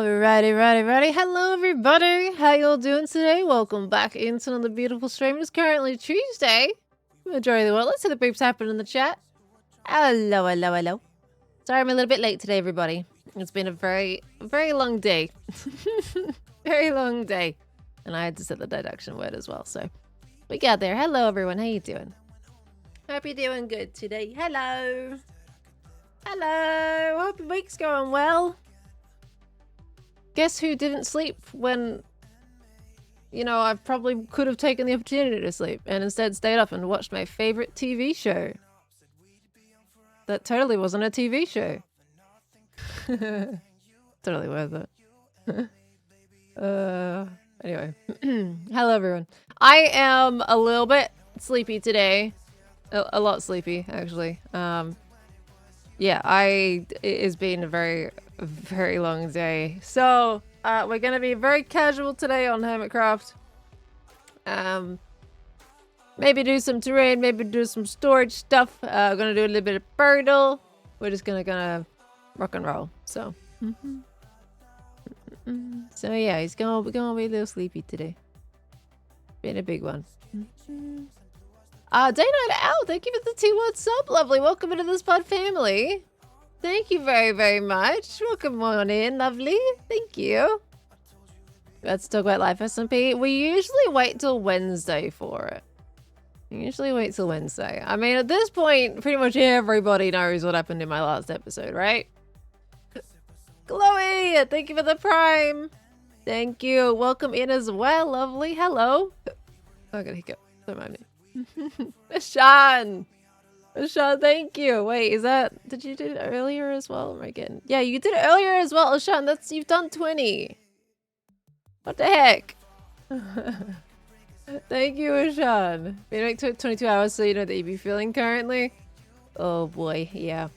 Alrighty. Hello, everybody. How y'all doing today? Welcome back into another beautiful stream. It's currently Tuesday. Majority of the world. Let's see the beeps happen in the chat. Hello. Sorry, I'm a little bit late today, everybody. It's been a very long day. Very long day. And I had to set the deduction word as well, so we got there. Hello, everyone. How you doing? Hope you're doing good today. Hello. Hope your week's going well. Guess who didn't sleep when, you know, I probably could have taken the opportunity to sleep and instead stayed up and watched my favorite TV show. That totally wasn't a TV show. Totally worth it. Anyway. Hello, everyone. I am a little bit sleepy today. A lot sleepy, actually. Yeah, it has been a very long day. So, we're gonna be very casual today on Hermitcraft. Maybe do some terrain, maybe do some storage stuff. We're gonna do a little bit of Pearldle. We're just gonna rock and roll. So, so yeah, we're gonna be a little sleepy today. Been a big one. Day Night Owl, thank you for the 2-word sub, lovely. Welcome into this pod family. Thank you very much. Welcome on in, lovely. Thank you. Let's talk about Life SMP. We usually wait till Wednesday for it. I mean, at this point, pretty much everybody knows what happened in my last episode, right? Chloe, thank you for the prime. Thank you. Welcome in as well, lovely. Hello. I got a hiccup. Don't mind me. Ashan, thank you. Wait, did you do it earlier as well? Am I getting? Yeah, you did it earlier as well, Ashan. You've done 20. What the heck? Thank you, Ashan. Been like 22 hours, so you know that you be feeling currently. Oh boy, yeah.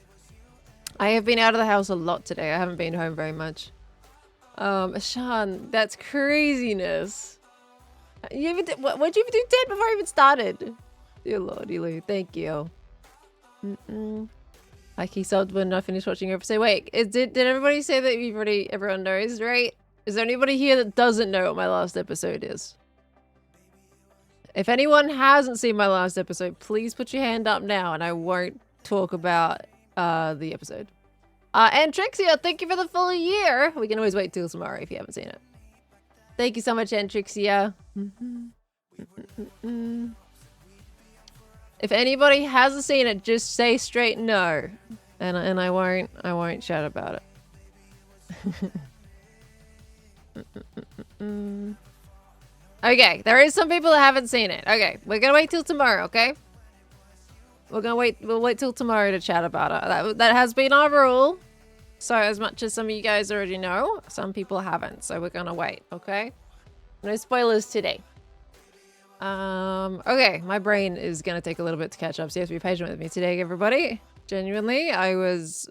I have been out of the house a lot today. I haven't been home very much. Ashan, that's craziness. What'd you even do 10 before I even started? Dear Lordy Lou, thank you. I key subbed when I finished watching your episode. Wait, did everybody say that everyone knows, right? Is there anybody here that doesn't know what my last episode is? If anyone hasn't seen my last episode, please put your hand up now and I won't talk about the episode. And Trixia, thank you for the full year. We can always wait till tomorrow if you haven't seen it. Thank you so much, Antrixia. If anybody hasn't seen it, just say straight no, and I won't chat about it. Okay, there is some people that haven't seen it. Okay, we're gonna wait till tomorrow. Okay, we'll wait till tomorrow to chat about it. That has been our rule. So as much as some of you guys already know, some people haven't. So we're gonna wait, okay? No spoilers today. Okay, my brain is gonna take a little bit to catch up. So you have to be patient with me today, everybody. Genuinely, I was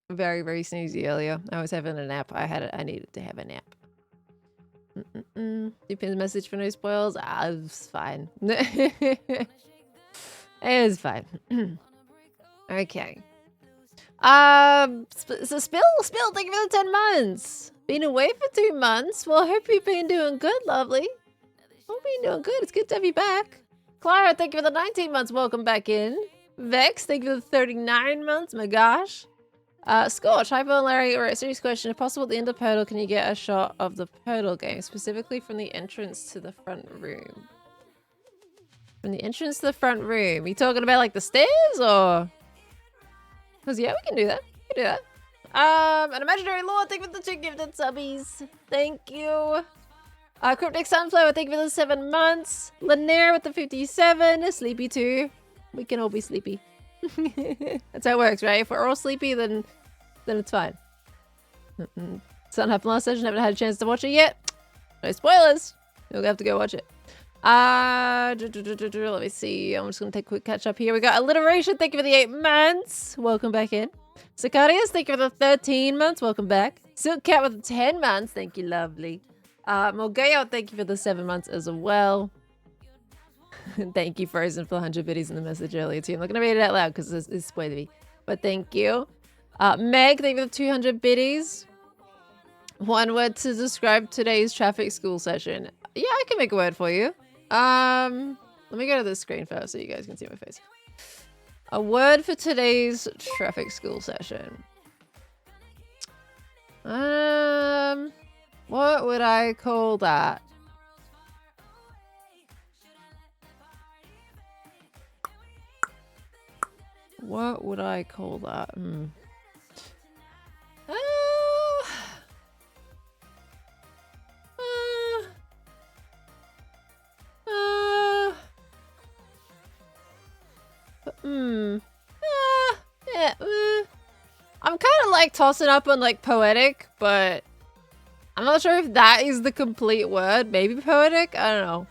very snoozy earlier. I was having a nap. I needed to have a nap. Depends message for no spoils. It's fine. It's fine. Okay. So Spill, thank you for the 10 months. Been away for 2 months. Well, I hope you've been doing good, lovely. Hope you've been doing good. It's good to have you back. Clara, thank you for the 19 months. Welcome back in. Vex, thank you for the 39 months. My gosh. Scorch, Hypo and Larry, or a serious question. If possible, at the end of Pearldle, can you get a shot of the Pearldle game, specifically from the entrance to the front room? From the entrance to the front room. Are you talking about like the stairs or? Because yeah, we can do that. An imaginary lord, thank you for the 2 gifted subbies. Thank you. Cryptic Sunflower, thank you for the 7 months. Lanier with the 57. Sleepy too. We can all be sleepy. That's how it works, right? If we're all sleepy, then it's fine. Something happened last session. Haven't had a chance to watch it yet. No spoilers. You'll have to go watch it. Let me see. I'm just gonna take a quick catch up here. We got Alliteration, thank you for the 8 months. Welcome back in. Sicarius, thank you for the 13 months. Welcome back. Silk Cat with the 10 months. Thank you, lovely. Morgeo, thank you for the 7 months as well. Thank you, Frozen, for the 100 biddies in the message earlier too. I'm not gonna read it out loud because it's spoilery. But thank you. Meg, thank you for the 200 biddies. One word to describe today's traffic school session. Yeah, I can make a word for you. Let me go to this screen first so you guys can see my face. A word for today's traffic school session. What would I call that? What would I call that? Yeah, I'm kind of like tossing up on like poetic, but I'm not sure if that is the complete word. Maybe poetic? I don't know.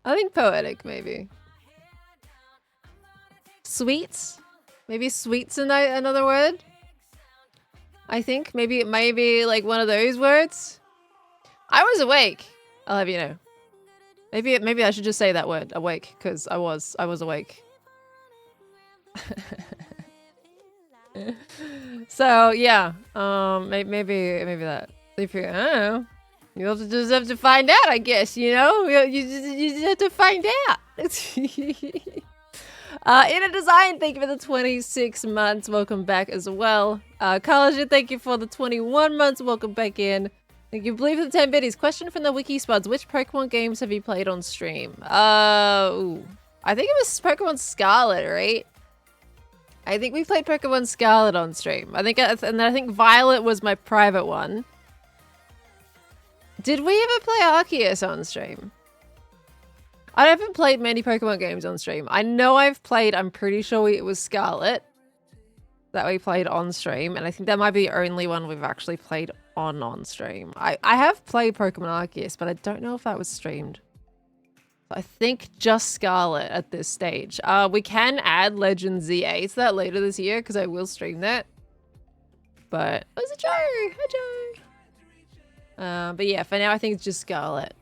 I think poetic, maybe. Sweets? Maybe sweets in another word? I think maybe it may be like one of those words. I was awake. I'll have you know. Maybe I should just say that word, awake, because I was awake. So yeah, maybe that. If you, I don't know, you'll just have to find out, I guess. You know, you just have to find out. Inner Design, thank you for the 26 months. Welcome back as well. Collagen, thank you for the 21 months. Welcome back in. Thank you, Believe for the 10 biddies. Question from the Wiki Spuds. Which Pokemon games have you played on stream? Ooh. I think it was Pokemon Scarlet, right? I think we played Pokemon Scarlet on stream. I think Violet was my private one. Did we ever play Arceus on stream? I haven't played many Pokemon games on stream. I know I've played, I'm pretty sure it was Scarlet that we played on stream, and I think that might be the only one we've actually played on stream. I have played Pokemon Arceus, but I don't know if that was streamed. I think just Scarlet at this stage. We can add Legend ZA to that later this year, because I will stream that. But, oh, it's a Joe! Hi, Joe! But yeah, for now I think it's just Scarlet.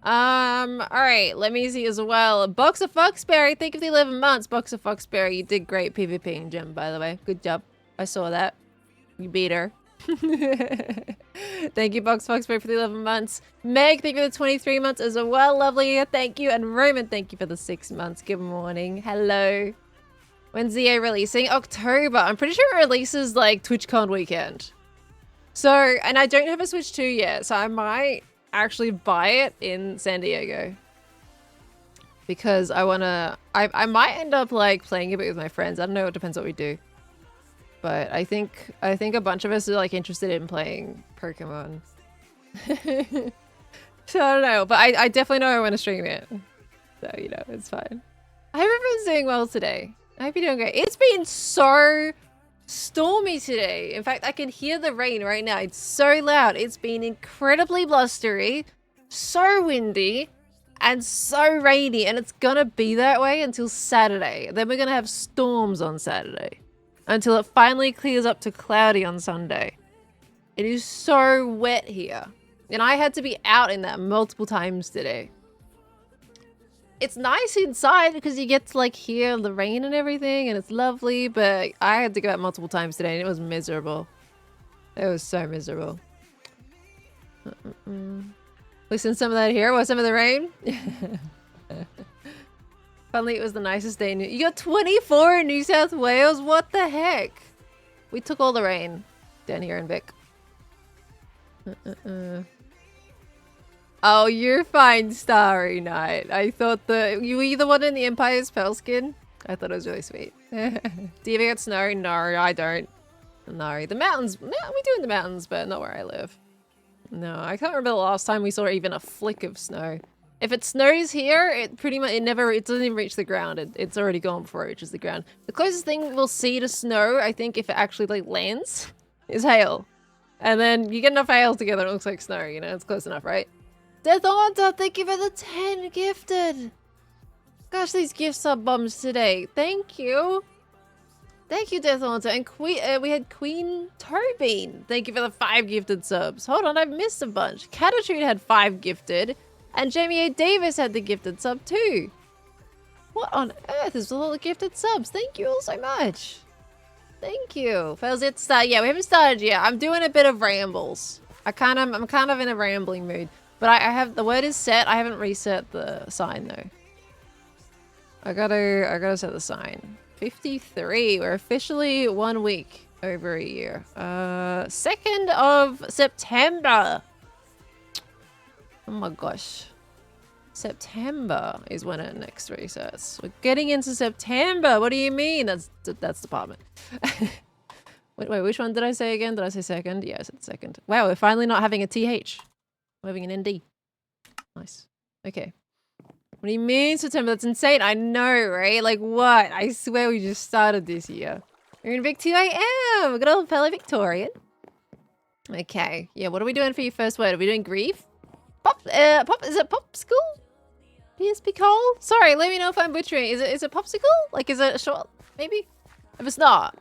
Alright, let me see as well. Boxer Foxberry, thank you for the 11 months. Boxer Foxberry, you did great PvP in Gem, by the way. Good job. I saw that. You beat her. Thank you, Box Foxberry, for the 11 months. Meg, thank you for the 23 months as well. Lovely, thank you. And Roman, thank you for the 6 months. Good morning. Hello. When's ZA releasing? October. I'm pretty sure it releases like TwitchCon weekend. So, and I don't have a Switch 2 yet, so I might actually buy it in San Diego. Because I might end up like playing a bit with my friends. I don't know, it depends what we do. But I think a bunch of us are like interested in playing Pokemon. So I don't know, but I definitely know I want to stream it. So, you know, it's fine. I hope everyone's doing well today. I hope you're doing great. It's been so stormy today. In fact, I can hear the rain right now. It's so loud. It's been incredibly blustery, so windy, and so rainy. And it's gonna be that way until Saturday. Then we're gonna have storms on Saturday. Until it finally clears up to cloudy on Sunday. It is so wet here. And I had to be out in that multiple times today. It's nice inside because you get to like hear the rain and everything and it's lovely, but I had to go out multiple times today and it was miserable. It was so miserable. Listen to some of that here. What, some of the rain? Finally, it was the nicest day. You got 24 in New South Wales? What the heck? We took all the rain down here in Vic. Oh, you're fine, Starry Night. I thought you were the one in the Empire's Pearl skin? I thought it was really sweet. Do you ever get snow? No, I don't. No, the mountains. No, we do in the mountains, but not where I live. No, I can't remember the last time we saw even a flick of snow. If it snows here, it doesn't even reach the ground. It's already gone before it reaches the ground. The closest thing we'll see to snow, I think, if it actually like lands, is hail. And then you get enough hail together, it looks like snow, you know, it's close enough, right? Death Haunter, thank you for the 10 gifted. Gosh, these gifts are bombs today. Thank you. Thank you, Death Haunter. And we had Queen Tobean. Thank you for the 5 gifted subs. Hold on, I've missed a bunch. Catitude had 5 gifted. And Jamie A. Davis had the gifted sub too. What on earth is with all the gifted subs? Thank you all so much. Thank you. Fails yet to start. Yeah, we haven't started yet. I'm doing a bit of rambles. I'm kind of in a rambling mood. But I have, the word is set. I haven't reset the sign though. I gotta set the sign. 53. We're officially 1 week over a year. 2nd of September. Oh my gosh. September is when it next resets. We're getting into September. What do you mean? That's department. wait, which one did I say again? Did I say second? Yeah, I said second. Wow, we're finally not having a TH. We're having an ND. Nice. Okay. What do you mean September? That's insane. I know, right? Like what? I swear we just started this year. You're in Vic 2 I am. Good old fellow Victorian. Okay. Yeah, what are we doing for your first word? Are we doing grief? Pop, is it popsicle? PSP Cole? Sorry, let me know if I'm butchering. Is it popsicle? Like, is it a short? Maybe? If it's not,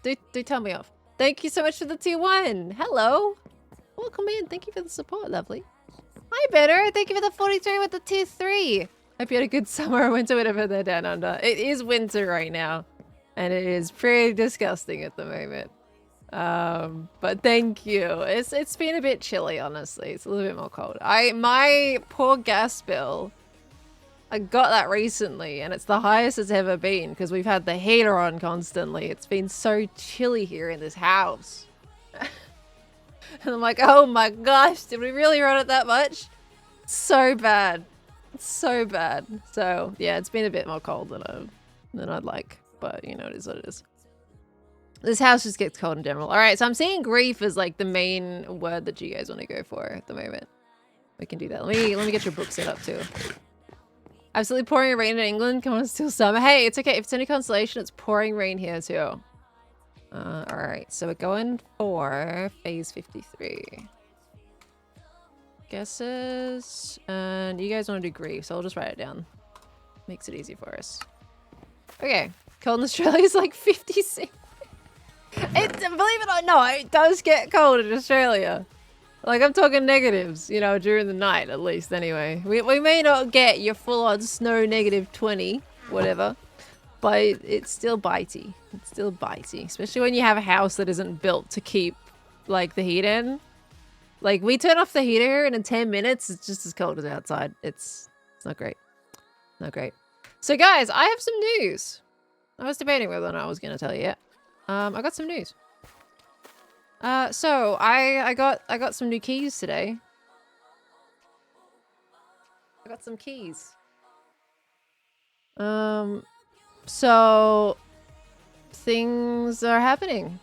do tell me off. Thank you so much for the tier 1. Hello. Welcome in. Thank you for the support, lovely. Hi, Better. Thank you for the 43 with the tier 3. Hope you had a good summer or winter, whatever they're down under. It is winter right now, and it is pretty disgusting at the moment. But thank you. It's been a bit chilly, honestly. It's a little bit more cold. My poor gas bill, I got that recently, and it's the highest it's ever been because we've had the heater on constantly. It's been so chilly here in this house. And I'm like, oh my gosh, did we really run it that much? So bad. So bad. So yeah, it's been a bit more cold than I'd like, but you know, it is what it is. This house just gets cold in general. All right, so I'm seeing grief as like the main word that you guys want to go for at the moment. We can do that. Let me get your book set up too. Absolutely pouring rain in England. Come on, it's still summer. Hey, it's okay. If it's any consolation, it's pouring rain here too. All right, so we're going for phase 53. Guesses, and you guys want to do grief, so I'll just write it down. Makes it easy for us. Okay, cold in Australia is like 56. Believe it or not, it does get cold in Australia. Like, I'm talking negatives, you know, during the night at least anyway. We may not get your full-on snow -20, whatever, but it's still bitey. It's still bitey, especially when you have a house that isn't built to keep, like, the heat in. Like, we turn off the heater and in 10 minutes, it's just as cold as outside. It's not great. Not great. So, guys, I have some news. I was debating whether or not I was going to tell you yet. I got some news. So I got some new keys today. I got some keys. So things are happening.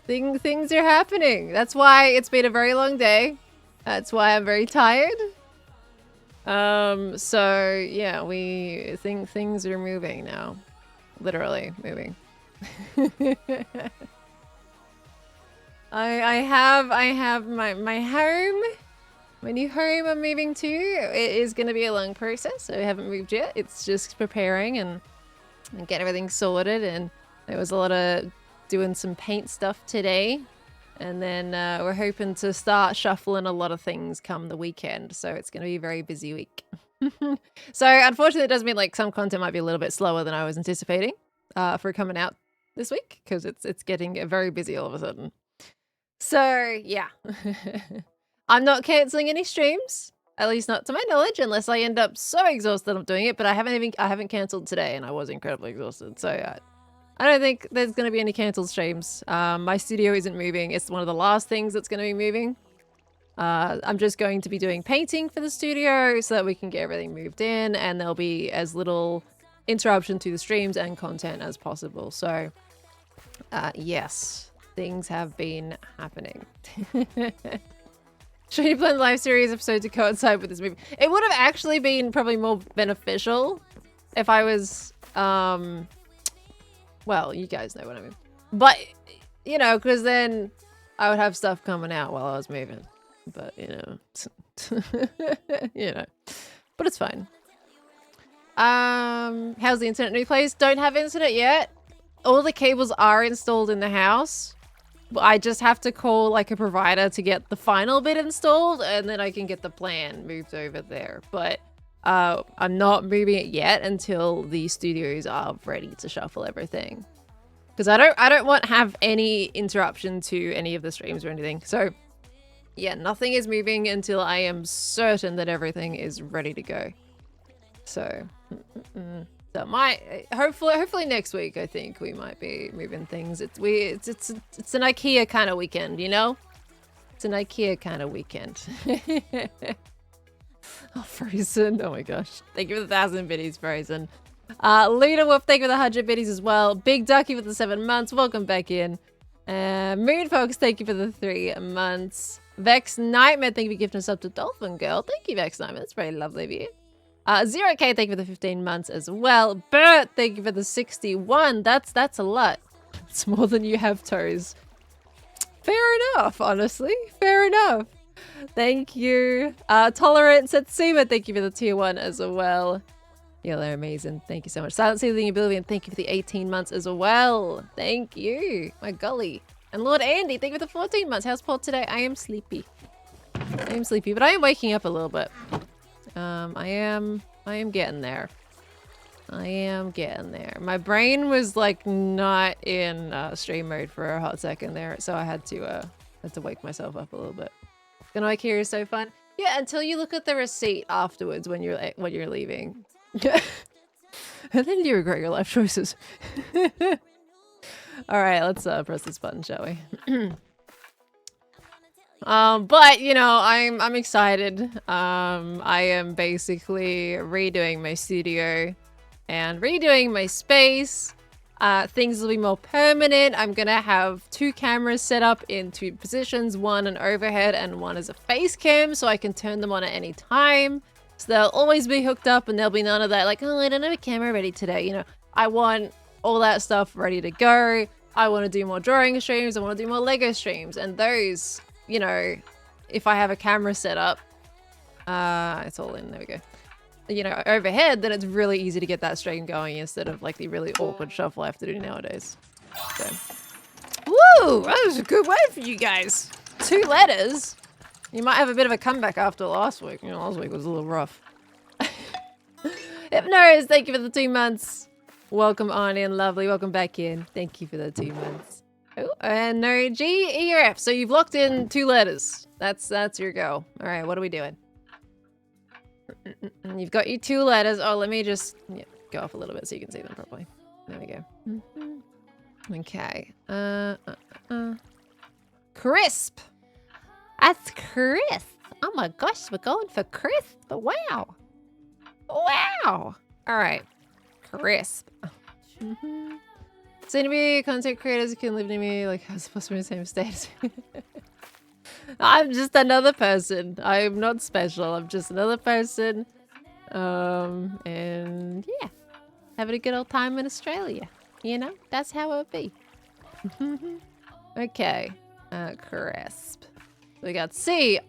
Things are happening. That's why it's been a very long day. That's why I'm very tired. So yeah, we think things are moving now. Literally moving. I have my home, my new home I'm moving to. It is going to be a long process, so I haven't moved yet. It's just preparing and getting everything sorted, and there was a lot of doing some paint stuff today, and then we're hoping to start shuffling a lot of things come the weekend, so it's going to be a very busy week. So unfortunately it does mean like some content might be a little bit slower than I was anticipating for coming out this week, because it's getting very busy all of a sudden. So yeah. I'm not cancelling any streams, at least not to my knowledge, unless I end up so exhausted I'm doing it, but I haven't cancelled today, and I was incredibly exhausted, so I don't think there's going to be any cancelled streams. My studio isn't moving. It's one of the last things that's going to be moving. I'm just going to be doing painting for the studio so that we can get everything moved in, and there'll be as little interruption to the streams and content as possible. So yes, things have been happening. Should you plan the live series episode to coincide with this movie? It would have actually been probably more beneficial if I was well, you guys know what I mean, but you know, because then I would have stuff coming out while I was moving. But you know, you know, but it's fine. How's the internet? New place? Don't have internet yet. All the cables are installed in the house. I just have to call like a provider to get the final bit installed, and then I can get the plan moved over there. But I'm not moving it yet until the studios are ready to shuffle everything. Because I don't want to have any interruption to any of the streams or anything. So yeah, nothing is moving until I am certain that everything is ready to go. So, so hopefully next week I think we might be moving things. It's an IKEA kind of weekend, you know? It's an IKEA kind of weekend. Oh, Frozen. Oh my gosh. Thank you for the 1,000 biddies, Frozen. Luna Wolf, thank you for the 100 biddies as well. Big Ducky for the 7 months. Welcome back in. Moon Folks, thank you for the 3 months. Vex Nightmare, thank you for gifting us up to Dolphin Girl. Thank you, Vex Nightmare. That's very lovely of you. 0K, thank you for the 15 months as well. Bert, thank you for the 61. That's a lot. It's more than you have toes. Fair enough, honestly. Fair enough. Thank you. Tolerance at Seema, thank you for the tier 1 as well. Yeah, they're amazing. Thank you so much. Silent Sealing Oblivion, thank you for the 18 months as well. Thank you. My golly. And Lord Andy, thank you for the 14 months. How's Paul today? I am sleepy. I am sleepy, but I am waking up a little bit. I am getting there. I am getting there. My brain was like not in stream mode for a hot second there, so I had to wake myself up a little bit. Gonna IKEA is so fun. Yeah, until you look at the receipt afterwards when you're leaving. And then you regret your life choices. Alright, let's press this button, shall we? But you know, I'm excited. I am basically redoing my studio and redoing my space. Things will be more permanent. I'm gonna have 2 cameras set up in 2 positions, one an overhead and one as a face cam, so I can turn them on at any time. So they'll always be hooked up and there'll be none of that like, oh, I don't have a camera ready today. You know, I want all that stuff ready to go. I want to do more drawing streams. I want to do more Lego streams. And those, you know, if I have a camera set up, it's all in, there we go. You know, overhead, then it's really easy to get that stream going instead of like the really awkward shuffle I have to do nowadays. So, woo! That was a good way for you guys. 2 letters. You might have a bit of a comeback after last week. You know, last week was a little rough. Hypnose, thank you for the 2 months. Welcome on in, lovely. Welcome back in. Thank you for the 2 months. Oh, and no G, E, or F. So you've locked in 2 letters. That's your go. All right, what are we doing? You've got your 2 letters. Oh, let me just go off a little bit so you can see them properly. There we go. Okay. Crisp. That's crisp. Oh my gosh, we're going for crisp. Wow. Wow. All right. Crisp. So maybe content creators can live near me, like I was supposed to be in the same state. I'm just another person. I'm not special. I'm just another person. And yeah, having a good old time in Australia. You know, that's how it be. Okay. Crisp. We got C-R-I-S-P.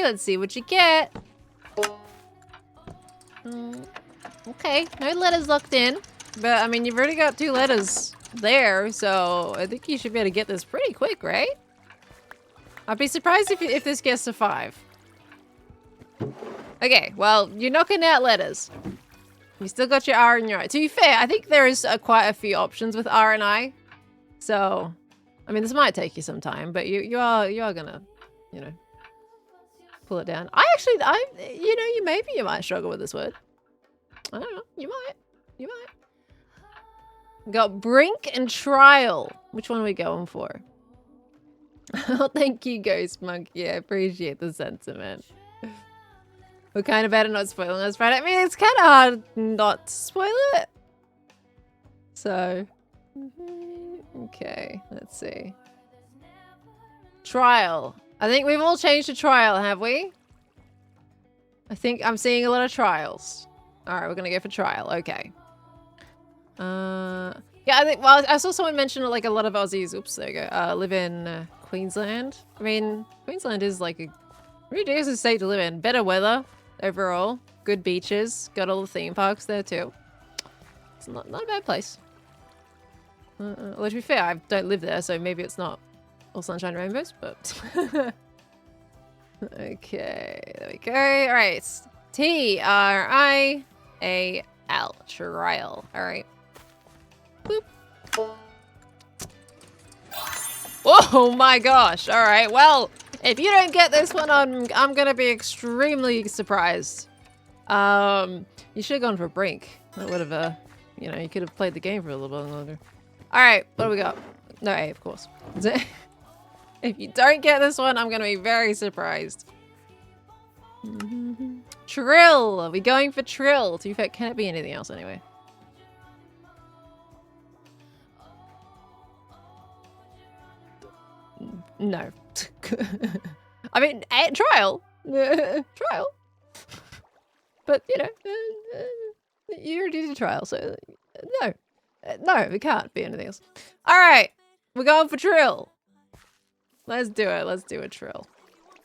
Let's see what you get. Okay, no letters locked in. But, I mean, you've already got 2 letters there, so I think you should be able to get this pretty quick, right? I'd be surprised if this gets to 5. Okay, well, you're knocking out letters. You still got your R and your I. To be fair, I think there is quite a few options with R and I. So, I mean, this might take you some time, but you are gonna, you know, pull it down. You know, maybe you might struggle with this word. I don't know. You might. Got brink and trial. Which one are we going for? Oh, thank you, Ghost Monkey. I appreciate the sentiment. We're kind of bad at not spoiling us, right? I mean, it's kind of hard not to spoil it. So, okay, let's see. Trial. I think we've all changed to trial, have we? I think I'm seeing a lot of trials. All right, we're gonna go for trial. Okay. Yeah, I think, well, I saw someone mention like a lot of Aussies, oops, there you go, live in Queensland. I mean, Queensland is like a pretty decent state to live in. Better weather overall, good beaches, got all the theme parks there too. It's not a bad place. Well, to be fair, I don't live there, so maybe it's not all sunshine and rainbows, but... Okay, there we go. All right. T-R-I-A-L. Trial. All right. Boop. Oh my gosh. All right. Well, if you don't get this one, I'm gonna be extremely surprised. You should have gone for Brink. That would have, you know, you could have played the game for a little bit longer. All right. What do we got? No A, of course. If you don't get this one, I'm gonna be very surprised. Trill. Are we going for Trill? To be fair, can it be anything else anyway? No. I mean, trial. Trial. But, you know, you already did a trial, so no. No, it can't be anything else. All right. We're going for Trill. Let's do it. Let's do a Trill.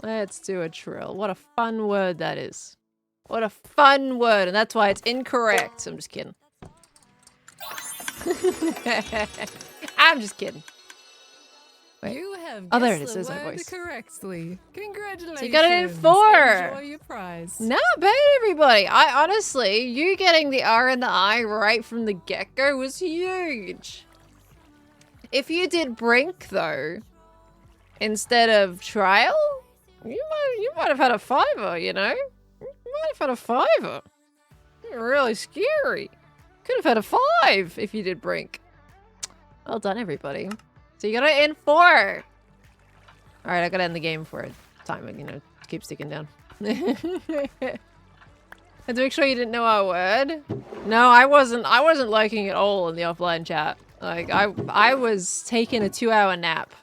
Let's do a Trill. What a fun word that is. What a fun word. And that's why it's incorrect. I'm just kidding. I'm just kidding. Wait. You have oh, there it is. guessed There's the my word voice. correctly. Congratulations. So you got it in 4. Enjoy your prize. Not bad, everybody. I honestly, you getting the R and the I right from the get-go was huge. If you did Brink, though, instead of Trial, you might have had a 5er, you know? You might have had a 5er. Really scary. Could have had a 5 if you did Brink. Well done, everybody. So you got it in 4. All right, I gotta end the game for it. Time, you know, keep sticking down. And to make sure you didn't know our word. No, I wasn't lurking at all in the offline chat. Like I was taking a 2-hour nap.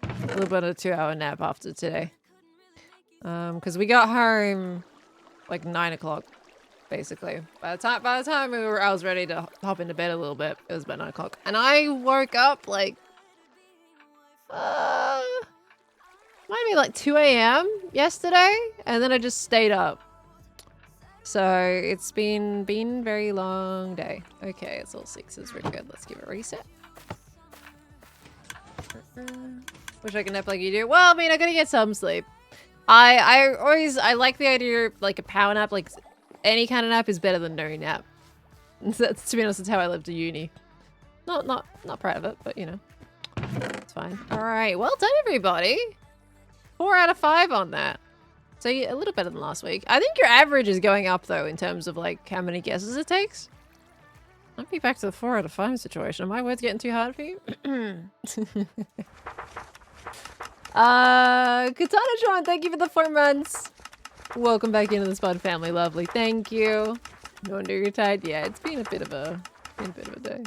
A little bit of a 2-hour nap after today. Because we got home like 9 o'clock, basically. By the time I was ready to hop into bed a little bit, it was about 9 o'clock. And I woke up like might be like 2 a.m. yesterday, and then I just stayed up. So it's been a very long day. Okay, it's all 6s. We're good. Let's give it a reset. Wish I could nap like you do. Well, I mean, I gotta get some sleep. I like the idea of like a power nap. Like any kind of nap is better than no nap. That's, to be honest, that's how I lived to uni. Not proud of it, but you know, it's fine. All right, well done, everybody. 4 out of 5 on that. So a little better than last week. I think your average is going up though in terms of like how many guesses it takes. Might be back to the 4 out of 5 situation. Are my words getting too hard for you? Katana John, thank you for the 4 months. Welcome back into the Spud family, lovely. Thank you. No wonder you're tired. Yeah, it's been a bit of a day.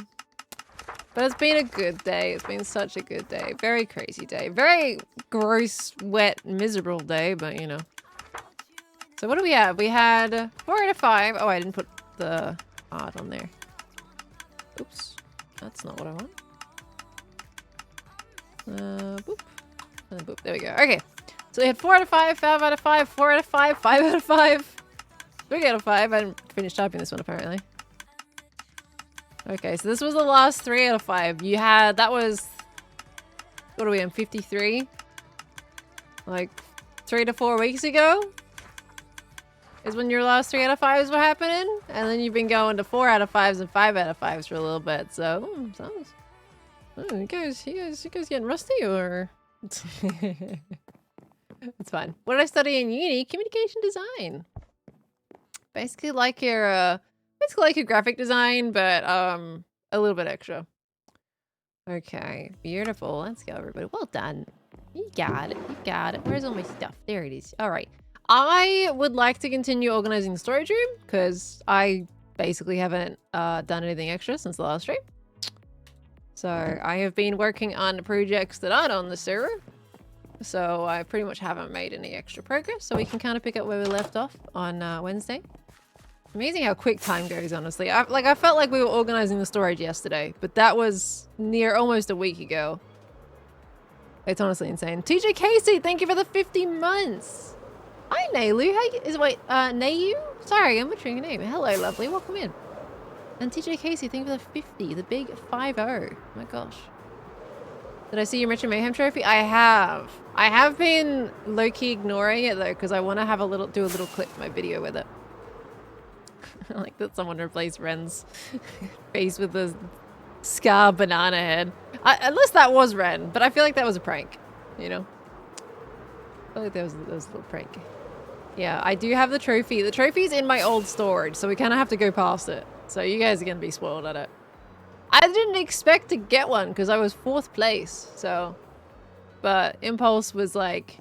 But it's been a good day. It's been such a good day. Very crazy day. Very gross, wet, miserable day, but you know. So what do we have? We had 4 out of 5. Oh, I didn't put the art on there. Oops. That's not what I want. Boop. And then boop. There we go. Okay. So we had 4 out of 5, 5 out of 5, 4 out of 5, 5 out of 5, 3 out of 5. I didn't finish typing this one apparently. Okay, so this was the last 3 out of 5. You had, that was, what are we on, 53? Like 3 to 4 weeks ago is when your last 3 out of 5s were happening. And then you've been going to 4 out of 5s and 5 out of 5s for a little bit. So, you guys getting rusty or? It's fine. What did I study in uni? Communication design. Basically like your, graphic design, but a little bit extra. Okay, beautiful. Let's go, everybody. Well done. You got it. You got it. Where's all my stuff? There it is. All right. I would like to continue organizing the storage room because I basically haven't done anything extra since the last stream. So I have been working on projects that aren't on the server. So I pretty much haven't made any extra progress. So we can kind of pick up where we left off on Wednesday. Amazing how quick time goes, honestly. I felt like we were organizing the storage yesterday, but that was near almost a week ago. It's honestly insane. TJ Casey, thank you for the 50 months. Hi, Nailu. Nayu? Sorry, I'm butchering your name. Hello, lovely. Welcome in. And TJ Casey, thank you for the 50, the big 5-0. Oh my gosh. Did I see your Metro Mayhem trophy? I have. I have been low-key ignoring it though, because I want to have do a little clip for my video with it. I like that someone replaced Ren's face with the scar banana head. Unless that was Ren, but I feel like that was a prank, you know? I feel like that was a little prank. Yeah, I do have the trophy. The trophy's in my old storage, so we kind of have to go past it. So you guys are going to be spoiled at it. I didn't expect to get one because I was 4th place, so... But Impulse was like,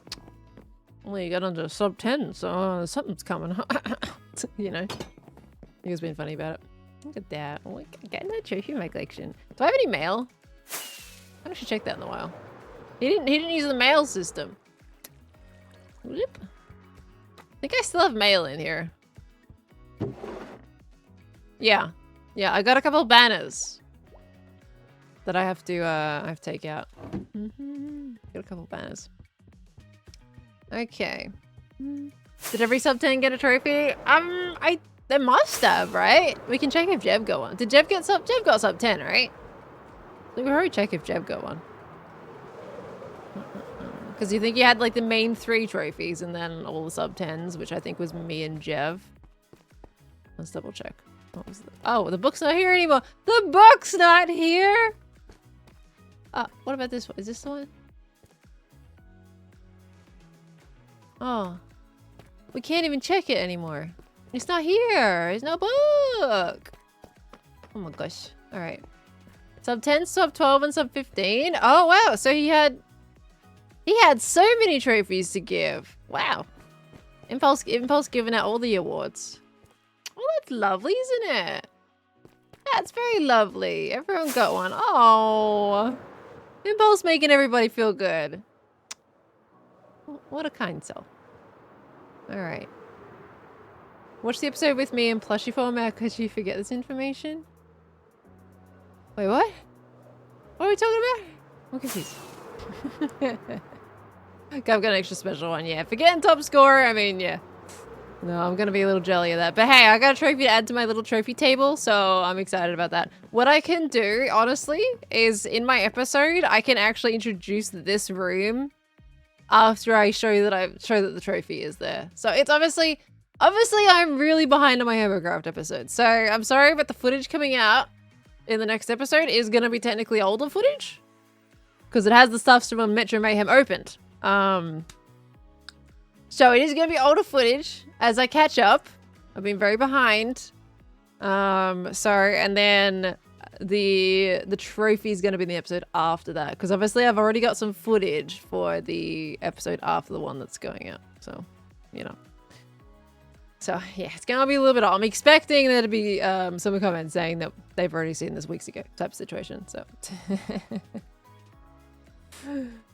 well, you got under sub 10, so something's coming. You know? He was being funny about it. Look at that. Oh, getting that trophy in my collection. Do I have any mail? I should check that in a while. He didn't use the mail system. Whoop. I think I still have mail in here. Yeah. Yeah, I got a couple of banners that I have to take out. Got a couple of banners. Okay. Did every sub 10 get a trophy? They must have, right? We can check if Jeb got one. Did Jeb get sub? Jeb got sub 10, right? We can already check if Jeb got one. Because you think you had like the main 3 trophies and then all the sub 10s, which I think was me and Jev. Let's double check. What was oh, the book's not here anymore. The book's not here. What about this one? Is this the one? Oh, we can't even check it anymore. It's not here. There's no book. Oh my gosh. All right. Sub 10, sub 12, and sub 15. Oh wow. So he had so many trophies to give. Wow. Impulse giving out all the awards. Well, that's lovely, isn't it? That's very lovely. Everyone got one. Oh. Impulse making everybody feel good. What a kind soul. All right. Watch the episode with me in plushie format because you forget this information. Wait, what? What are we talking about? I'm confused. Okay, I've got an extra special one. Yeah, forgetting top score. I mean, yeah. No, I'm going to be a little jelly of that. But hey, I got a trophy to add to my little trophy table, so I'm excited about that. What I can do, honestly, is in my episode, I can actually introduce this room after I show that the trophy is there. So it's obviously I'm really behind on my Hermitcraft episode. So I'm sorry, but the footage coming out in the next episode is going to be technically older footage because it has the stuff from Metro Mayhem opened. So it is going to be older footage as I catch up. I've been very behind. And then the trophy is going to be in the episode after that because obviously I've already got some footage for the episode after the one that's going out. So, you know. So yeah, it's going to be a little bit off. I'm expecting there to be some comments saying that they've already seen this weeks ago type of situation. So,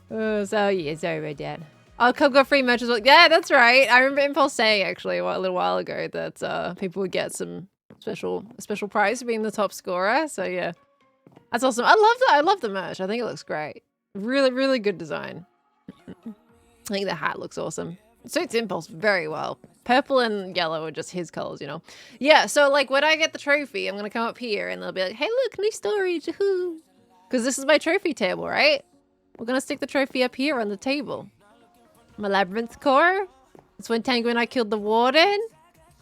so yeah, sorry about that. Oh, Cub got free merch as well. Yeah, that's right. I remember Impulse saying actually a little while ago that people would get some special prize for being the top scorer. So yeah, that's awesome. I love that. I love the merch. I think it looks great. Really, really good design. I think the hat looks awesome. It suits Impulse very well. Purple and yellow are just his colors, you know. Yeah. So like when I get the trophy, I'm gonna come up here and they'll be like, "Hey, look, new storage!" Because this is my trophy table, right? We're gonna stick the trophy up here on the table. My labyrinth core. It's when Tango and I killed the warden.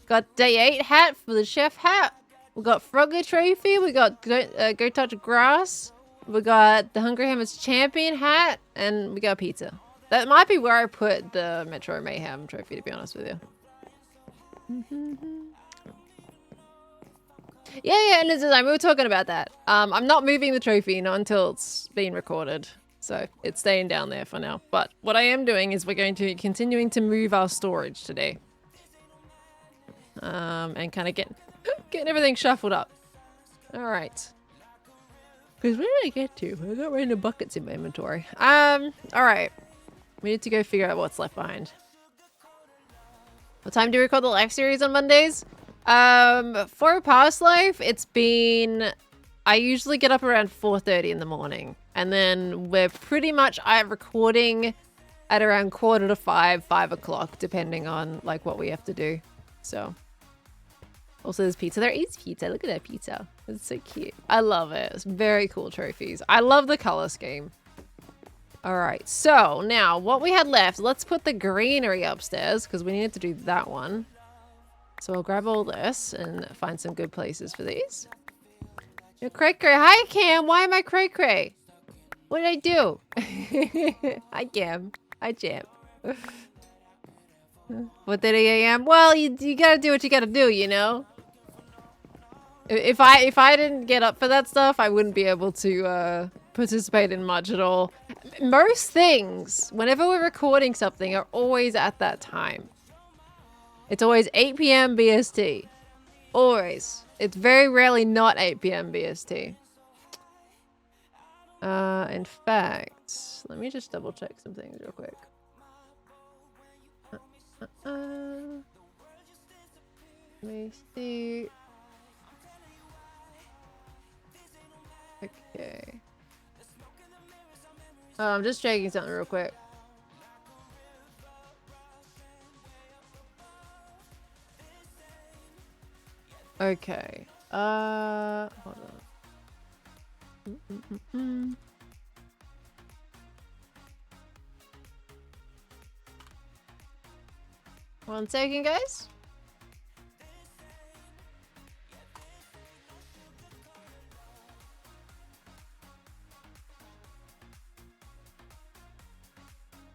Got day 8 hat for the chef hat. We got Frogger trophy. We got Go Touch Grass. We got the Hungry Hammers champion hat. And we got pizza. That might be where I put the Metro Mayhem trophy, to be honest with you. Yeah, and we were talking about that. I'm not moving the trophy not until it's been recorded. So it's staying down there for now. But what I am doing is we're going to continuing to move our storage today. And kind of getting everything shuffled up. All right. Because where did I get to? I got random buckets in my inventory. All right. We need to go figure out what's left behind. What time do we record the live series on Mondays? For a past life, it's been... I usually get up around 4:30 in the morning. And then we're pretty much recording at around 4:45, 5 o'clock, depending on like what we have to do. So also there's pizza. There is pizza. Look at that pizza. It's so cute. I love it. It's very cool trophies. I love the color scheme. All right, so now what we had left, let's put the greenery upstairs because we needed to do that one. So I'll grab all this and find some good places for these. You're cray-cray. Hi, Cam. Why am I cray-cray? What did I do? Hi, Cam. Hi, champ. What did I am? Well, you gotta do what you gotta do, you know? If I didn't get up for that stuff, I wouldn't be able to participate in much at all. Most things, whenever we're recording something, are always at that time. It's always 8 p.m. BST. Always. It's very rarely not 8 p.m. BST. In fact, let me just double check some things real quick. Let me see. Okay. I'm just checking something real quick. Okay. Hold on. 1 second, guys.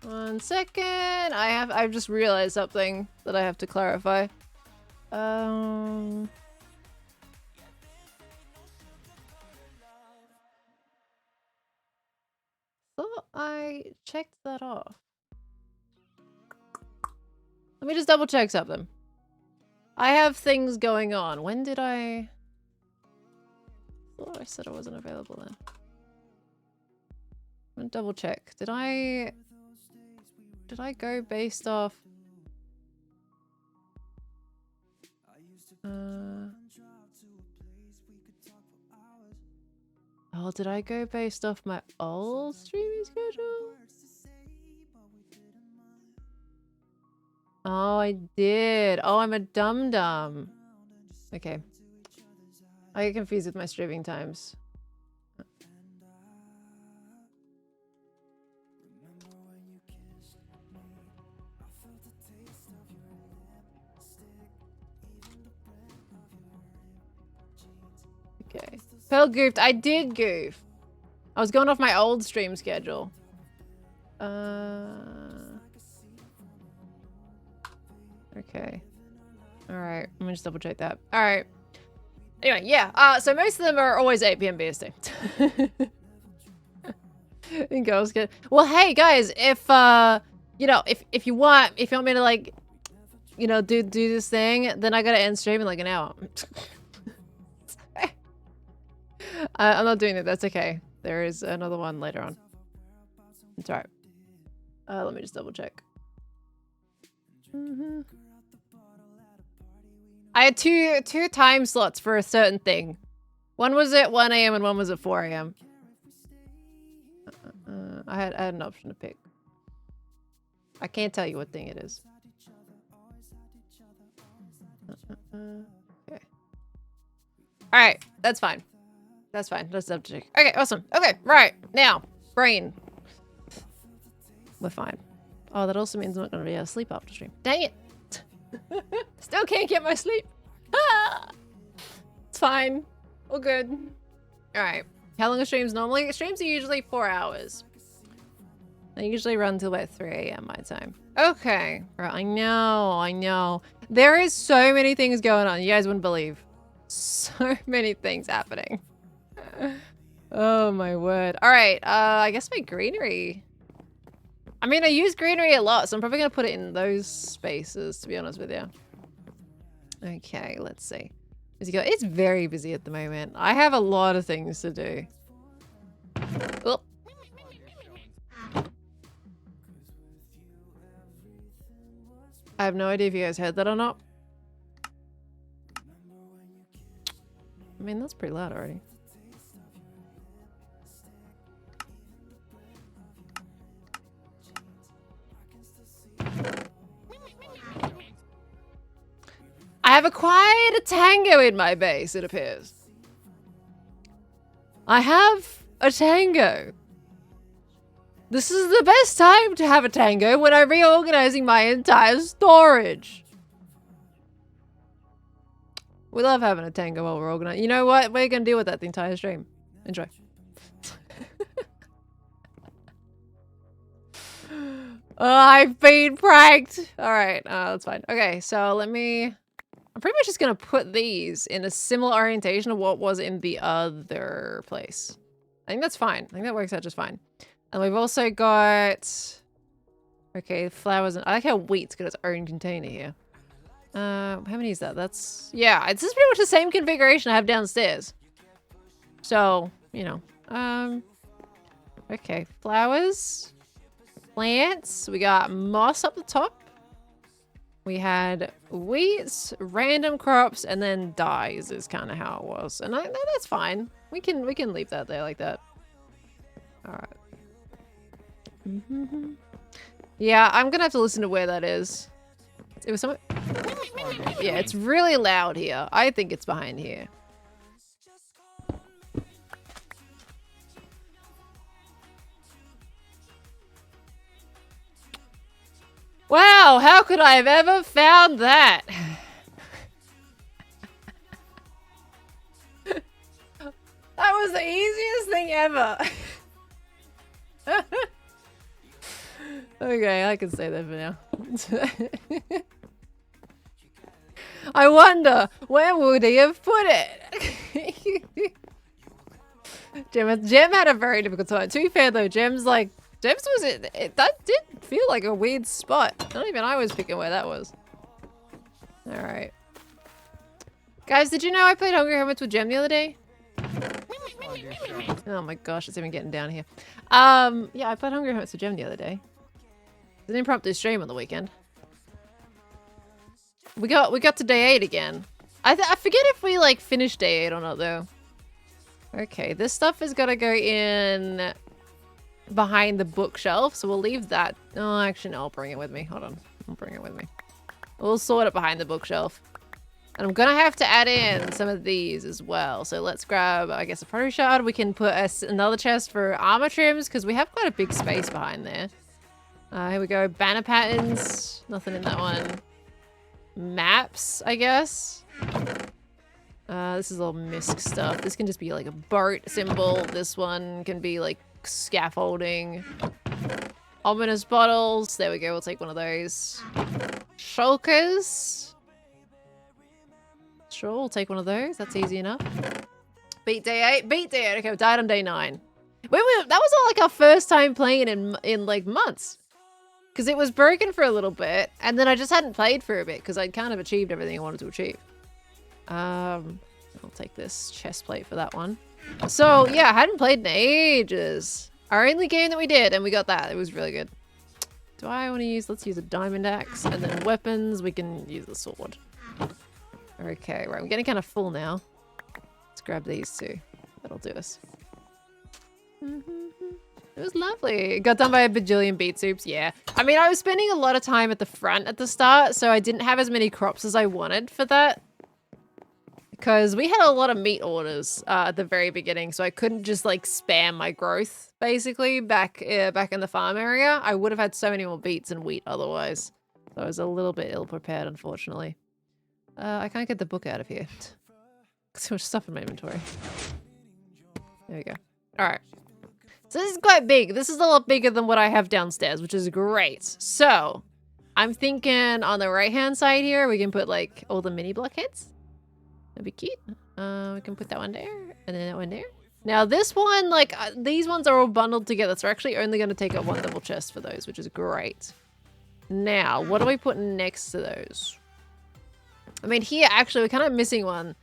One second. I've just realized something that I have to clarify. Thought I checked that off. Let me just double check something. I have things going on. When did I... thought I said I wasn't available then. I'm gonna double check. Did I go based off... Oh, did I go based off my old streaming schedule? Oh, I did. Oh, I'm a dum-dum. Okay. I get confused with my streaming times. Okay. Pearl goofed. I did goof. I was going off my old stream schedule. Okay. Alright. Let me just double check that. Alright. Anyway, yeah. So most of them are always 8 p.m. BST. And girls get... Well, hey, guys. If, you know, if you want me to, like, you know, do this thing, then I gotta end stream in, like, an hour. I'm not doing it. That's okay. There is another one later on. It's alright. Let me just double check. I had two time slots for a certain thing. One was at 1 a.m. and one was at 4 a.m. I had an option to pick. I can't tell you what thing it is. Okay. Alright, that's fine. That's fine. That's up to check. Okay, awesome. Okay, right. Now, brain. We're fine. Oh, that also means I'm not going to be able to sleep after stream. Dang it. Still can't get my sleep. Ah! It's fine. All good. Alright. How long are streams normally? Streams are usually 4 hours. They usually run till about 3 a.m. my time. Okay. Right, I know. There is so many things going on. You guys wouldn't believe. So many things happening. Oh my word. Alright, I guess my greenery. I mean, I use greenery a lot, so I'm probably gonna put it in those spaces, to be honest with you. Okay, let's see. It's very busy at the moment. I have a lot of things to do. Oh. I have no idea if you guys heard that or not. I mean, that's pretty loud already. I have acquired a tango in my base, it appears. I have a tango. This is the best time to have a tango when I'm reorganizing my entire storage. We love having a tango while we're organizing. You know what? We're gonna deal with that the entire stream. Enjoy. Oh, I've been pranked. All right, that's fine. Okay, so let me... I'm pretty much just gonna put these in a similar orientation of what was in the other place. I think that's fine. I think that works out just fine. And we've also got... Okay, flowers and... I like how wheat's got its own container here. How many is that? That's... Yeah, it's just pretty much the same configuration I have downstairs. So, you know. Okay, flowers. Plants. We got moss up the top. We had wheats, random crops, and then dyes is kind of how it was. And that's fine. We can leave that there like that. All right. Yeah, I'm gonna have to listen to where that is. It was somewhere... Yeah, it's really loud here. I think it's behind here. Wow, how could I have ever found that? That was the easiest thing ever. Okay, I can say that for now. I wonder, where would he have put it? Gem had a very difficult time. To be fair though, Gem's was it that did feel like a weird spot. Not even I was picking where that was. Alright. Guys, did you know I played Hungry Hermits with Gem the other day? Oh my gosh, it's even getting down here. Yeah, I played Hungry Hermits with Gem the other day. It's an impromptu stream on the weekend. We got to day 8 again. I forget if we like finished day 8 or not though. Okay, this stuff is gonna go in behind the bookshelf, so we'll leave that. Oh, actually, no, I'll bring it with me. Hold on. I'll bring it with me. We'll sort it behind the bookshelf. And I'm gonna have to add in some of these as well. So let's grab, I guess, a produce shard. We can put another chest for armor trims, because we have quite a big space behind there. Here we go. Banner patterns. Nothing in that one. Maps, I guess. This is all misc stuff. This can just be like a boat symbol. This one can be like scaffolding. Ominous bottles. There we go. We'll take one of those. Shulkers. Sure, we'll take one of those. That's easy enough. Beat day 8. Beat day 8. Okay, we died on day 9. That was all like our first time playing it in like months. Because it was broken for a little bit. And then I just hadn't played for a bit because I'd kind of achieved everything I wanted to achieve. I'll take this chest plate for that one. So, yeah, I hadn't played in ages. Our only game that we did, and we got that. It was really good. Do I want to use... Let's use a diamond axe. And then weapons, we can use the sword. Okay, right. I'm getting kind of full now. Let's grab these two. That'll do us. It was lovely. It got done by a bajillion beet soups. Yeah. I mean, I was spending a lot of time at the front at the start, so I didn't have as many crops as I wanted for that. Because we had a lot of meat orders at the very beginning, so I couldn't just like spam my growth basically back in the farm area. I would have had so many more beets and wheat otherwise. So I was a little bit ill prepared, unfortunately. I can't get the book out of here. So much stuff in my inventory. There we go. All right. So this is quite big. This is a lot bigger than what I have downstairs, which is great. So I'm thinking on the right-hand side here, we can put like all the mini blockheads. That'd be cute. We can put that one there and then that one there. Now this one, like these ones are all bundled together. So we're actually only going to take up one double chest for those, which is great. Now, what do we put next to those? I mean, here, actually, we're kind of missing one.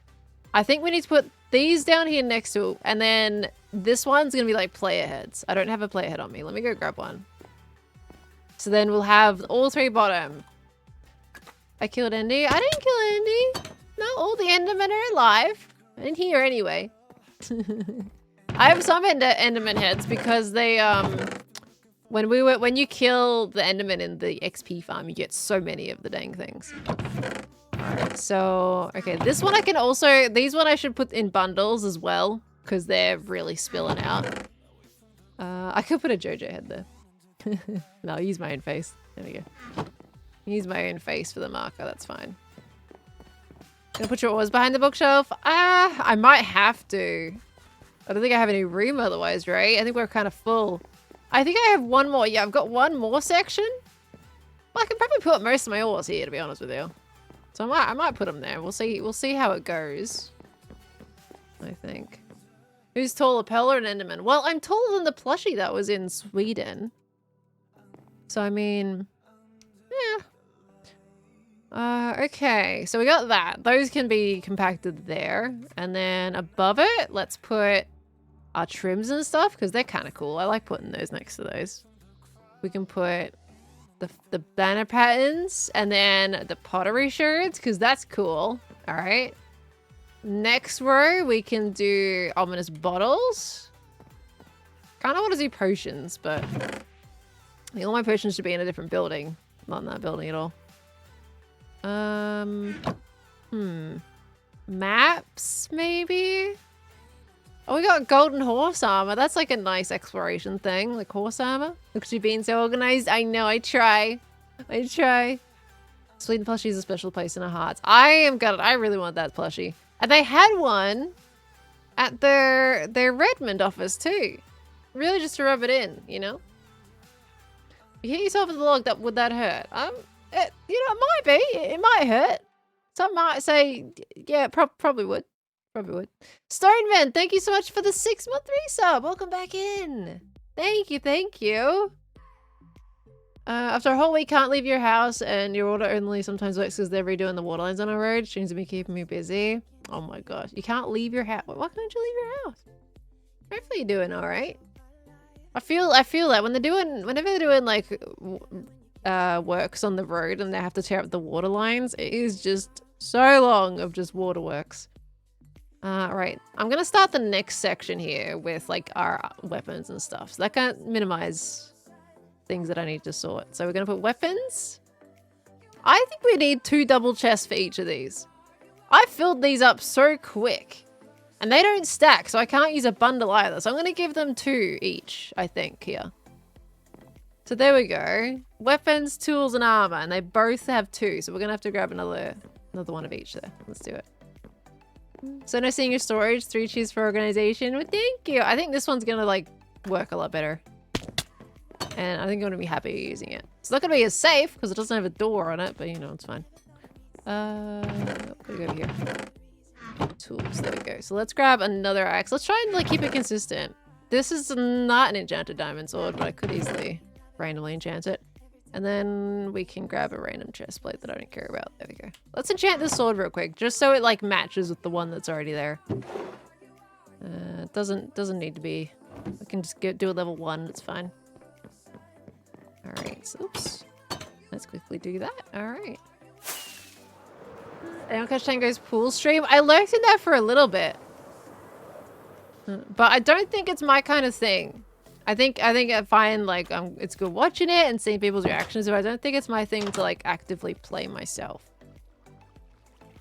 I think we need to put these down here next to it. And then this one's going to be like player heads. I don't have a player head on me. Let me go grab one. So then we'll have all 3 bottom. I killed Endy. I didn't kill Endy. No, all the Endermen are alive. In here anyway. I have some Enderman heads because they, when you kill the Enderman in the XP farm, you get so many of the dang things. Alright, so, okay, this one I can also, these one I should put in bundles as well, because they're really spilling out. I could put a JoJo head there. No, I'll use my own face. There we go. Use my own face for the marker. That's fine. Gonna put yours behind the bookshelf? I might have to. I don't think I have any room otherwise, right? I think we're kind of full. I think I have one more. Yeah, I've got one more section. Well, I can probably put most of my ores here, to be honest with you. So I might put them there. We'll see how it goes. I think. Who's taller, Pearldle or an Enderman? Well, I'm taller than the plushie that was in Sweden. So I mean, yeah. Okay, so we got that. Those can be compacted there. And then above it, let's put our trims and stuff because they're kind of cool. I like putting those next to those. We can put the banner patterns and then the pottery shards because that's cool. All right. Next row, we can do ominous bottles. Kind of want to do potions, but I think all my potions should be in a different building. Not in that building at all. Maps, maybe? Oh, we got golden horse armor. That's like a nice exploration thing, like horse armor. Look at you being so organized. I know, I try. I try. Sweden plushie is a special place in our hearts. I really want that plushie. And they had one at their Redmond office too. Really just to rub it in, you know? You hit yourself with a log, would that hurt? It might be. It might hurt. Some might say, yeah, probably would. Probably would. Stoneman, thank you so much for the 6-month resub. Welcome back in. Thank you, thank you. After a whole week, can't leave your house, and your order only sometimes works because they're redoing the water lines on our road. Seems to be keeping me busy. Oh my gosh, you can't leave your house. Why can't you leave your house? Hopefully you're doing all right. I feel that whenever they're doing like works on the road and they have to tear up the water lines, it is just so long of just waterworks. Right, I'm gonna start the next section here with like our weapons and stuff, so that can minimize things that I need to sort. So we're gonna put weapons. I think we need 2 double chests for each of these. I filled these up so quick. And they don't stack, so I can't use a bundle either. So I'm gonna give them 2 each, I think, here. So there we go. Weapons, tools, and armor. And they both have 2, so we're gonna have to grab another one of each there. Let's do it. So no seeing your storage, 3 cheers for organization. Well, thank you. I think this one's gonna like work a lot better. And I think I'm gonna be happy using it. It's not gonna be as safe because it doesn't have a door on it, but you know, it's fine. What do we go here? Tools, there we go. So let's grab another axe. Let's try and like keep it consistent. This is not an enchanted diamond sword, but I could easily randomly enchant it. And then we can grab a random chest plate that I don't care about. There we go. Let's enchant this sword real quick, just so it like matches with the one that's already there. It doesn't need to be. I can just do a level 1. It's fine. All right. So, oops. Let's quickly do that. All right. And catch Tango's pool stream. I lurked in that for a little bit, but I don't think it's my kind of thing. I think I find like it's good watching it and seeing people's reactions, but I don't think it's my thing to like actively play myself.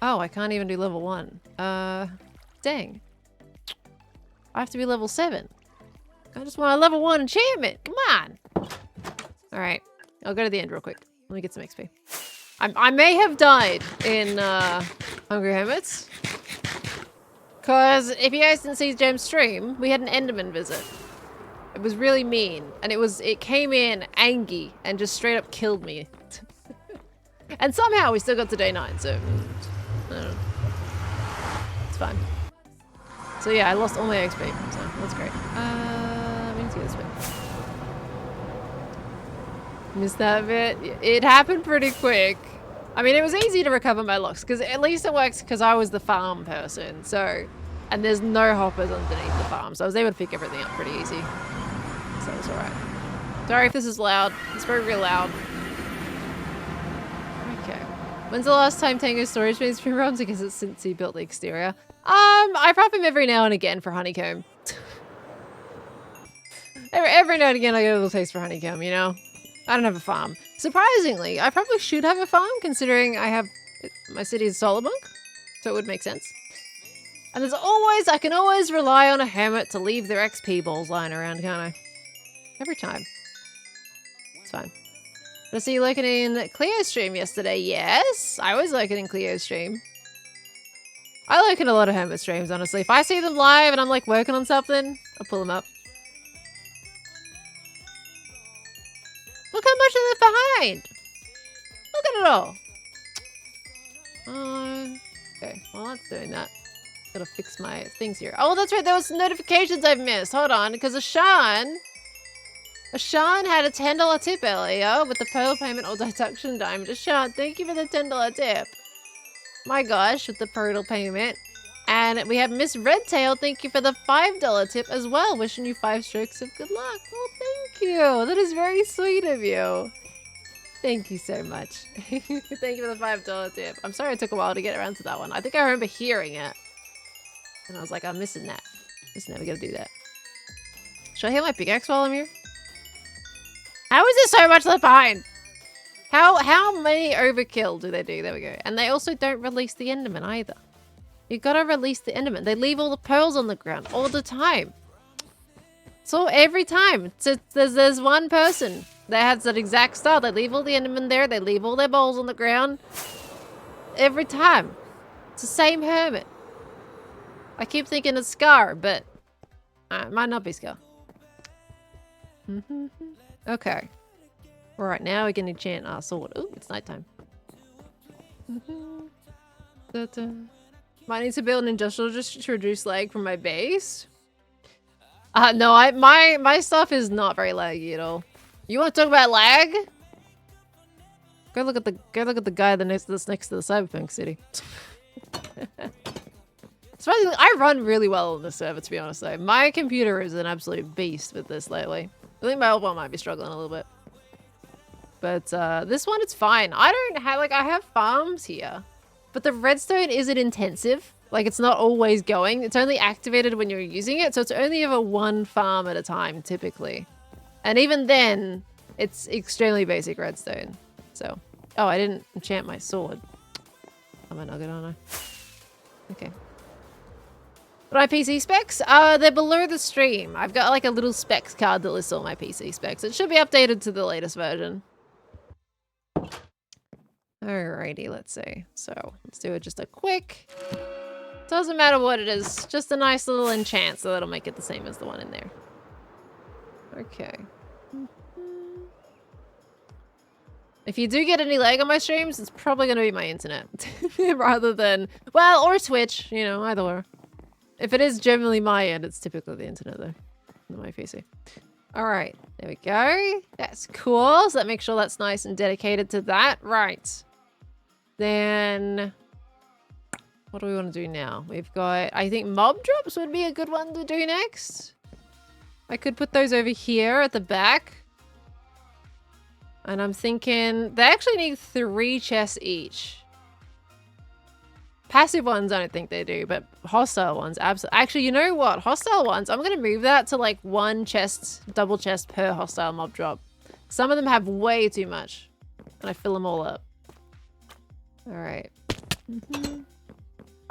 Oh, I can't even do level 1. Dang. I have to be level 7. I just want a level 1 enchantment. Come on. All right, I'll go to the end real quick. Let me get some XP. I may have died in Hungry Hermits. Because if you guys didn't see Gem's stream, we had an Enderman visit. It was really mean. And it came in angry and just straight up killed me. And somehow we still got to day 9, so I don't know. It's fine. So yeah, I lost all my XP, so that's great. We need to go this way. Missed that bit. It happened pretty quick. I mean, it was easy to recover my locks because at least it works because I was the farm person. So, and there's no hoppers underneath the farm, so I was able to pick everything up pretty easy. So it was all right. Sorry if this is loud. It's very real loud. Okay. When's the last time Tango's storage space been run? Because it's since he built the exterior. I prop him every now and again for honeycomb. every now and again I get a little taste for honeycomb, you know? I don't have a farm. Surprisingly, I probably should have a farm considering my city is Solar Monk, so it would make sense. And I can always rely on a hermit to leave their XP balls lying around, can't I? Every time. It's fine. I see you lurking in Cleo's stream yesterday. Yes, I was lurking in Cleo's stream. I lurk in a lot of Hermit streams, honestly. If I see them live and I'm like working on something, I'll pull them up. Look how much they're behind. Look at it all. Okay, well that's doing that. Gotta fix my things here. Oh, that's right. There was some notifications I've missed. Hold on, because Ashan had a $10 tip earlier with the Pearl payment or deduction diamond. Ashan, thank you for the $10 tip. My gosh, with the Pearldle payment. And we have Miss Redtail, thank you for the $5 tip as well. Wishing you 5 strokes of good luck. Well, thank you. That is very sweet of you. Thank you so much. Thank you for the $5 tip. I'm sorry it took a while to get around to that one. I think I remember hearing it. And I was like, I'm missing that. Just never gonna do that. Should I hit my pickaxe while I'm here? How is there so much left behind? How many overkill do they do? There we go. And they also don't release the Enderman either. You gotta release the Enderman. They leave all the pearls on the ground all the time. So every time. So there's one person that has that exact style. They leave all the Enderman there. They leave all their bowls on the ground. Every time. It's the same hermit. I keep thinking it's Scar, but it might not be Scar. Okay. Alright, now we can enchant our sword. Ooh, it's nighttime. Might need to build an industrial just to reduce lag from my base. No, my stuff is not very laggy at all. You want to talk about lag? Go look at the guy that's next to the Cyberpunk city. Surprisingly, I run really well on this server, to be honest though. My computer is an absolute beast with this lately. I think my old one might be struggling a little bit. But this one, it's fine. I don't have, like, I have farms here. But the redstone isn't intensive. Like, it's not always going. It's only activated when you're using it. So it's only ever one farm at a time, typically. And even then, it's extremely basic redstone. So, oh, I didn't enchant my sword. I'm a nugget, aren't I? Okay. What are my PC specs? They're below the stream. I've got like a little specs card that lists all my PC specs. It should be updated to the latest version. Alrighty, let's see. So let's do it just a quick. Doesn't matter what it is. Just a nice little enchant, so that'll make it the same as the one in there. Okay. If you do get any lag on my streams, it's probably going to be my internet. Rather than... Well, or Twitch. You know, either or. If it is generally my end, it's typically the internet, though. Not my PC. Alright, there we go. That's cool. So that makes sure that's nice and dedicated to that. Right. Then... what do we want to do now? We've got... I think mob drops would be a good one to do next. I could put those over here at the back. And I'm thinking... they actually need 3 chests each. Passive ones, I don't think they do, but hostile ones, absolutely. Actually, you know what? Hostile ones, I'm going to move that to like 1 chest, double chest per hostile mob drop. Some of them have way too much. And I fill them all up. Alright.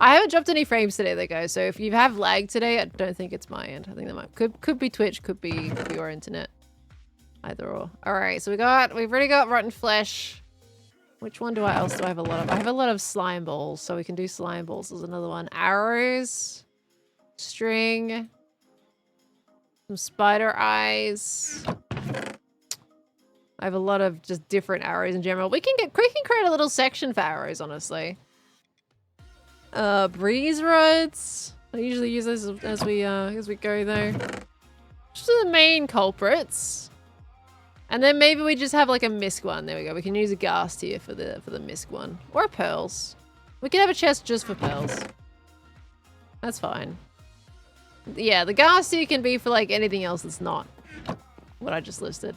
I haven't dropped any frames today, though, guys. So if you have lag today, I don't think it's my end. I think that might could be Twitch, could be your internet. Either or. Alright, so we've already got rotten flesh. Which one else do I have a lot of? I have a lot of slime balls, so we can do slime balls. There's another one. Arrows. String. Some spider eyes. I have a lot of just different arrows in general. We can create a little section for arrows, honestly. Breeze rods. I usually use those as we go though. Just the main culprits. And then maybe we just have like a misc one. There we go. We can use a ghast here for the misc one. Or pearls. We can have a chest just for pearls. That's fine. Yeah, the ghast here can be for like anything else that's not what I just listed.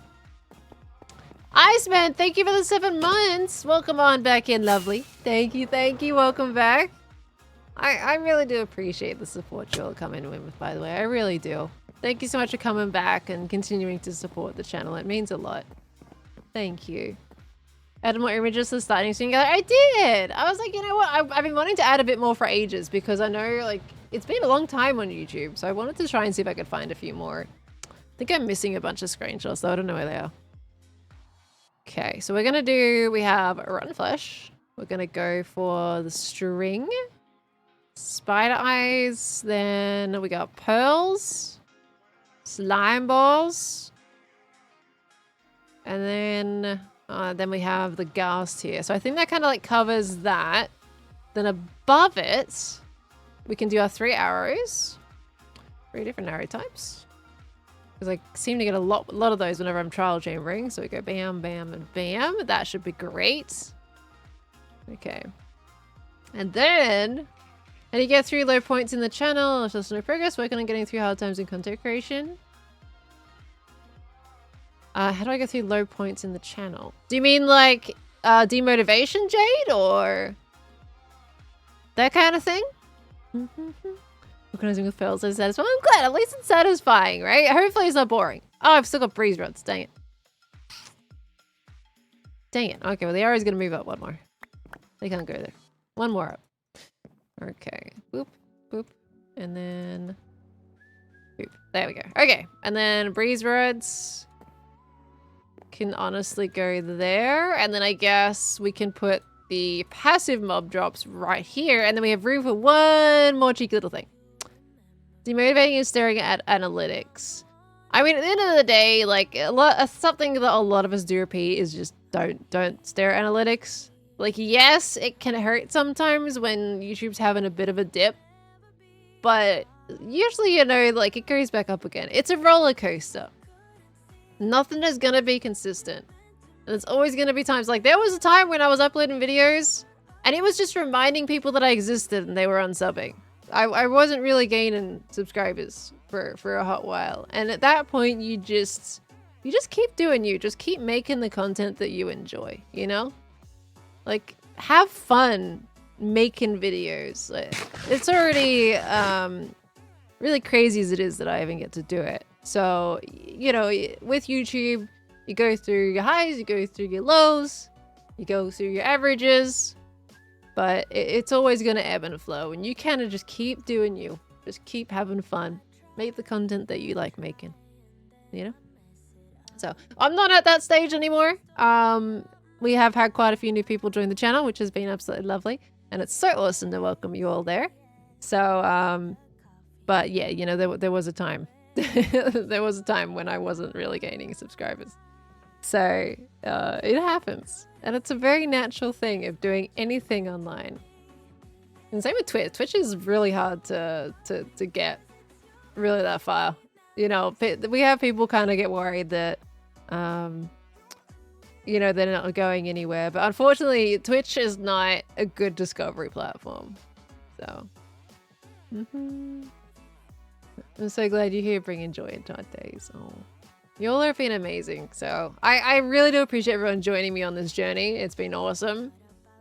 Iceman, thank you for the 7 months. Welcome on back in, lovely. Thank you, thank you. Welcome back. I really do appreciate the support you're coming in with, by the way. I really do. Thank you so much for coming back and continuing to support the channel. It means a lot. Thank you. Added more images to the starting screen gallery. I did! I was like, you know what? I've been wanting to add a bit more for ages because I know, like, it's been a long time on YouTube. So I wanted to try and see if I could find a few more. I think I'm missing a bunch of screenshots, though. I don't know where they are. Okay, so we have a rotten flesh. We're gonna go for the string. Spider eyes. Then we got pearls. Slime balls. And then we have the ghast here. So I think that kind of like covers that. Then above it, we can do our 3 arrows. 3 different arrow types. Because I seem to get a lot of those whenever I'm trial chambering. So we go bam, bam, and bam. That should be great. Okay. And then, how do you get through low points in the channel? If there's no progress, working on getting through hard times in content creation. How do I go through low points in the channel? Do you mean like demotivation, Jade, or that kind of thing? Organizing with pearls is satisfying. I'm glad, at least it's satisfying, right? Hopefully it's not boring. Oh, I've still got breeze rods. Dang it. Dang it. Okay, well the arrow's gonna move up one more. They can't go there. One more up. Okay. Boop, boop, and then boop. There we go. Okay, and then breeze rods can honestly go there, and then I guess we can put the passive mob drops right here, and then we have room for one more cheeky little thing. Demotivating is staring at analytics. I mean, at the end of the day, like something that a lot of us do repeat is just don't stare at analytics. Like, yes, it can hurt sometimes when YouTube's having a bit of a dip, but usually, you know, like it goes back up again. It's a roller coaster. Nothing is gonna be consistent. And it's always gonna be times like there was a time when I was uploading videos and it was just reminding people that I existed and they were unsubbing. I wasn't really gaining subscribers for a hot while. And at that point you just keep doing you. Just keep making the content that you enjoy, you know? Like, have fun making videos. It's already really crazy as it is that I even get to do it. So, you know, with YouTube, you go through your highs, you go through your lows, you go through your averages, but it's always going to ebb and flow, and you kind of just keep doing you. Just keep having fun. Make the content that you like making, you know? So, I'm not at that stage anymore. We have had quite a few new people join the channel, which has been absolutely lovely, and it's so awesome to welcome you all there. So, but yeah, you know, there was a time. There was a time when I wasn't really gaining subscribers. So it happens. And it's a very natural thing of doing anything online. And same with Twitch. Twitch is really hard to get really that far. You know, we have people kind of get worried that, you know, they're not going anywhere. But unfortunately, Twitch is not a good discovery platform. So, I'm so glad you're here bringing joy into our days. Oh, you all have been amazing. So I really do appreciate everyone joining me on this journey. It's been awesome.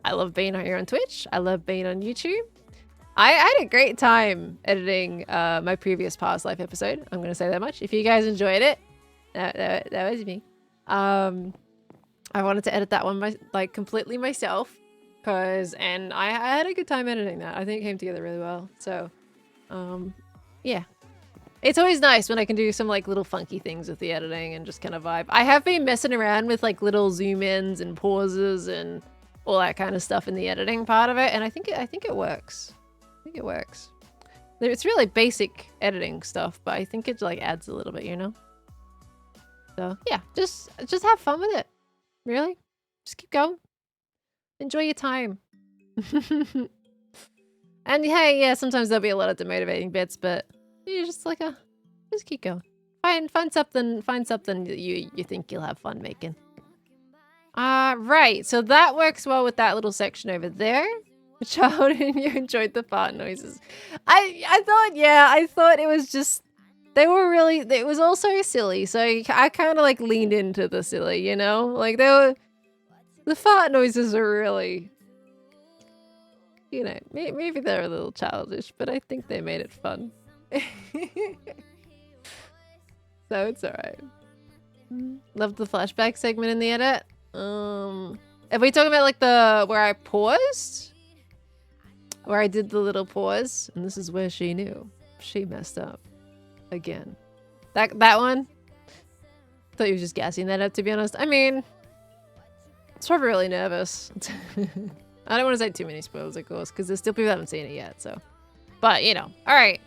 I love being here on Twitch. I love being on YouTube. I had a great time editing my previous past life episode. I'm going to say that much. If you guys enjoyed it, that was me. I wanted to edit that one completely myself, and I had a good time editing that. I think it came together really well. So, yeah. It's always nice when I can do some like little funky things with the editing and just kind of vibe. I have been messing around with like little zoom ins and pauses and all that kind of stuff in the editing part of it, and I think it works. I think it works. It's really basic editing stuff, but I think it like adds a little bit, you know? So yeah, just have fun with it. Really? Just keep going. Enjoy your time. And hey, yeah, sometimes there'll be a lot of demotivating bits, but you just keep going. Find something that you think you'll have fun making. Right. So that works well with that little section over there. Child, and you enjoyed the fart noises. I thought it was just it was all so silly. So I kind of like leaned into the silly, you know? Like the fart noises are really, you know, maybe they're a little childish, but I think they made it fun. So it's alright. Loved the flashback segment in the edit. If we talking about like where I paused? Where I did the little pause, and this is where she knew. She messed up. Again. That one? Thought you were just gassing that up, to be honest. I mean, It's probably really nervous. I don't want to say too many spoilers, of course, because there's still people that haven't seen it yet, so. But, you know. Alright.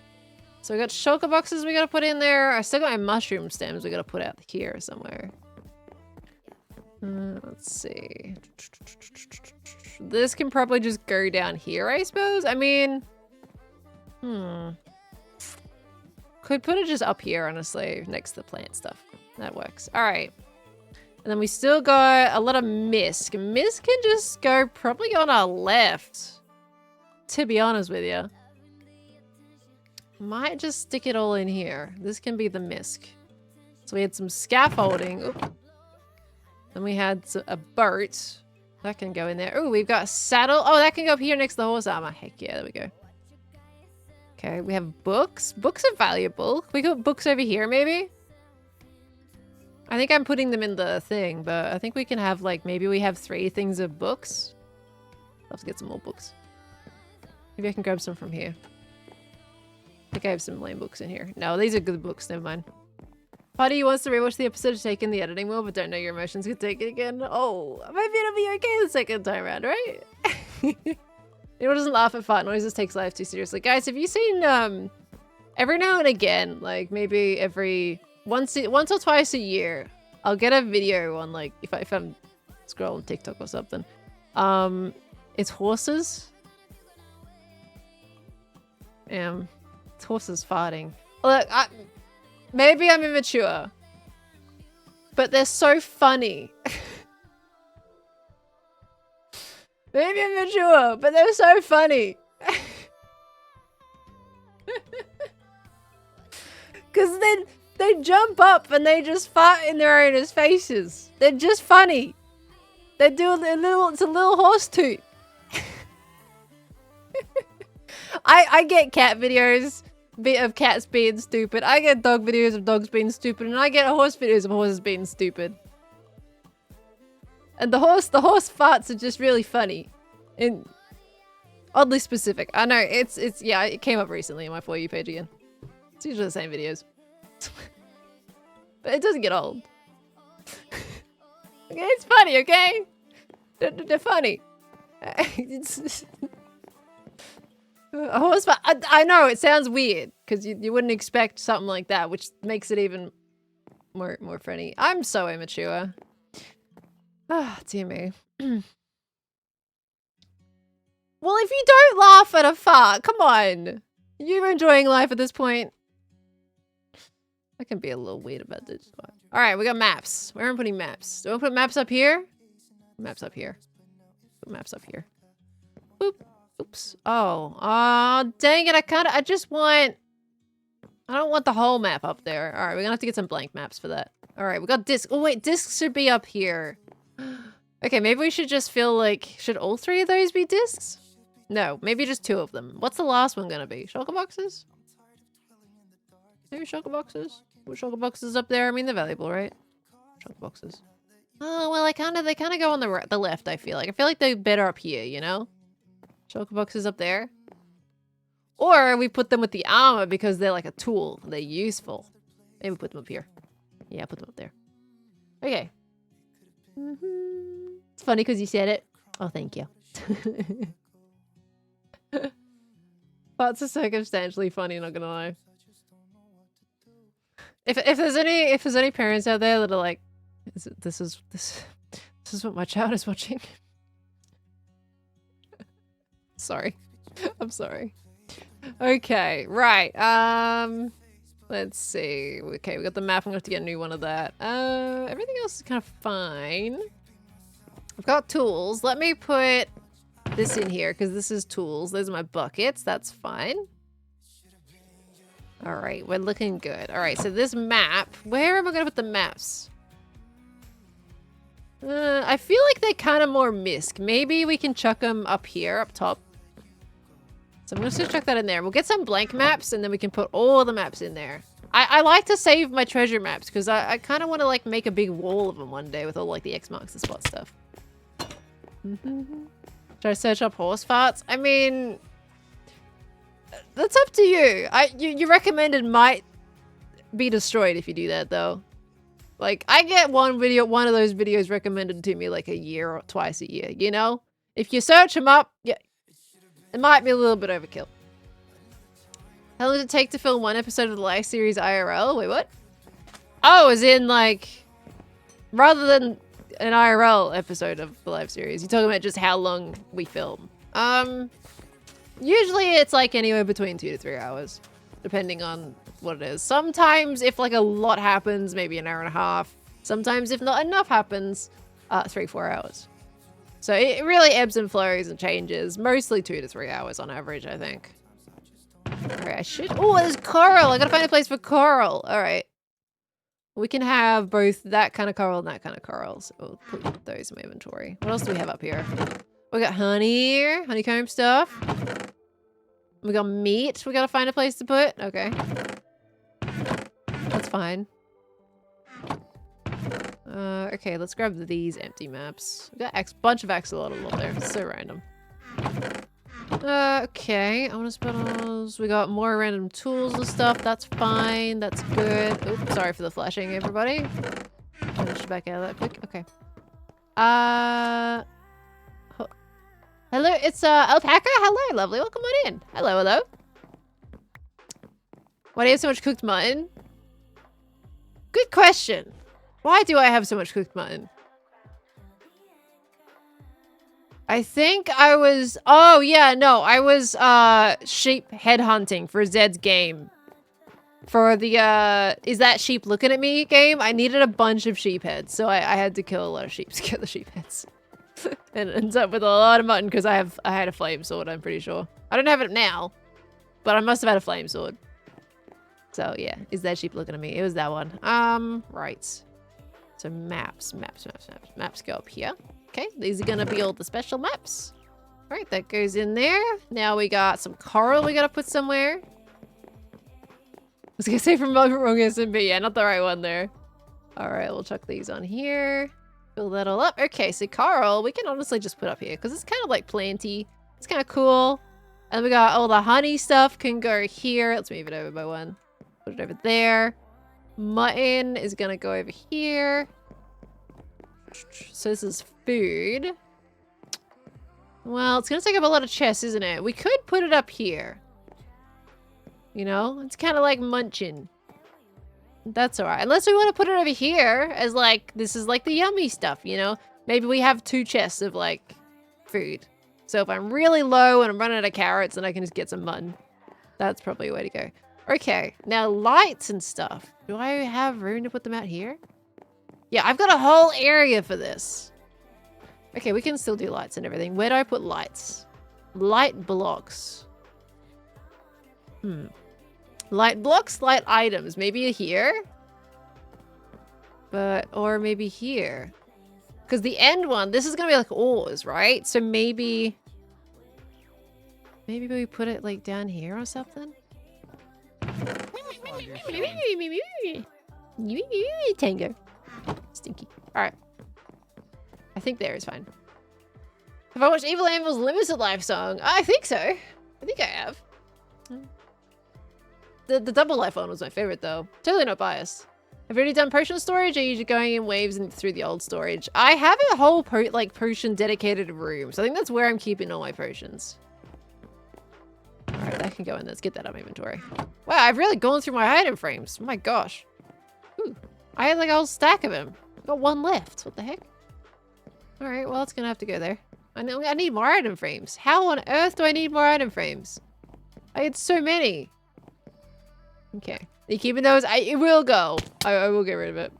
So we got shulker boxes we gotta put in there. I still got my mushroom stems we gotta put out here somewhere. Let's see. This can probably just go down here, I suppose. I mean, could put it just up here, honestly, next to the plant stuff. That works. All right. And then we still got a lot of mist. Mist can just go probably on our left, to be honest with you. Might just stick it all in here. This can be the misc. So we had some scaffolding. Oop. Then we had a boat. That can go in there. Oh, we've got a saddle. Oh, that can go up here next to the horse armor. Heck yeah, there we go. Okay, we have books. Books are valuable. We got books over here, maybe? I think I'm putting them in the thing, but I think we can have, like, maybe we have 3 things of books. I'll have to get some more books. Maybe I can grab some from here. I think I have some lame books in here. No, these are good books. Never mind. Party wants to rewatch the episode to take in the editing well, but don't know your emotions could take it again. Oh, maybe it'll be okay the second time around, right? Anyone doesn't laugh at fart noises takes life too seriously. Guys, have you seen, every now and again, like maybe every once or twice a year, I'll get a video on, like, if I'm scrolling TikTok or something. It's horses. It's horses farting. Look, maybe I'm immature, but they're so funny. Maybe I'm immature, but they're so funny. Because then they jump up and they just fart in their owners' faces. They're just funny. They do it's a little horse toot. I get cat videos of cats being stupid. I get dog videos of dogs being stupid, and I get horse videos of horses being stupid. And the horse farts are just really funny. And oddly specific. I know, yeah, it came up recently on my For You page again. It's usually the same videos. But it doesn't get old. Okay, it's funny, okay? They're funny. A horse fart. I know, it sounds weird, because you wouldn't expect something like that, which makes it even more funny. I'm so immature. Ah, dear me. Well, if you don't laugh at a fart, come on. You're enjoying life at this point. I can be a little weird about this. Alright, we got maps. Where am I putting maps? Do I put maps up here? Maps up here. Put maps up here. Boop. Oops. Oh. Dang it. I just want... I don't want the whole map up there. Alright, we're gonna have to get some blank maps for that. Alright, we got discs. Oh, wait. Discs should be up here. Okay, maybe we should just feel like... Should all 3 of those be discs? No, maybe just 2 of them. What's the last one gonna be? Shulker boxes? Maybe shulker boxes? What shulker boxes up there? I mean, they're valuable, right? Shulker boxes. Oh, well, they kind of go on the left, I feel like. I feel like they're better up here, you know? Shulker boxes up there. Or we put them with the armor because they're like a tool. They're useful. Maybe put them up here. Yeah, put them up there. Okay. It's funny because you said it. Oh, thank you. Parts are circumstantially funny, not gonna lie. If there's any parents out there that are like, this is what my child is watching. Sorry. I'm sorry. Okay, right. Let's see. Okay, we got the map. I'm gonna have to get a new one of that. Everything else is kind of fine. I've got tools. Let me put this in here because this is tools. Those are my buckets. That's fine. All right, we're looking good. All right, so this map. Where am I gonna put the maps? I feel like they're kind of more misc. Maybe we can chuck them up here, up top. So I'm just gonna chuck that in there. We'll get some blank maps and then we can put all the maps in there. I like to save my treasure maps because I kind of want to like make a big wall of them one day with all like the X marks the spot stuff. Should I search up horse farts? I mean, that's up to you. You recommended might be destroyed if you do that though. Like, I get one of those videos recommended to me like a year or twice a year, you know? If you search them up, yeah, it might be a little bit overkill. How long did it take to film one episode of the live series IRL? Wait, what? Oh, as in, like, rather than an IRL episode of the live series, you're talking about just how long we film. Usually it's like anywhere between 2 to 3 hours, depending on what it is. Sometimes if like a lot happens, maybe an hour and a half. Sometimes if not enough happens, 3-4 hours. So it really ebbs and flows and changes. Mostly 2 to 3 hours on average, I think. Alright, I should... Oh, there's coral! I gotta find a place for coral. Alright. We can have both that kind of coral and that kind of coral. So we'll put those in my inventory. What else do we have up here? We got honey here. Honeycomb stuff. We got meat we gotta find a place to put. Okay. That's fine. Okay, let's grab these empty maps. We got a bunch of axolotl up there. It's so random. Okay. I want to spell. We got more random tools and stuff. That's fine. That's good. Oops, sorry for the flashing, everybody. Finish back out of that quick. Okay. Hello, it's Alpaca. Hello, lovely. Welcome on in. Hello, hello. Why do you have so much cooked mutton? Good question. Why do I have so much cooked mutton? I think I was... Oh, yeah, no. I was sheep headhunting for Zed's game. For the, Is That Sheep Looking at Me game, I needed a bunch of sheep heads. So I had to kill a lot of sheep to get the sheep heads. And it ends up with a lot of mutton because I had a flame sword, I'm pretty sure. I don't have it now, but I must have had a flame sword. So yeah, Is That Sheep Looking at Me? It was that one. Right. So maps go up here. Okay, these are gonna be all the special maps. All right, that goes in there. Now we got some coral we gotta put somewhere. I was gonna say from wrong SMB, yeah, not the right one there. All right, we'll chuck these on here. Fill that all up. Okay, so coral, we can honestly just put up here because it's kind of like planty. It's kind of cool. And we got all the honey stuff can go here. Let's move it over by one. Put it over there. Mutton is gonna go over here. So this is food. Well, it's gonna take up a lot of chests, isn't it? We could put it up here. You know, it's kind of like munching. That's alright. Unless we want to put it over here as like, this is like the yummy stuff, you know? Maybe we have 2 chests of like food. So if I'm really low and I'm running out of carrots, then I can just get some mutton. That's probably a way to go. Okay, now lights and stuff. Do I have room to put them out here? Yeah, I've got a whole area for this. Okay, we can still do lights and everything. Where do I put lights? Light blocks. Light blocks, light items. Maybe here? Or maybe here. Because the end one, this is going to be like ores, right? So maybe we put it like down here or something? Tango. Stinky. Alright. I think there is fine. Have I watched Evil Anvil's Limited Life song? I think so. I think I have. The double life one was my favorite though. Totally not biased. Have you already done potion storage or are you just going in waves and through the old storage? I have a whole potion dedicated room. So I think that's where I'm keeping all my potions. Alright, that can go in. Let's get that up my inventory. Wow, I've really gone through my item frames. Oh my gosh. Ooh, I had like a whole stack of them. I've got one left. What the heck? Alright, well it's gonna have to go there. I need more item frames. How on earth do I need more item frames? I had so many. Okay. Are you keeping those? It will go. I will get rid of it.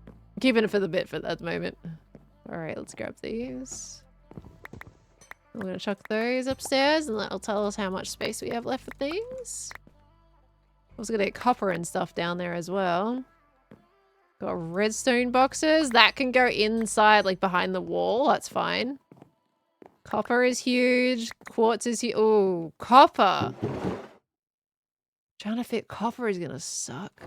I'm keeping it for the bit for that moment. Alright, let's grab these. I'm gonna chuck those upstairs and that'll tell us how much space we have left for things. I was gonna get copper and stuff down there as well. Got redstone boxes. That can go inside, like behind the wall. That's fine. Copper is huge. Quartz is huge. Oh, copper. Trying to fit copper is gonna suck.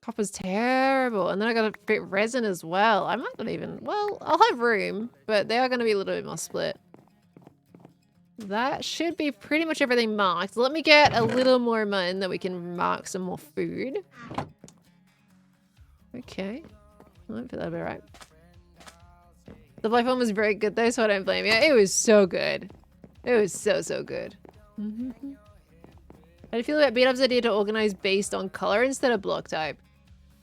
Copper's terrible. And then I gotta fit resin as well. I might not even... Well, I'll have room, but they are gonna be a little bit more split. That should be pretty much everything marked. Let me get a little more mutton that we can mark some more food. Okay. I feel that'll be right. The platform was very good though, so I don't blame you. It was so good. It was so good. How do you feel about Beat-Up's idea to organize based on color instead of block type?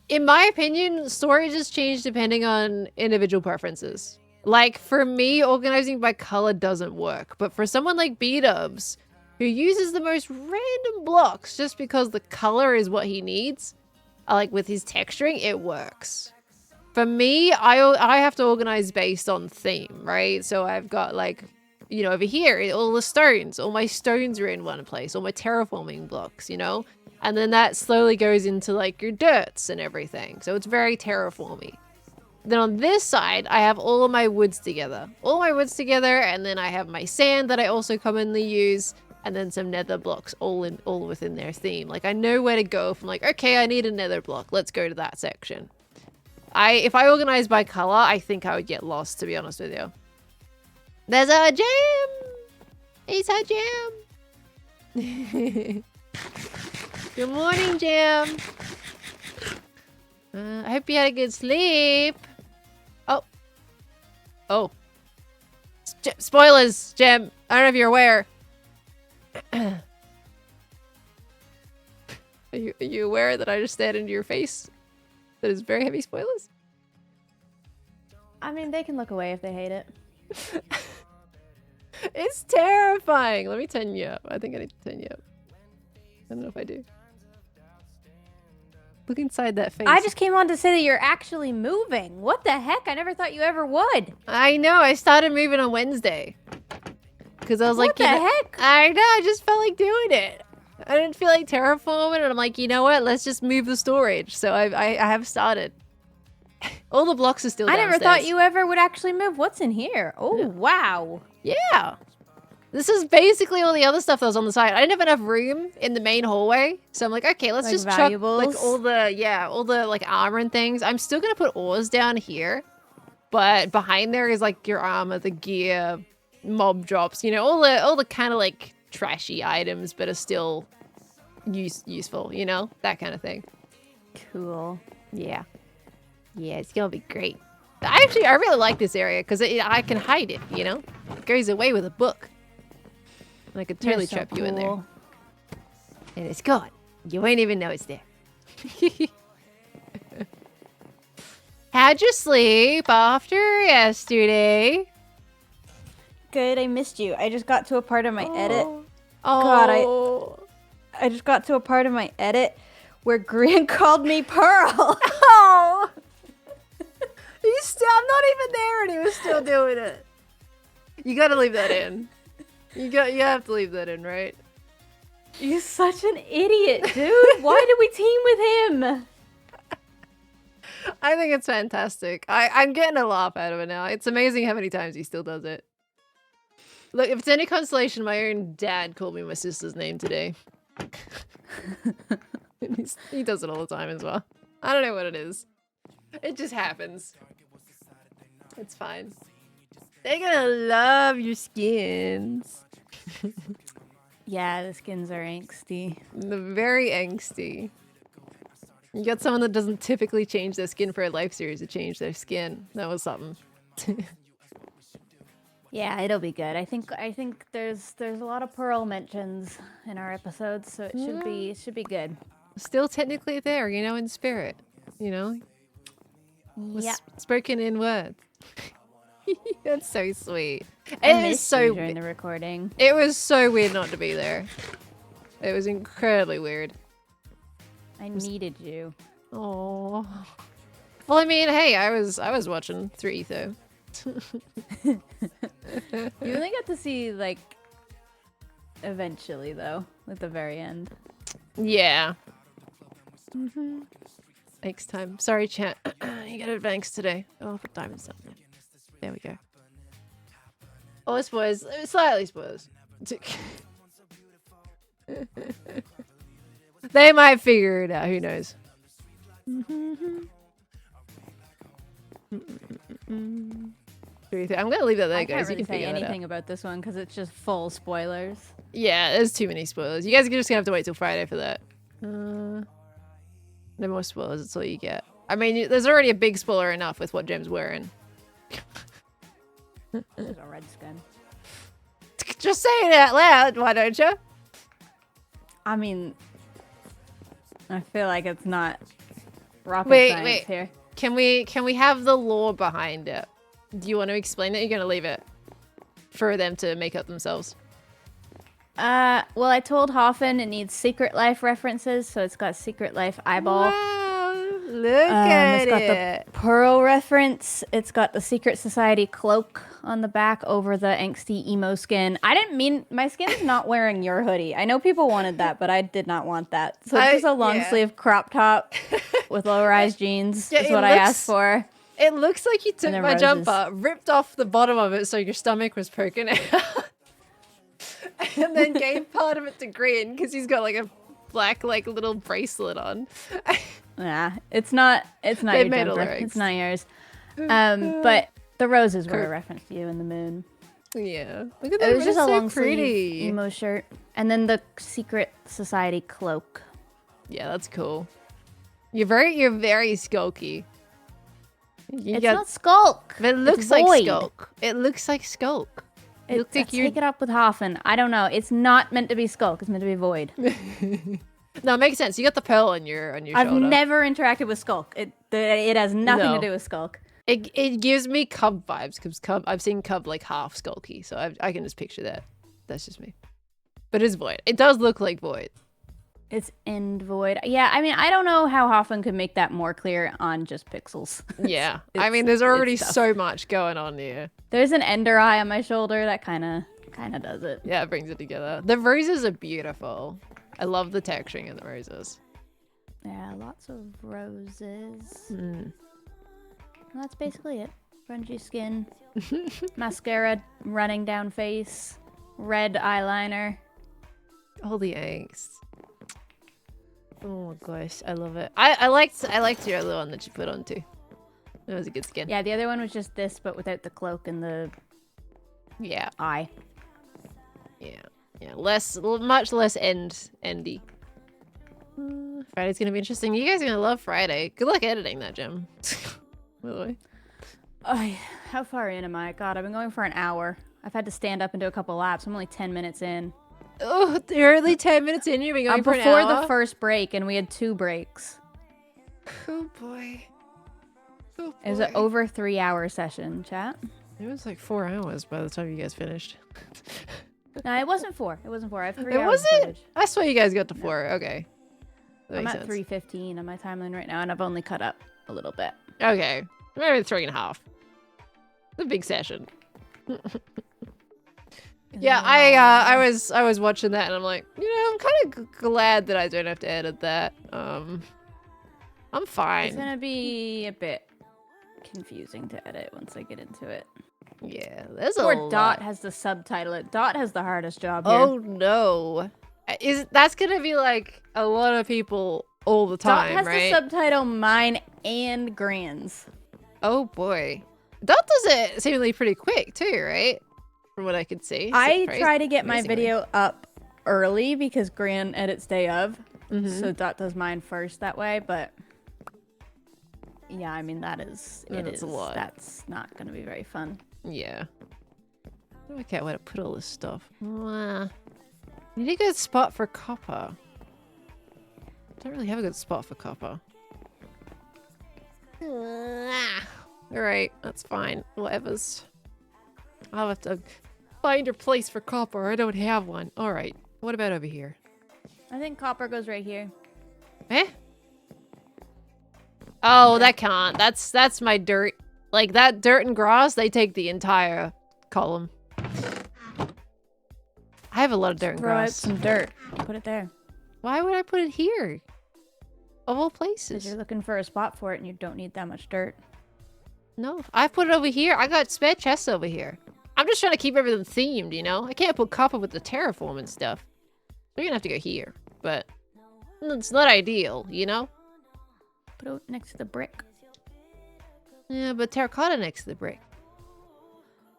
In my opinion, storage has changed depending on individual preferences. Like, for me, organizing by color doesn't work. But for someone like Beat-Ups, who uses the most random blocks just because the color is what he needs, like with his texturing, it works. For me, I have to organize based on theme, right? So I've got like, you know, over here, all the stones. All my stones are in one place. All my terraforming blocks, you know? And then that slowly goes into like your dirts and everything. So it's very terraformy. Then on this side, I have all of my woods together. All my woods together, and then I have my sand that I also commonly use, and then some nether blocks all within their theme. Like, I know where to go from like, okay, I need a nether block. Let's go to that section. If I organize by color, I think I would get lost, to be honest with you. There's a jam! It's a jam! Good morning, Jam. I hope you had a good sleep. Oh. Oh. Spoilers, Jam. I don't know if you're aware. Are you aware that I just stared into your face? That is very heavy spoilers? I mean, they can look away if they hate it. It's terrifying. Let me turn you up. I think I need to turn you up. I don't know if I do. Look inside that face. I just came on to say that you're actually moving. What the heck? I never thought you ever would. I know. I started moving on Wednesday. Because I was like, what the heck? I know. I just felt like doing it. I didn't feel like terraforming. And I'm like, you know what? Let's just move the storage. So I have started. All the blocks are still downstairs. I never thought you ever would actually move. What's in here? Oh, yeah. Wow. Yeah. This is basically all the other stuff that was on the side. I didn't have enough room in the main hallway. So I'm like, okay, let's like just valuables? chuck like all the like armor and things. I'm still going to put ores down here. But behind there is like your armor, the gear, mob drops, you know, all the kind of like trashy items, but are still useful, you know, that kind of thing. Cool. Yeah. Yeah, it's going to be great. Actually, I really like this area because I can hide it, you know? It goes away with a book. And I could totally trap you in there. And it's gone. You won't even know it's there. How'd you sleep after yesterday? Good, I missed you. I just got to a part of my edit. Oh. God, I just got to a part of my edit where Grant called me Pearl. Oh! I'm not even there and he was still doing it. You gotta leave that in. You have to leave that in, right? You're such an idiot, dude. Why did we team with him? I think it's fantastic. I'm getting a laugh out of it now. It's amazing how many times he still does it. Look, if it's any consolation, my own dad called me my sister's name today. He does it all the time as well. I don't know what it is. It just happens. It's fine. They're gonna love your skins. Yeah, the skins are angsty. They're very angsty. You got someone that doesn't typically change their skin for a life series to change their skin. That was something. Yeah, it'll be good. I think there's a lot of Pearl mentions in our episodes, so it should be good. Still technically there, you know, in spirit. You know? Yeah. Spoken in words. That's so sweet. I missed you during the recording. It was so weird not to be there. It was incredibly weird. I needed you. Oh. Well, I mean, hey, I was watching through Etho. You only got to see like eventually though, at the very end. Yeah. Next time. Sorry, chat. You got advance today. Oh, put diamonds down there. There we go. Oh, spoilers. Slightly spoilers. They might figure it out. Who knows? I'm gonna leave that there, I guys. can't really You can say figure that anything out. about this one because it's just full spoilers. Yeah, there's too many spoilers. You guys are just gonna have to wait till Friday for that. No more spoilers. That's all you get. I mean, there's already a big spoiler enough with what Gem's wearing. There's a red skin. Just say it out loud, why don't you? I mean, I feel like it's not rocket science Wait. here. Can we have the lore behind it? Do you want to explain it? You're gonna leave it for them to make up themselves. Well, I told Hoffen it needs Secret Life references, so it's got Secret Life eyeball. Wow, look at It's got it. the Pearl reference. It's got the Secret Society cloak on the back over the angsty emo skin. I didn't mean my skin's not wearing your hoodie. I know people wanted that, but I did not want that. So it's just a long sleeve crop top with low rise jeans. Yeah, is what I asked for. It looks like you took then my roses. jumper, ripped off the bottom of it so your stomach was poking out, and then gave part of it to Green because he's got like a black like little bracelet on. Yeah, it's not your jumper. It's not yours. But the roses were a reference to you in the moon. Yeah, look at that. It was just a so long pretty sleeve emo shirt, and then the Secret Society cloak. Yeah, that's cool. You're very skulky. It's not Skulk. But it looks like Void. Skulk. It looks like Skulk. It looks like Take it up with Hoffen. I don't know. It's not meant to be Skulk. It's meant to be Void. No, it makes sense. You got the pearl on your I've shoulder. never interacted with Skulk. It has nothing No. to do with Skulk. It gives me Cub vibes because I've seen Cub like half skulky, so I can just picture that. That's just me. But it's Void. It does look like Void. It's End Void. Yeah, I mean, I don't know how Hoffen could make that more clear on just pixels. Yeah, I mean, there's already tough. so much going on here. There's an Ender Eye on my shoulder that kind of does it. Yeah, it brings it together. The roses are beautiful. I love the texturing of the roses. Yeah, lots of roses. And that's basically it. Grungy skin, mascara running down face, red eyeliner. All the angst. Oh my gosh, I love it. I liked your other one that you put on too. That was a good skin. Yeah, the other one was just this, but without the cloak and the eye. Yeah. Much less endy. Friday's gonna be interesting. You guys are gonna love Friday. Good luck editing that, Gem. By the way. How far in am I? God, I've been going for an hour. I've had to stand up and do a couple laps. I'm only 10 minutes in. Oh, you're only 10 minutes in. You've been going for an before hour? the first break, and we had 2 breaks. Oh boy. Oh boy. It was an over 3-hour session, chat. It was like 4 hours by the time you guys finished. No, it wasn't 4. It wasn't 4. I have 3 It hours wasn't? footage. I swear you guys got to 4. Okay. That I'm makes at sense. 3:15 on my timeline right now, and I've only cut up a little bit. Okay. Maybe 3.5. It's a big session. Yeah, I was watching that and I'm like, I'm kind of glad that I don't have to edit that. I'm fine. It's gonna be a bit confusing to edit once I get into it. Yeah, there's a Poor lot. Dot has to subtitle it. Dot has the hardest job here. Oh no. That's gonna be like a lot of people all the time, Dot has right? to subtitle mine and Gran's. Oh boy. Dot does it seemingly pretty quick too, right? From what I could see. I try to get my amazingly. video up early because Gran edits day of. So Dot does mine first that way, but yeah, I mean That's a lot. That's not gonna be very fun. Yeah. Okay, where to put all this stuff. Need a good spot for copper. Don't really have a good spot for copper. Alright, that's fine. Whatever's. I'll have to find a place for copper. I don't have one. Alright. What about over here? I think copper goes right here. Eh? Oh, that can't. That's my dirt. Like that dirt and grass, they take the entire column. I have a lot of dirt and Throw out grass. some dirt. Put it there. Why would I put it here? Of all Because places. you're looking for a spot for it and you don't need that much dirt. No, I put it over here. I got spare chests over here. I'm just trying to keep everything themed, you know? I can't put copper with the terraform and stuff. We're gonna have to go here, but it's not ideal, you know? Put it next to the brick. Yeah, but terracotta next to the brick.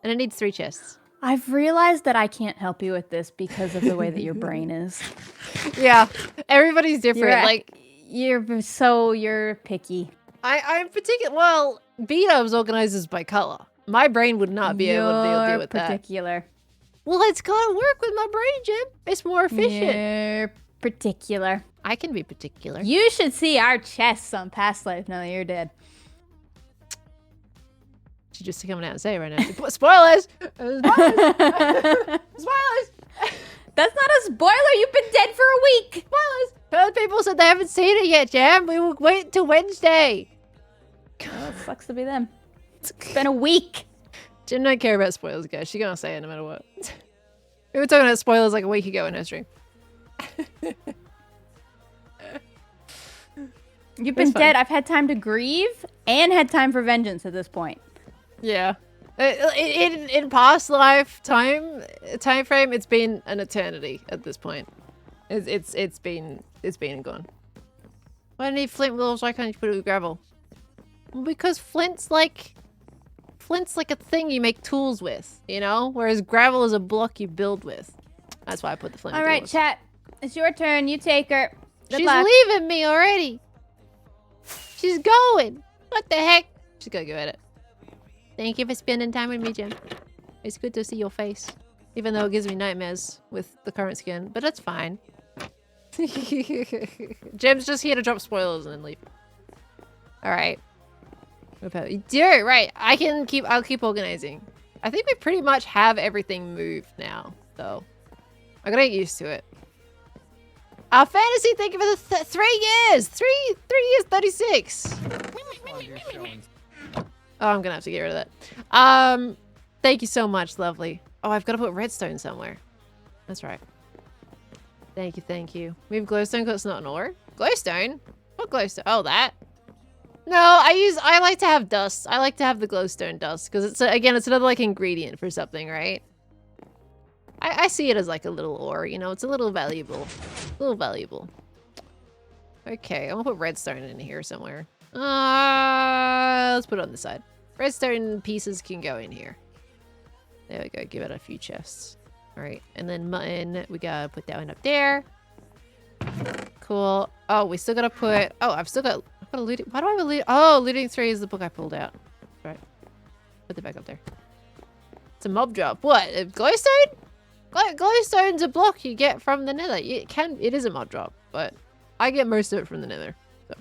And it needs 3 chests. I've realized that I can't help you with this because of the way that your brain is. Yeah, everybody's different. Like, you're picky. I'm particular. Well, Beato's organizes by color. My brain would not be able to deal with that. Particular. Well, it's gotta work with my brain, Jim. It's more efficient. You're particular. I can be particular. You should see our chests on Past Life now that you're dead. She's just coming out and saying right now. Spoilers! Spoilers! Spoilers! That's not a spoiler. You've been dead for a week. Spoilers! Other people said they haven't seen it yet, Jam. We will wait till Wednesday. Well, it sucks to be them. It's been a week. Jim don't care about spoilers, guys. She's gonna say it no matter what. We were talking about spoilers like a week ago in her stream. You've been dead. I've had time to grieve and had time for vengeance at this point. Yeah. In past life time frame, it's been an eternity at this point. It's been and gone. Why do you need flint walls? Why can't you put it with gravel? Well, because flint's like a thing you make tools with, you know? Whereas gravel is a block you build with. That's why I put the flint. All right, chat. It's your turn. You take her. Good She's luck. leaving me already. She's going. What the heck? She's gonna go at it. Thank you for spending time with me, Jim. It's good to see your face. Even though it gives me nightmares with the current skin. But that's fine. Jim's just here to drop spoilers and then leave. Alright. Dude, right. I'll keep organizing. I think we pretty much have everything moved now, though. I gotta get used to it. Our fantasy, thank you for the 3 years! 3 years, 36! Oh, I'm gonna have to get rid of that. Thank you so much, lovely. Oh, I've gotta put redstone somewhere. That's right. Thank you, thank you. We have glowstone because it's not an ore. Glowstone? What glowstone? Oh, that? No, I like to have dust. I like to have the glowstone dust because it's another like ingredient for something, right? I see it as like a little ore, you know, it's a little valuable. A little valuable. Okay, I'm gonna put redstone in here somewhere. Let's put it on the side. Redstone pieces can go in here. There we go, give it a few chests. Alright, and then mutton, we gotta put that one up there. Cool. Oh, we still gotta put, I've got a looting, why do I have a looting? Oh, looting 3 is the book I pulled out. Right. Put it back up there. It's a mob drop. What? A glowstone? Glowstone's a block you get from the nether. It is a mob drop, but I get most of it from the nether. So.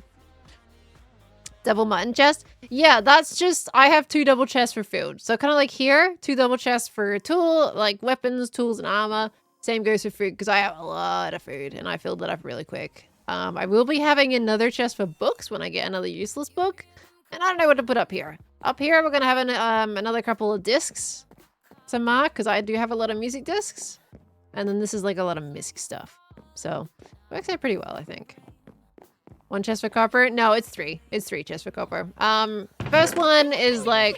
Double mutton chest. Yeah, that's just, I have 2 double chests for food. So kind of like here, 2 double chests for weapons, tools, and armor. Same goes for food because I have a lot of food and I filled it up really quick. I will be having another chest for books when I get another useless book. And I don't know what to put up here. Up here, we're going to have another couple of discs to mark because I do have a lot of music discs. And then this is like a lot of misc stuff. So it works out pretty well, I think. 1 chest for copper? No, it's 3. It's 3 chests for copper. First one is like...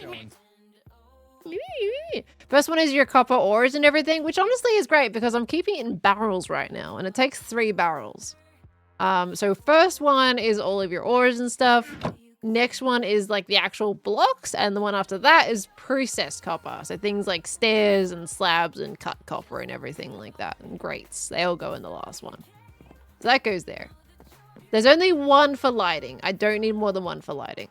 First one is your copper ores and everything, which honestly is great because I'm keeping it in barrels right now. And it takes 3 barrels. So first one is all of your ores and stuff. Next one is like the actual blocks, and the one after that is processed copper. So things like stairs and slabs and cut copper and everything like that, and grates. They all go in the last one. So that goes there. There's only 1 for lighting. I don't need more than 1 for lighting.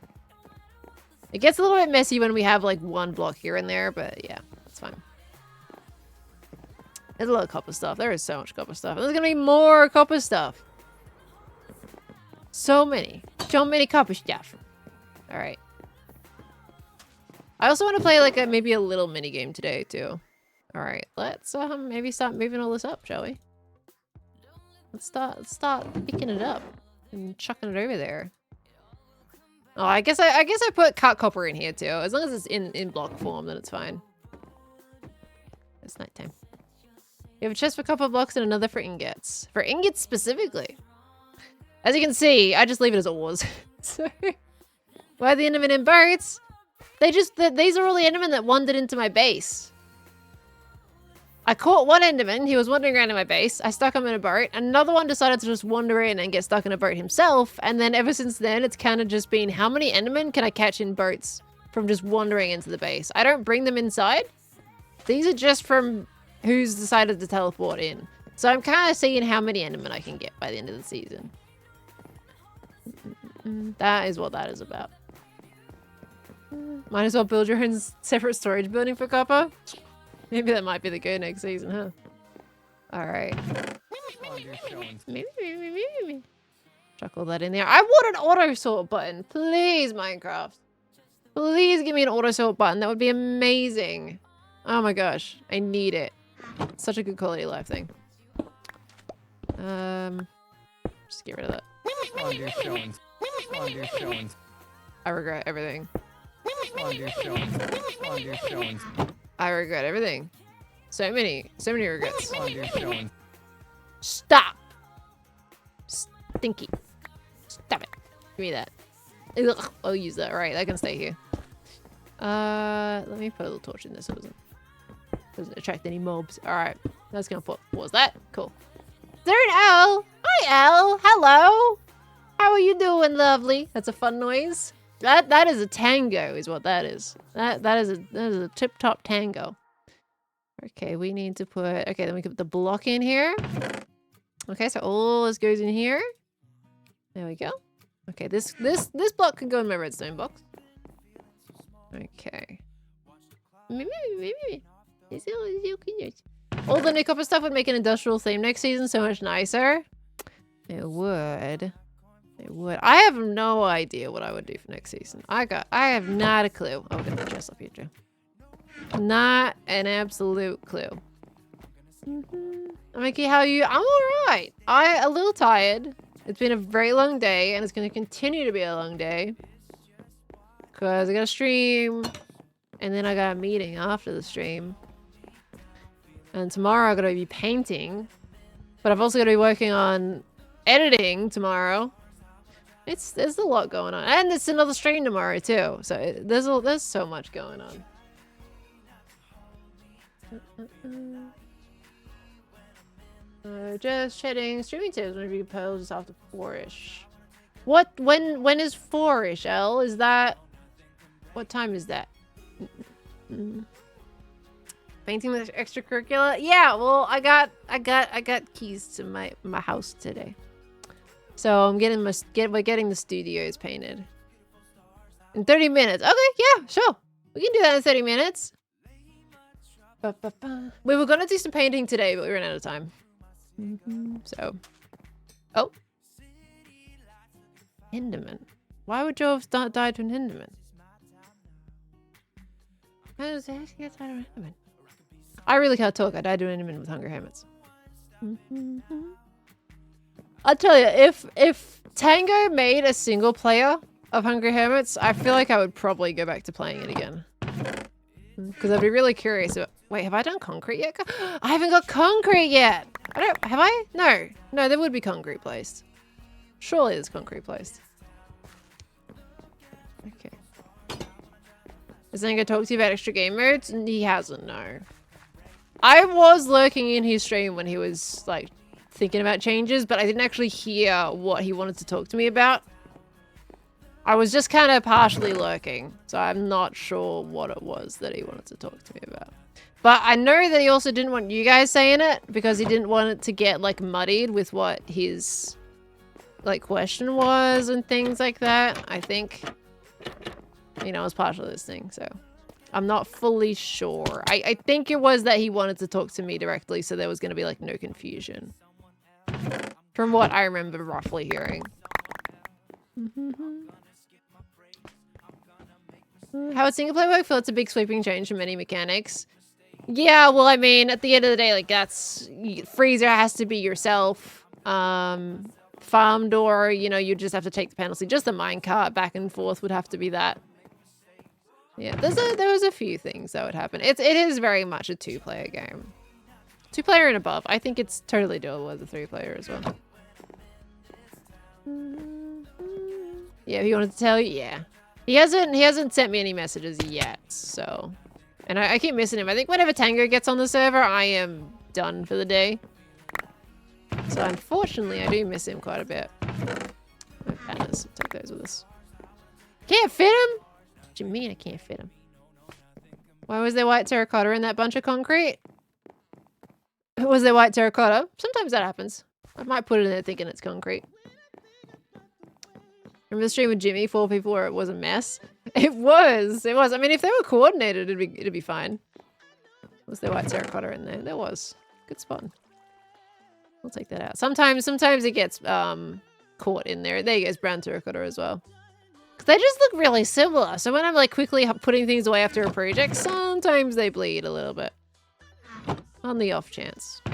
It gets a little bit messy when we have like 1 block here and there, but yeah, it's fine. There's a lot of copper stuff. There is so much copper stuff. There's gonna be more copper stuff. So many copper stuff. All right. I also want to play like maybe a little mini game today too. All right, let's maybe start moving all this up, shall we? Let's start picking it up and chucking it over there. Oh, I guess I put cut copper in here too. As long as it's in block form, then it's fine. It's nighttime. You have a chest for copper blocks and another for ingots. For ingots specifically. As you can see, I just leave it as ores. So, why the enderman in boats? These are all the endermen that wandered into my base. I caught one enderman. He was wandering around in my base. I stuck him in a boat. Another one decided to just wander in and get stuck in a boat himself. And then ever since then, it's kind of just been, how many endermen can I catch in boats from just wandering into the base? I don't bring them inside. These are just from who's decided to teleport in. So I'm kind of seeing how many endermen I can get by the end of the season. That is what that is about. Might as well build your own separate storage building for copper. Maybe that might be the go next season, huh? Alright. Chuck all that in there. I want an auto sort button. Please, Minecraft. Please give me an auto sort button. That would be amazing. Oh my gosh. I need it. Such a good quality of life thing. Just get rid of that. I regret everything. I regret everything. So many regrets. Stop! Stinky. Stop it. Give me that. Ugh, I'll use that. Right, that can stay here. Let me put a little torch in this so it doesn't attract any mobs. Alright. That's gonna put. What was that? Cool. Is there an L? Hi, L. Hello. How are you doing, lovely? That's a fun noise. That is a tango, is what that is. That is a tip-top tango. Okay, we need to put. Okay, then we can put the block in here. Okay, so all this goes in here. There we go. Okay, this block can go in my redstone box. Okay. All the new copper stuff would make an industrial theme next season so much nicer. It would. It would. I have no idea what I would do for next season. I have not a clue. Oh, get the chest up here, Joe. Not an absolute clue. Mickey, how are you? I'm alright. A little tired. It's been a very long day, and it's going to continue to be a long day. Because I got a stream, and then I got a meeting after the stream. And tomorrow I got to be painting. But I've also got to be working on editing tomorrow. There's a lot going on. And it's another stream tomorrow, too. So there's so much going on. Just chatting, streaming tips whenever you pose just after 4-ish. What? When is 4-ish, L? Is that... What time is that? Painting with extracurricular? Yeah, well, I got keys to my house today. So I'm getting we're getting the studios painted. In 30 minutes. Okay, yeah, sure. We can do that in 30 minutes. We were gonna do some painting today, but we ran out of time. So, oh, Enderman. Why would Joe have died to an Enderman? How does he actually get died to an Enderman? I really can't talk. I died to an Enderman with Hungry Hermits. I'll tell you, if Tango made a single player of Hungry Hermits, I feel like I would probably go back to playing it again. Because I'd be really curious about... Wait, have I done concrete yet? I haven't got concrete yet! Have I? No. No, there would be concrete placed. Surely there's concrete placed. Okay. Is anyone gonna talk to you about extra game modes? He hasn't, no. I was lurking in his stream when he was, like, thinking about changes, but I didn't actually hear what he wanted to talk to me about. I was just kind of partially lurking, so I'm not sure what it was that he wanted to talk to me about. But I know that he also didn't want you guys saying it, because he didn't want it to get, like, muddied with what his, like, question was and things like that. I think, you know, as partially listening, so I'm not fully sure. I think it was that he wanted to talk to me directly, so there was going to be, like, no confusion. From what I remember roughly hearing. How would single player work? Feel it's a big sweeping change from many mechanics. Yeah, well, I mean, at the end of the day, like, that's... Freezer has to be yourself. Farm door, you know, you just have to take the penalty. Just the minecart back and forth would have to be that. Yeah, there was a few things that would happen. It is very much a 2-player game. 2-player and above. I think it's totally doable as a 3-player as well. Yeah, if you wanted to tell you, yeah. He hasn't sent me any messages yet, so... And I keep missing him. I think whenever Tango gets on the server, I am done for the day. So unfortunately, I do miss him quite a bit. My pandas, take those with us. Can't fit him? What do you mean I can't fit him? Why was there white terracotta in that bunch of concrete? Was there white terracotta? Sometimes that happens. I might put it in there thinking it's concrete. Remember the stream with Jimmy, 4 people where it was a mess? It was. It was. I mean, if they were coordinated, it'd be fine. Was there white terracotta in there? There was. Good spot. We'll take that out. Sometimes it gets caught in there. There you go, it's brown terracotta as well. They just look really similar. So when I'm like quickly putting things away after a project, sometimes they bleed a little bit. On the off chance. All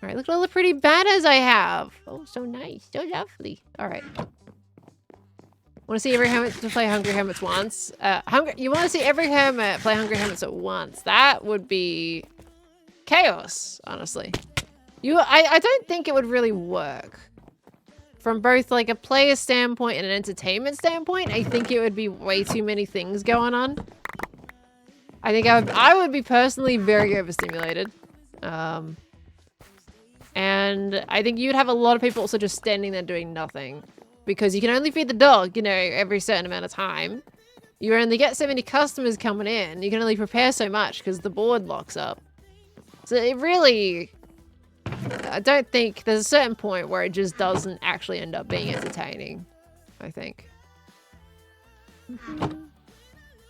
right, look at all the pretty banners I have. Oh, so nice, so lovely. All right. Want to see every hermit to play Hungry Hermits once? You want to see every hermit play Hungry Hermits at once? That would be chaos, honestly. I don't think it would really work. From both like a player standpoint and an entertainment standpoint, I think it would be way too many things going on. I think I would be personally very overstimulated. And I think you'd have a lot of people also just standing there doing nothing. Because you can only feed the dog, you know, every certain amount of time. You only get so many customers coming in. You can only prepare so much because the board locks up. So it really... I don't think... There's a certain point where it just doesn't actually end up being entertaining. I think.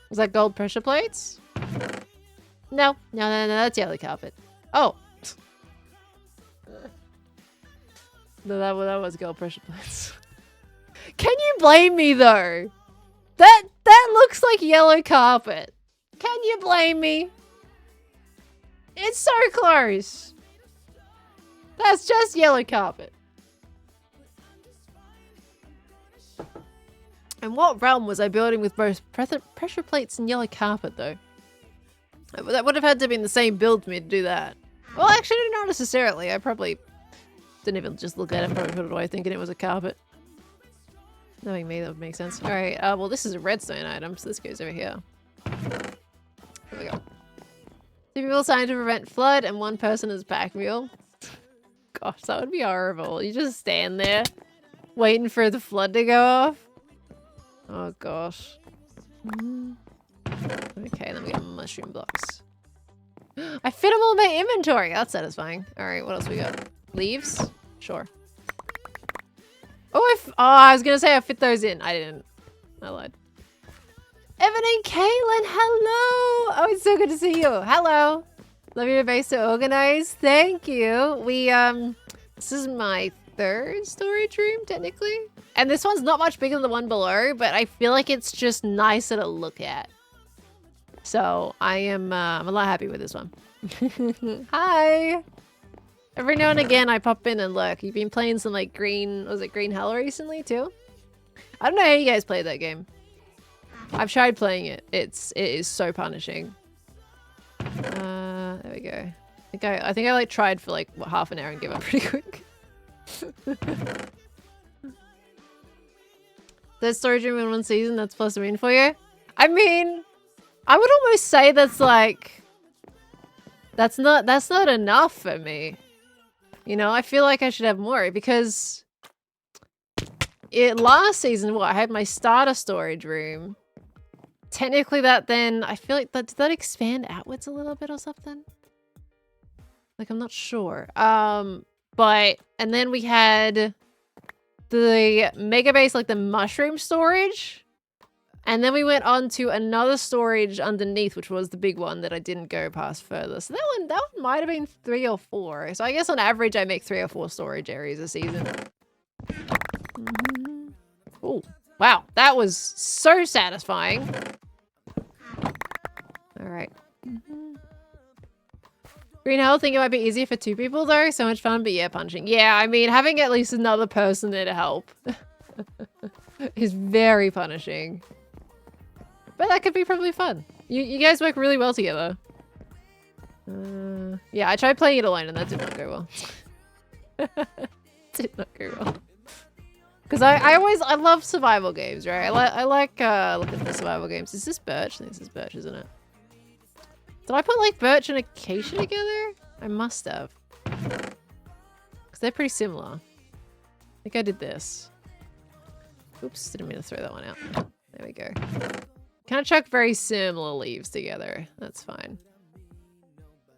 Is that gold pressure plates? No. No, that's yellow carpet. Oh! No, that was gold pressure plates. Can you blame me though? That looks like yellow carpet. Can you blame me? It's so close. That's just yellow carpet. And what realm was I building with both pressure plates and yellow carpet though? That would have had to be in the same build for me to do that. Well, actually, not necessarily. I probably didn't even just look at it and probably put it away thinking it was a carpet. Knowing me, that would make sense. Alright, well this is a redstone item, so this goes over here. Here we go. 2 people signed to prevent flood and 1 person is pack mule. Gosh, that would be horrible. You just stand there, waiting for the flood to go off. Oh gosh. Okay, then we get mushroom blocks. I fit them all in my inventory! That's satisfying. Alright, what else we got? Leaves? Sure. Oh, I was gonna say I fit those in. I didn't. I lied. Evan and Caitlin, hello! Oh, it's so good to see you. Hello. Love your base so organized. Thank you. This is my 3rd storage room, technically. And this one's not much bigger than the one below, but I feel like it's just nicer to look at. So I'm a lot happy with this one. Hi! Every now and again, I pop in and look. You've been playing some like Green Hell recently too? I don't know how you guys play that game. I've tried playing it. It is so punishing. There we go. I think I like tried for like what, half an hour and gave up pretty quick. That storage room in 1 season, that's plus a win for you. I mean, I would almost say that's like that's not enough for me. You know, I feel like I should have more because last season, I had my starter storage room. Technically that then, I feel like did that expand outwards a little bit or something? Like, I'm not sure. And then we had the mega base, like the mushroom storage. And then we went on to another storage underneath, which was the big one that I didn't go past further. So that one might have been 3 or 4. So I guess on average, I make 3 or 4 storage areas a season. Oh, wow. That was so satisfying. All right. Green Hell, think it might be easier for 2 people though. So much fun, but yeah, punching. Yeah, I mean, having at least another person there to help is very punishing. But that could be probably fun. You guys work really well together. Yeah, I tried playing it alone and that did not go well. Did not go well. Because I love survival games, right? I like looking for survival games. Is this birch? I think this is birch, isn't it? Did I put like birch and acacia together? I must have. Because they're pretty similar. I think I did this. Oops, didn't mean to throw that one out. There we go. Kind of chuck very similar leaves together. That's fine.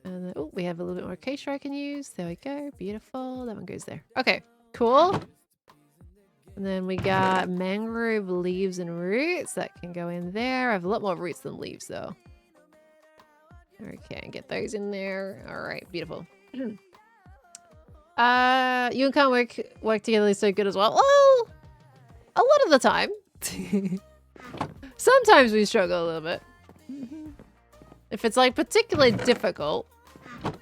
And then, oh, we have a little bit more acacia I can use. There we go. Beautiful. That one goes there. Okay, cool. And And then we got mangrove leaves and roots that can go in there. I have a lot more roots than leaves though. Okay, get those in there. All right, beautiful. You and Khan work together so good as well. Well, a lot of the time. Sometimes we struggle a little bit. If it's like particularly difficult,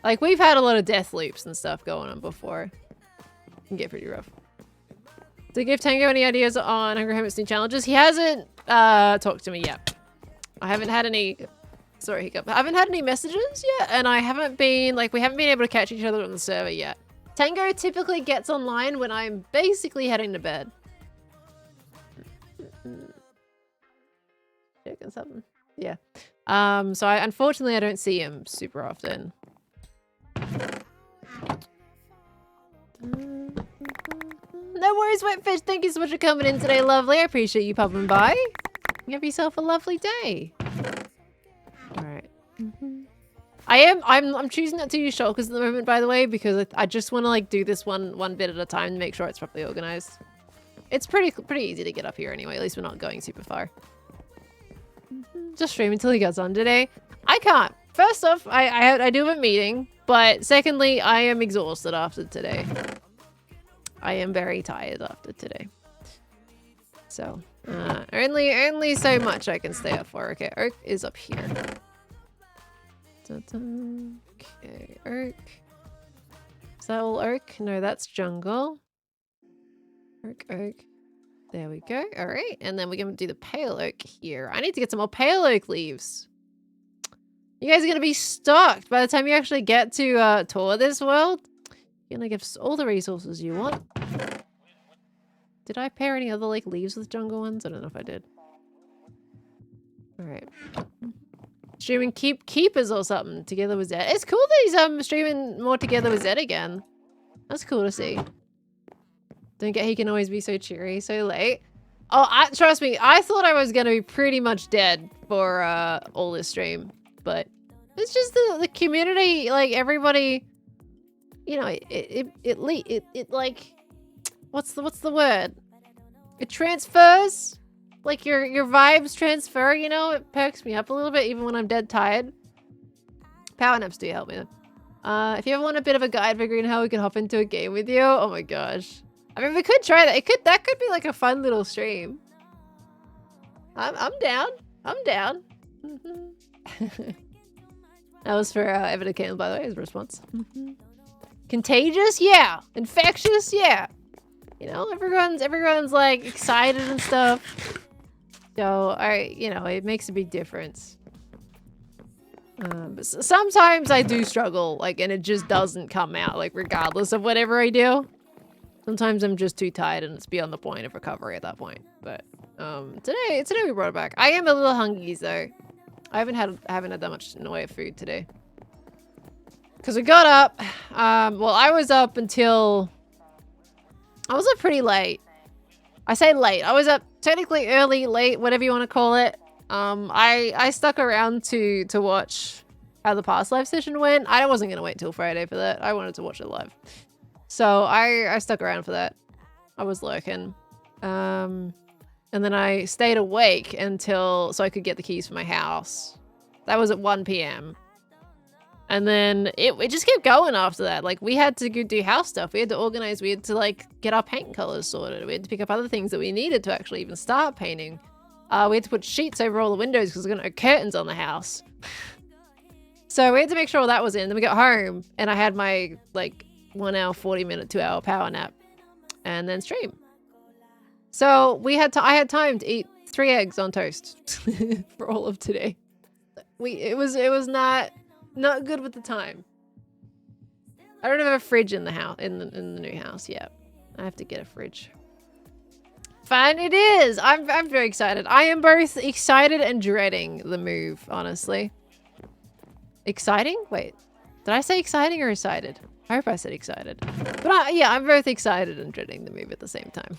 like we've had a lot of death loops and stuff going on before. It can get pretty rough. To give Tango any ideas on Hungry Hermit's new challenges, he hasn't talked to me yet. I haven't had any. Sorry, hiccup. I haven't had any messages yet, and I haven't been like we haven't been able to catch each other on the server yet. Tango typically gets online when I'm basically heading to bed. Checking something. Yeah. So unfortunately I don't see him super often. No worries, Wetfish. Thank you so much for coming in today, lovely. I appreciate you popping by. Have yourself a lovely day. All right. I'm choosing not to use shulkers at the moment, by the way, because I just want to like do this one bit at a time to make sure it's properly organized. It's pretty easy to get up here anyway. At least we're not going super far. Just stream until he gets on today. I can't. First off, I do have a meeting, but secondly, I am exhausted after today. I am very tired after today. So, only so much I can stay up for. Okay, Oak is up here. Okay, Oak. Is that all Oak? No, that's jungle. Oak. There we go. All right, and then we're gonna do the pale oak here. I need to get some more pale oak leaves. You guys are gonna be stocked by the time you actually get to tour this world. You're gonna give us all the resources you want. Did I pair any other like leaves with jungle ones? I don't know if I did. All right. Streaming keepers or something together with Zed. It's cool that he's streaming more together with Zed again. That's cool to see. Don't get he can always be so cheery so late. Oh, trust me, I thought I was gonna be pretty much dead for all this stream, but it's just the community, like everybody, you know, it like what's the word? It transfers, like your vibes transfer. You know, it perks me up a little bit even when I'm dead tired. Power naps do help me though. If you ever want a bit of a guide for Green Hell, we can hop into a game with you. Oh my gosh. I mean, we could try that. That could be like a fun little stream. I'm down. I'm down. That was for Evan Candle, by the way, his response. Contagious? Yeah. Infectious? Yeah. You know, everyone's like excited and stuff. So, you know, it makes a big difference. But sometimes I do struggle, like, and it just doesn't come out, like, regardless of whatever I do. Sometimes I'm just too tired and it's beyond the point of recovery at that point. But today we brought it back. I am a little hungry though. I haven't had that much in the way of food today. Cause we got up. Well, I was up pretty late. I say late. I was up technically early, late, whatever you want to call it. I stuck around to watch how the past live session went. I wasn't gonna wait till Friday for that. I wanted to watch it live. So I stuck around for that. I was lurking. And then I stayed awake so I could get the keys for my house. That was at 1 p.m. And then it just kept going after that. Like, we had to go do house stuff. We had to organize. We had to, like, get our paint colors sorted. We had to pick up other things that we needed to actually even start painting. We had to put sheets over all the windows because there's going to be curtains on the house. So we had to make sure all that was in. Then we got home, and I had my, like, 1 hour, 40-minute, 2-hour power nap. And then stream. So I had time to eat 3 eggs on toast for all of today. It was not good with the time. I don't have a fridge in the house in the new house yet. I have to get a fridge. Fine, it is. I'm very excited. I am both excited and dreading the move, honestly. Exciting? Wait, did I say exciting or excited? I hope I said excited. But yeah, I'm both excited and dreading the move at the same time.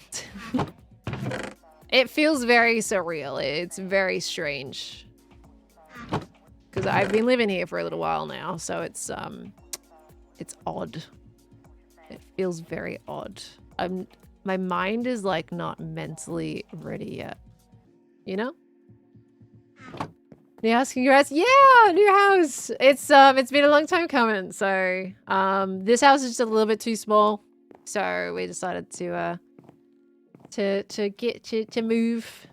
It feels very surreal. It's very strange. Because I've been living here for a little while now, so it's odd. It feels very odd. my mind is like not mentally ready yet. You know? New house, congrats. Yeah, new house. It's been a long time coming. So, this house is just a little bit too small. So we decided to move.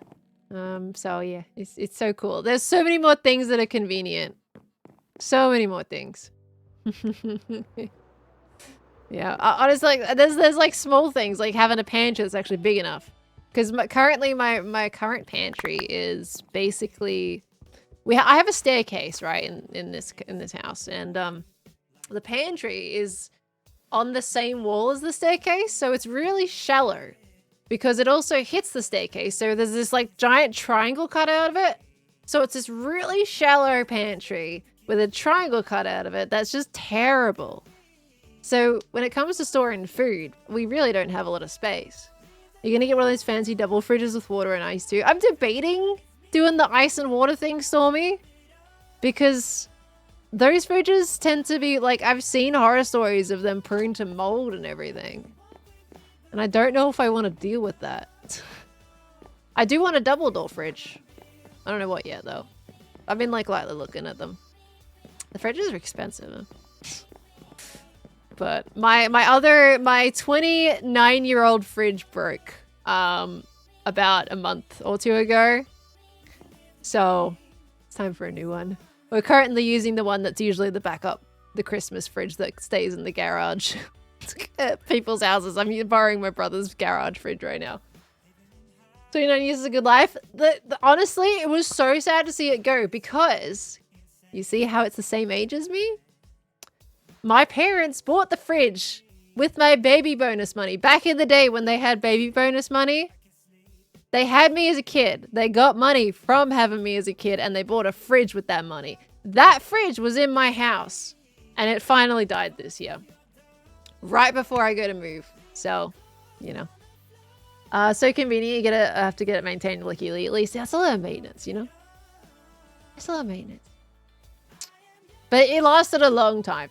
So yeah, it's so cool. There's so many more things that are convenient. So many more things. Yeah, honestly, there's like small things like having a pantry that's actually big enough. Because currently my current pantry is basically I have a staircase right in this house, and the pantry is on the same wall as the staircase, so it's really shallow because it also hits the staircase. So there's this like giant triangle cut out of it. So it's this really shallow pantry with a triangle cut out of it. That's just terrible. So when it comes to storing food, we really don't have a lot of space. You're gonna get one of those fancy double fridges with water and ice too. I'm debating doing the ice and water thing, Stormy, because those fridges tend to be like, I've seen horror stories of them prone to mold and everything. And I don't know if I want to deal with that. I do want a double door fridge. I don't know what yet though. I've been like lightly looking at them. The fridges are expensive. Huh? But my 29-year-old fridge broke about a month or two ago. So it's time for a new one. We're currently using the one that's usually the backup, the Christmas fridge that stays in the garage at people's houses. I'm borrowing my brother's garage fridge right now. 29 years is a good life. Honestly, it was so sad to see it go because you see how it's the same age as me? My parents bought the fridge with my baby bonus money. Back in the day when they had baby bonus money, they had me as a kid. They got money from having me as a kid and they bought a fridge with that money. That fridge was in my house and it finally died this year. Right before I go to move. So, you know. So convenient. You have to get it maintained regularly. At least that's a lot of maintenance, you know? It's a lot of maintenance. But it lasted a long time.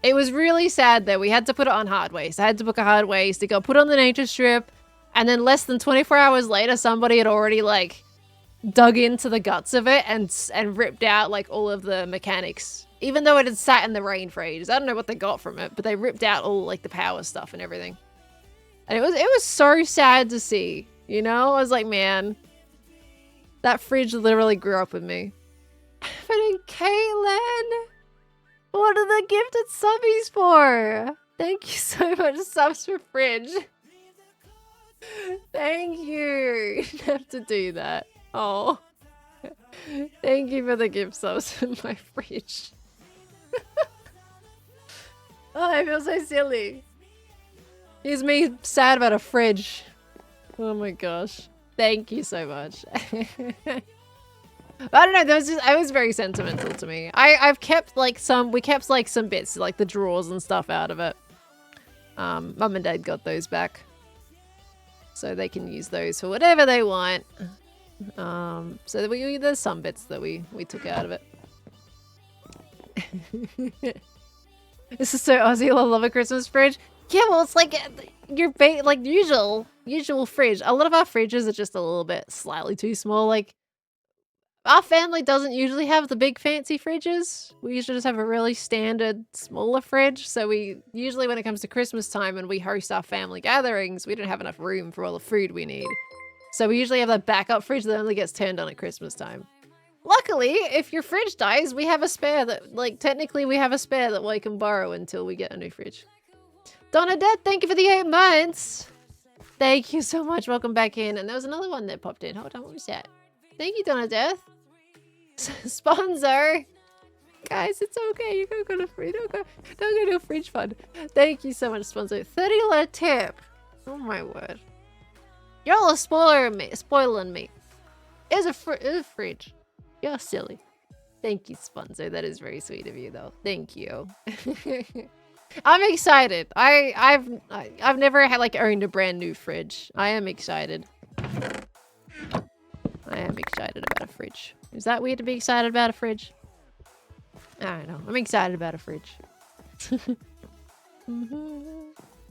It was really sad that we had to put it on hard waste. I had to book a hard waste. It got put on the nature strip. And then less than 24 hours later, somebody had already like dug into the guts of it and ripped out like all of the mechanics. Even though it had sat in the rain for ages. I don't know what they got from it, but they ripped out all like the power stuff and everything. And it was so sad to see, you know? I was like, man, that fridge literally grew up with me. But in Caitlin, what are the gifted subbies for? Thank you so much, subs for fridge. Thank you. You didn't have to do that. Oh. Thank you for the gift subs in my fridge. Oh, I feel so silly. Here's me sad about a fridge. Oh my gosh. Thank you so much. I don't know, it was very sentimental to me. I've kept like we kept like some bits, like the drawers and stuff out of it. Mum and Dad got those back. So they can use those for whatever they want. So there's some bits that we took out of it. This is so Aussie. I love a Christmas fridge. Yeah, well, it's like your usual fridge. A lot of our fridges are just a little bit slightly too small. Like, our family doesn't usually have the big fancy fridges. We usually just have a really standard smaller fridge. So we usually, when it comes to Christmas time and we host our family gatherings, we don't have enough room for all the food we need. So we usually have a backup fridge that only gets turned on at Christmas time. Luckily, if your fridge dies, we have a spare that, like, technically we have a spare that we can borrow until we get a new fridge. Donna Death, thank you for the 8 months. Thank you so much. Welcome back in. And there was another one that popped in. Hold on, what was that? Thank you, Donna Death. Sponsor. Guys, it's okay. You go to free. Don't go to a fridge fund. Thank you so much, sponsor. $30 tip. Oh my word. Y'all are spoiling me. It's a fridge. You're silly. Thank you, sponsor. That is very sweet of you, though. Thank you. I'm excited. I've never had like owned a brand new fridge. I am excited. I am excited about a fridge. Is that weird to be excited about a fridge? I don't know. I'm excited about a fridge.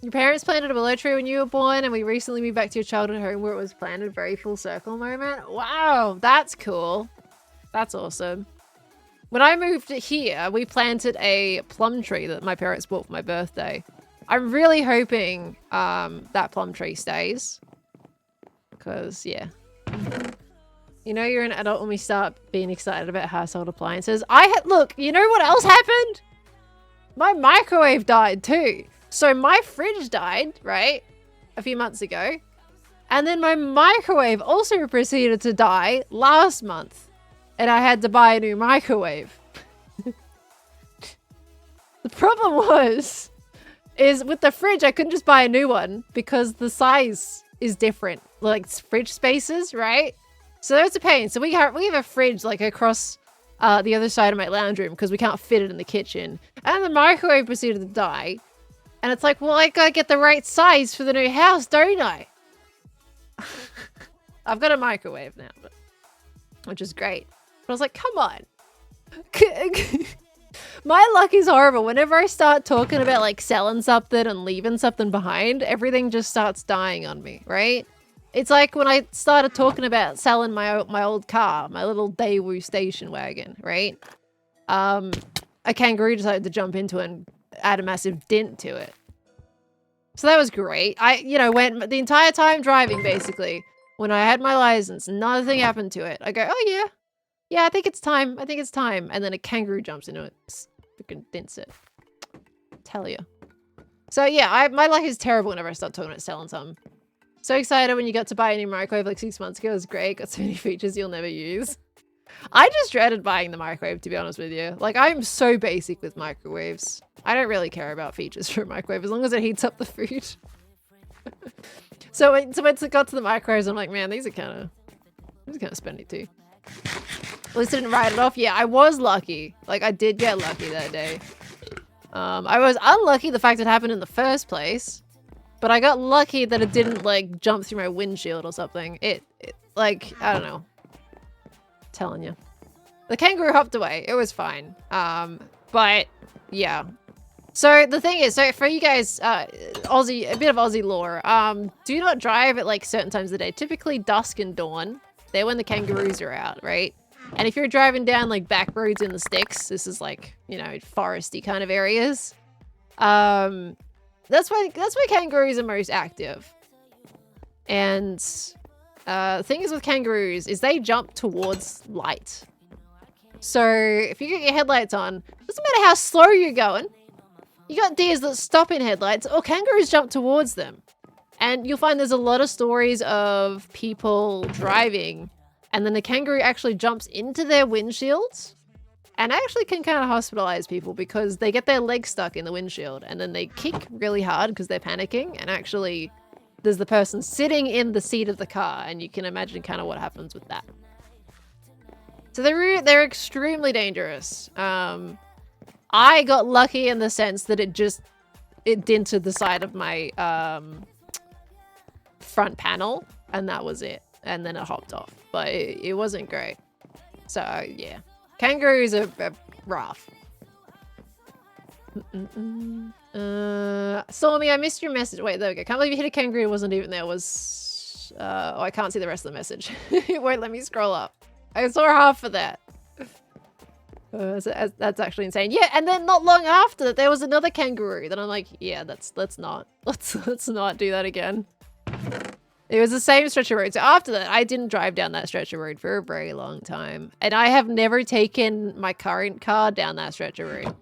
Your parents planted a willow tree when you were born, and we recently moved back to your childhood home where it was planted. Very full circle moment. Wow, that's cool. That's awesome. When I moved here, we planted a plum tree that my parents bought for my birthday. I'm really hoping that plum tree stays. Because, yeah. You know you're an adult when we start being excited about household appliances. Look, you know what else happened? My microwave died too. So my fridge died, right? A few months ago. And then my microwave also proceeded to die last month. And I had to buy a new microwave. The problem is with the fridge, I couldn't just buy a new one because the size is different. Like fridge spaces, right? So that's a pain. So we have a fridge like across the other side of my lounge room because we can't fit it in the kitchen. And the microwave proceeded to die. And it's like, well, I gotta get the right size for the new house, don't I? I've got a microwave now, which is great. But I was like, come on. My luck is horrible. Whenever I start talking about like selling something and leaving something behind, everything just starts dying on me, right? It's like when I started talking about selling my old car, my little Daewoo station wagon, right? A kangaroo decided to jump into it and add a massive dent to it. So that was great. I went the entire time driving, basically. When I had my license, nothing happened to it. I go, oh yeah. Yeah, I think it's time. I think it's time. And then a kangaroo jumps into it. Freaking dents it. Tell you. So yeah, my luck is terrible whenever I start talking about selling something. So excited when you got to buy a new microwave like 6 months ago. It was great. Got so many features you'll never use. I just dreaded buying the microwave, to be honest with you. Like, I'm so basic with microwaves. I don't really care about features for a microwave as long as it heats up the food. So once it got to the microwaves, I'm like, man, these are kind of spendy too. At least I didn't write it off. Yeah, I was lucky. Like, I did get lucky that day. I was unlucky the fact it happened in the first place. But I got lucky that it didn't, like, jump through my windshield or something. It like, I don't know. Telling you. The kangaroo hopped away. It was fine. But, yeah. So, the thing is, so for you guys, a bit of Aussie lore. Do not drive at, like, certain times of the day. Typically dusk and dawn. They're when the kangaroos are out, right? And if you're driving down, like, back roads in the sticks, this is, like, you know, foresty kind of areas. That's why kangaroos are most active. And the thing is with kangaroos is they jump towards light. So if you get your headlights on, doesn't matter how slow you're going. You got deers that stop in headlights or kangaroos jump towards them. And you'll find there's a lot of stories of people driving and then the kangaroo actually jumps into their windshields and actually can kind of hospitalize people because they get their legs stuck in the windshield and then they kick really hard because they're panicking and actually there's the person sitting in the seat of the car and you can imagine kind of what happens with that. So they're extremely dangerous. I got lucky in the sense that it dented the side of my front panel and that was it. And then it hopped off, but it wasn't great. So yeah, kangaroos are rough. Stormy, I missed your message. Wait, there we go. Can't believe you hit a kangaroo. It wasn't even there. Oh, I can't see the rest of the message. It won't let me scroll up. I saw half of that. That's actually insane. Yeah, and then not long after that, there was another kangaroo. Then I'm like, yeah, let's not do that again. It was the same stretch of road. So after that, I didn't drive down that stretch of road for a very long time. And I have never taken my current car down that stretch of road.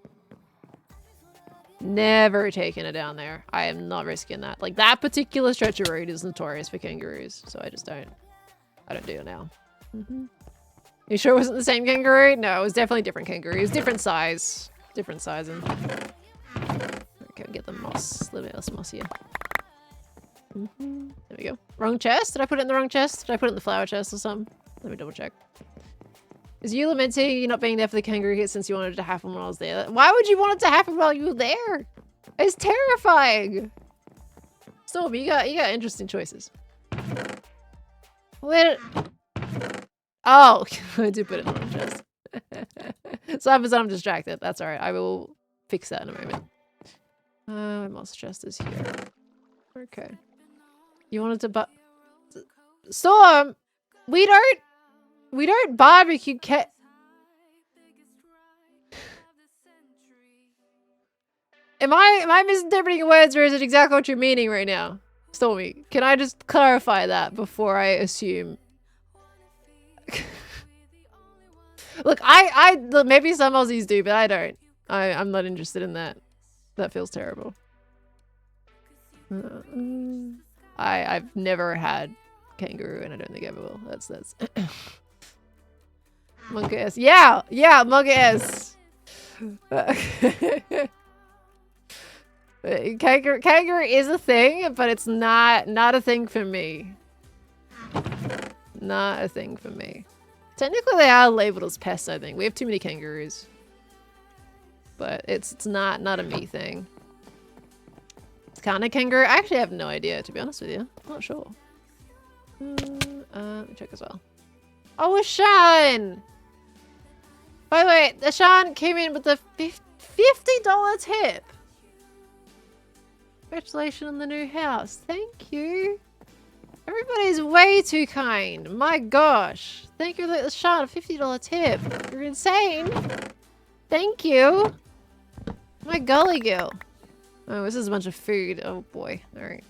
Never taken it down there. I am not risking that. Like, that particular stretch of road is notorious for kangaroos. So I don't do it now. You sure it wasn't the same kangaroo? No, it was definitely different kangaroos. Different size. Different sizing. Okay, get the moss. A little bit less moss here. There we go. Wrong chest? Did I put it in the wrong chest? Did I put it in the flower chest or something? Let me double check. Is you lamenting you not being there for the kangaroo hit since you wanted it to happen when I was there? Why would you want it to happen while you were there? It's terrifying. Storm, you got interesting choices. Where? Oh, I did put it in the wrong chest. So I'm distracted. That's alright. I will fix that in a moment. My moss chest is here. Okay. You wanted to Storm! We don't barbecue Am I misinterpreting words, or is it exactly what you're meaning right now? Stormy, can I just clarify that before I assume? Look, look, maybe some Aussies do, but I don't. I'm not interested in that. That feels terrible. I've never had kangaroo, and I don't think I ever will. That's Monkey S. Yeah, Monkey S. Kangaroo is a thing, but it's not a thing for me. Not a thing for me. Technically, they are labeled as pests, I think. We have too many kangaroos. But it's not a me thing. It's kind of kangaroo. I actually have no idea, to be honest with you. I'm not sure. Let me check as well. Oh, Ashan! By the way, Ashan came in with a $50 tip. Congratulations on the new house. Thank you. Everybody's way too kind. My gosh. Thank you, Ashan. A $50 tip. You're insane. Thank you. My golly girl. Oh, this is a bunch of food. Oh boy. All right.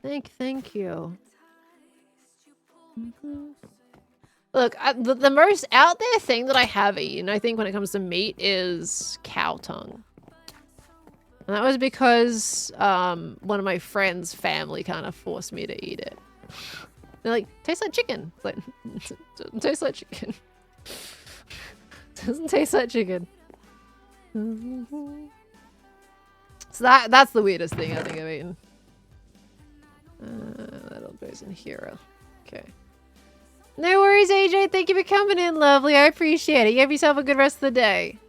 Thank you. Look, the most out there thing that I have eaten, I think, when it comes to meat is cow tongue. And that was because one of my friends' family kind of forced me to eat it. They're like, tastes like chicken. It's like, doesn't taste like chicken. Doesn't taste like chicken. So that's the weirdest thing I think I've eaten. That all goes in here. Okay. No worries, AJ. Thank you for coming in, lovely. I appreciate it. You have yourself a good rest of the day.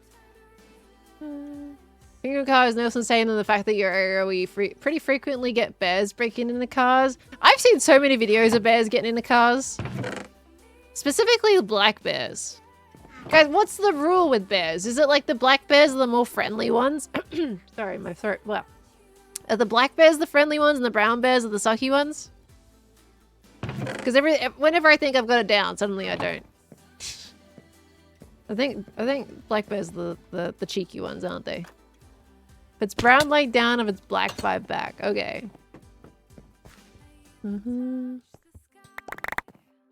Your car is no less insane than the fact that your area we pretty frequently get bears breaking into cars. I've seen so many videos of bears getting into cars. Specifically black bears. Guys, what's the rule with bears? Is it like the black bears are the more friendly ones? Sorry, my throat. Well, are the black bears the friendly ones and the brown bears are the sucky ones? Because whenever I think I've got it down, suddenly I don't. I think black bears are the cheeky ones, aren't they? If it's brown, like down. If it's black, 5 back. Okay.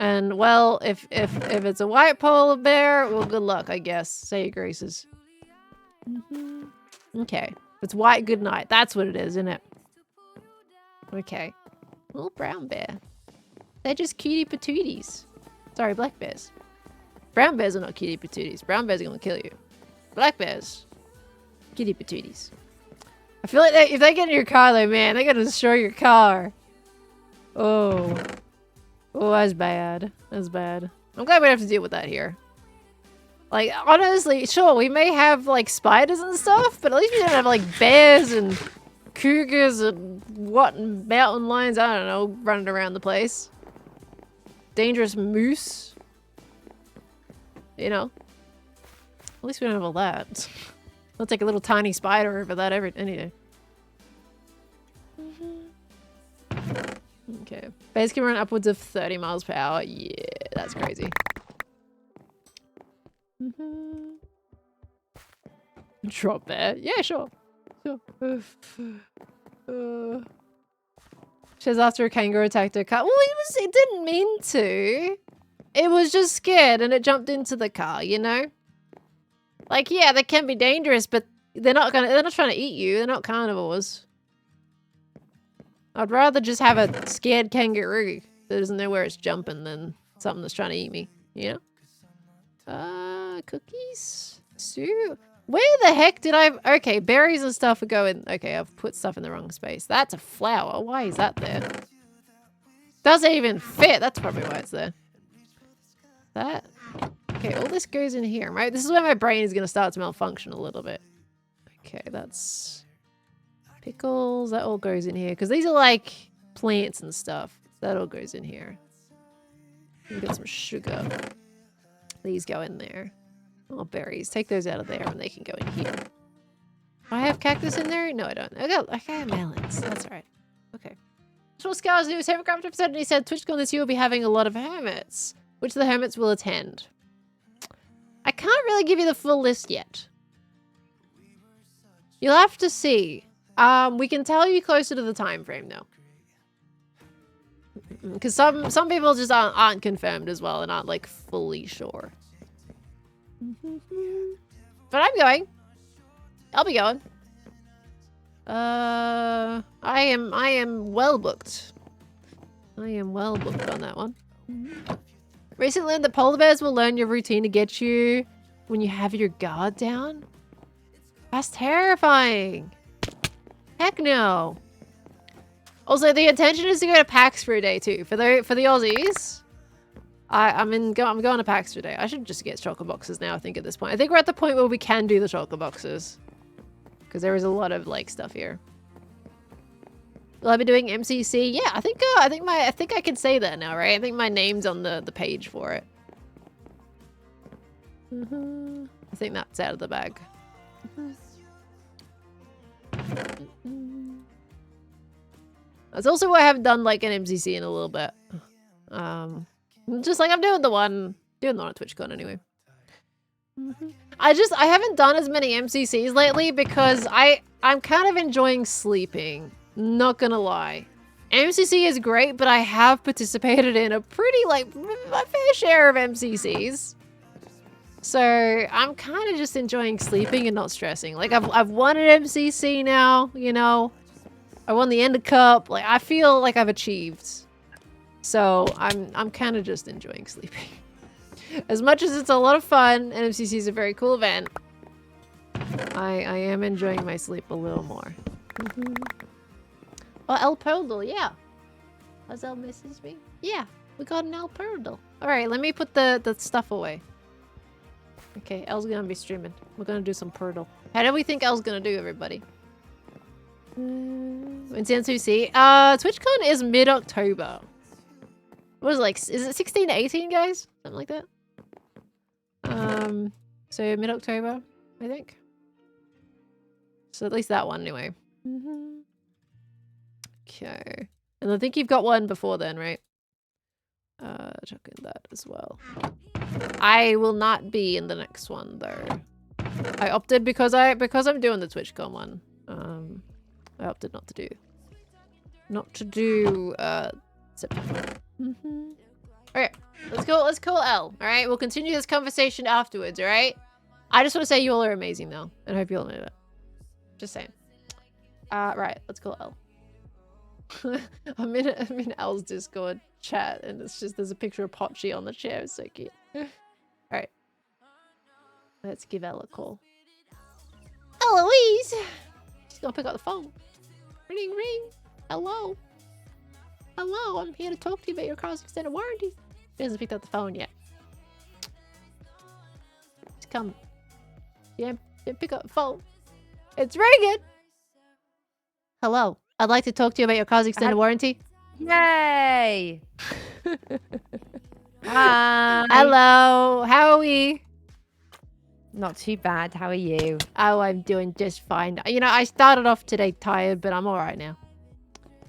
And well, if it's a white polar bear, well, good luck, I guess. Say your graces. Okay. If it's white, good night. That's what it is, isn't it? Okay. Little brown bear. They're just cutie patooties. Sorry, black bears. Brown bears are not cutie patooties. Brown bears are gonna kill you. Black bears, cutie patooties. I feel like if they get in your car, though, man, they're gonna destroy your car. Oh, that's bad. That's bad. I'm glad we don't have to deal with that here. Like, honestly, sure, we may have like spiders and stuff, but at least we don't have like bears and cougars and mountain lions. I don't know, running around the place. Dangerous moose. You know, at least we don't have all that. I'll take a little tiny spider over that any day. Okay. Bears can run upwards of 30 miles per hour. Yeah, that's crazy. Drop bear. Yeah, sure. She says after a kangaroo attacked her car. Well, it didn't mean to. It was just scared and it jumped into the car, you know? Like, yeah, they can be dangerous, but they're not trying to eat you. They're not carnivores. I'd rather just have a scared kangaroo that doesn't know where it's jumping than something that's trying to eat me, you know? Cookies? Soup? Where the heck did I... Okay, berries and stuff are going... Okay, I've put stuff in the wrong space. That's a flower. Why is that there? Doesn't even fit. That's probably why it's there. That... Okay, all this goes in here, right? This is where my brain is going to start to malfunction a little bit. Okay, that's... Pickles, that all goes in here. Because these are like plants and stuff. That all goes in here. We got some sugar. These go in there. Oh, berries. Take those out of there and they can go in here. Do I have cactus in there? No, I don't. I got melons. That's right. Okay. Short Scars News. Hermitcraft episode, and he said TwitchCon this year will be having a lot of hermits. Which of the hermits will attend? I can't really give you the full list yet. You'll have to see. We can tell you closer to the time frame though. Because some people just aren't confirmed as well and aren't like fully sure. But I'm going. I'll be going. I am well booked. I am well booked on that one. Recently learned that polar bears will learn your routine to get you when you have your guard down. That's terrifying. Heck no. Also, the intention is to go to PAX for a day too. For the Aussies, I'm going to PAX for a day. I should just get chocolate boxes now. I think at this point, I think we're at the point where we can do the chocolate boxes because there is a lot of like stuff here. Will I be doing MCC? Yeah, I think I can say that now, right? I think my name's on the page for it. I think that's out of the bag. That's also why I haven't done like an MCC in a little bit. Just like I'm doing the one on TwitchCon anyway. I haven't done as many MCCs lately because I'm kind of enjoying sleeping. Not gonna lie. MCC is great, but I have participated in a pretty like a fair share of MCCs. So I'm kind of just enjoying sleeping and not stressing. Like I've won an MCC now, you know. I won the Ender Cup. Like I feel like I've achieved. So I'm kind of just enjoying sleeping. As much as it's a lot of fun and MCC is a very cool event, I am enjoying my sleep a little more. Oh, El Pearldle, yeah. Hazel misses me. Yeah, we got an El Pearldle. All right, let me put the stuff away. Okay, El's gonna be streaming. We're gonna do some Pearldle. How do we think El's gonna do, everybody? When's the NCC? TwitchCon is mid-October. What is it, like, is it 16 to 18, guys? Something like that. So mid-October, I think. So at least that one, anyway. Okay. And I think you've got one before then, right? Chuck in that as well. I will not be in the next one, though. I opted because I'm doing the TwitchCon one. I opted not to do September. Okay, let's call L. All right, we'll continue this conversation afterwards. All right. I just want to say you all are amazing though, and I hope you all know that. Just saying. Right, let's call L. I'm in L's Discord chat, and it's just there's a picture of Pochi on the chair. It's so cute. All right, let's give L a call. Eloise, she's gonna pick up the phone. Ring, ring. Hello. Hello, I'm here to talk to you about your car's extended warranty. She hasn't picked up the phone yet. It's coming. Yeah, pick up the phone. It's ringing. Hello. I'd like to talk to you about your car's extended warranty. Yay! Hi. Hello. How are we? Not too bad. How are you? Oh, I'm doing just fine. You know, I started off today tired, but I'm all right now.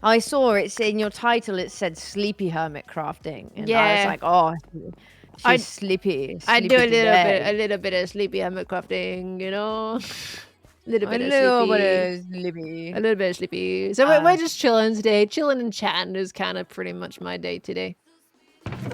I saw it's in your title. It said "Sleepy Hermit Crafting," and I was like, "Oh, she's sleepy." I do a little bit of sleepy hermit crafting. You know, a little bit of sleepy. So we're just chilling today. Chilling and chatting is kind of pretty much my day today.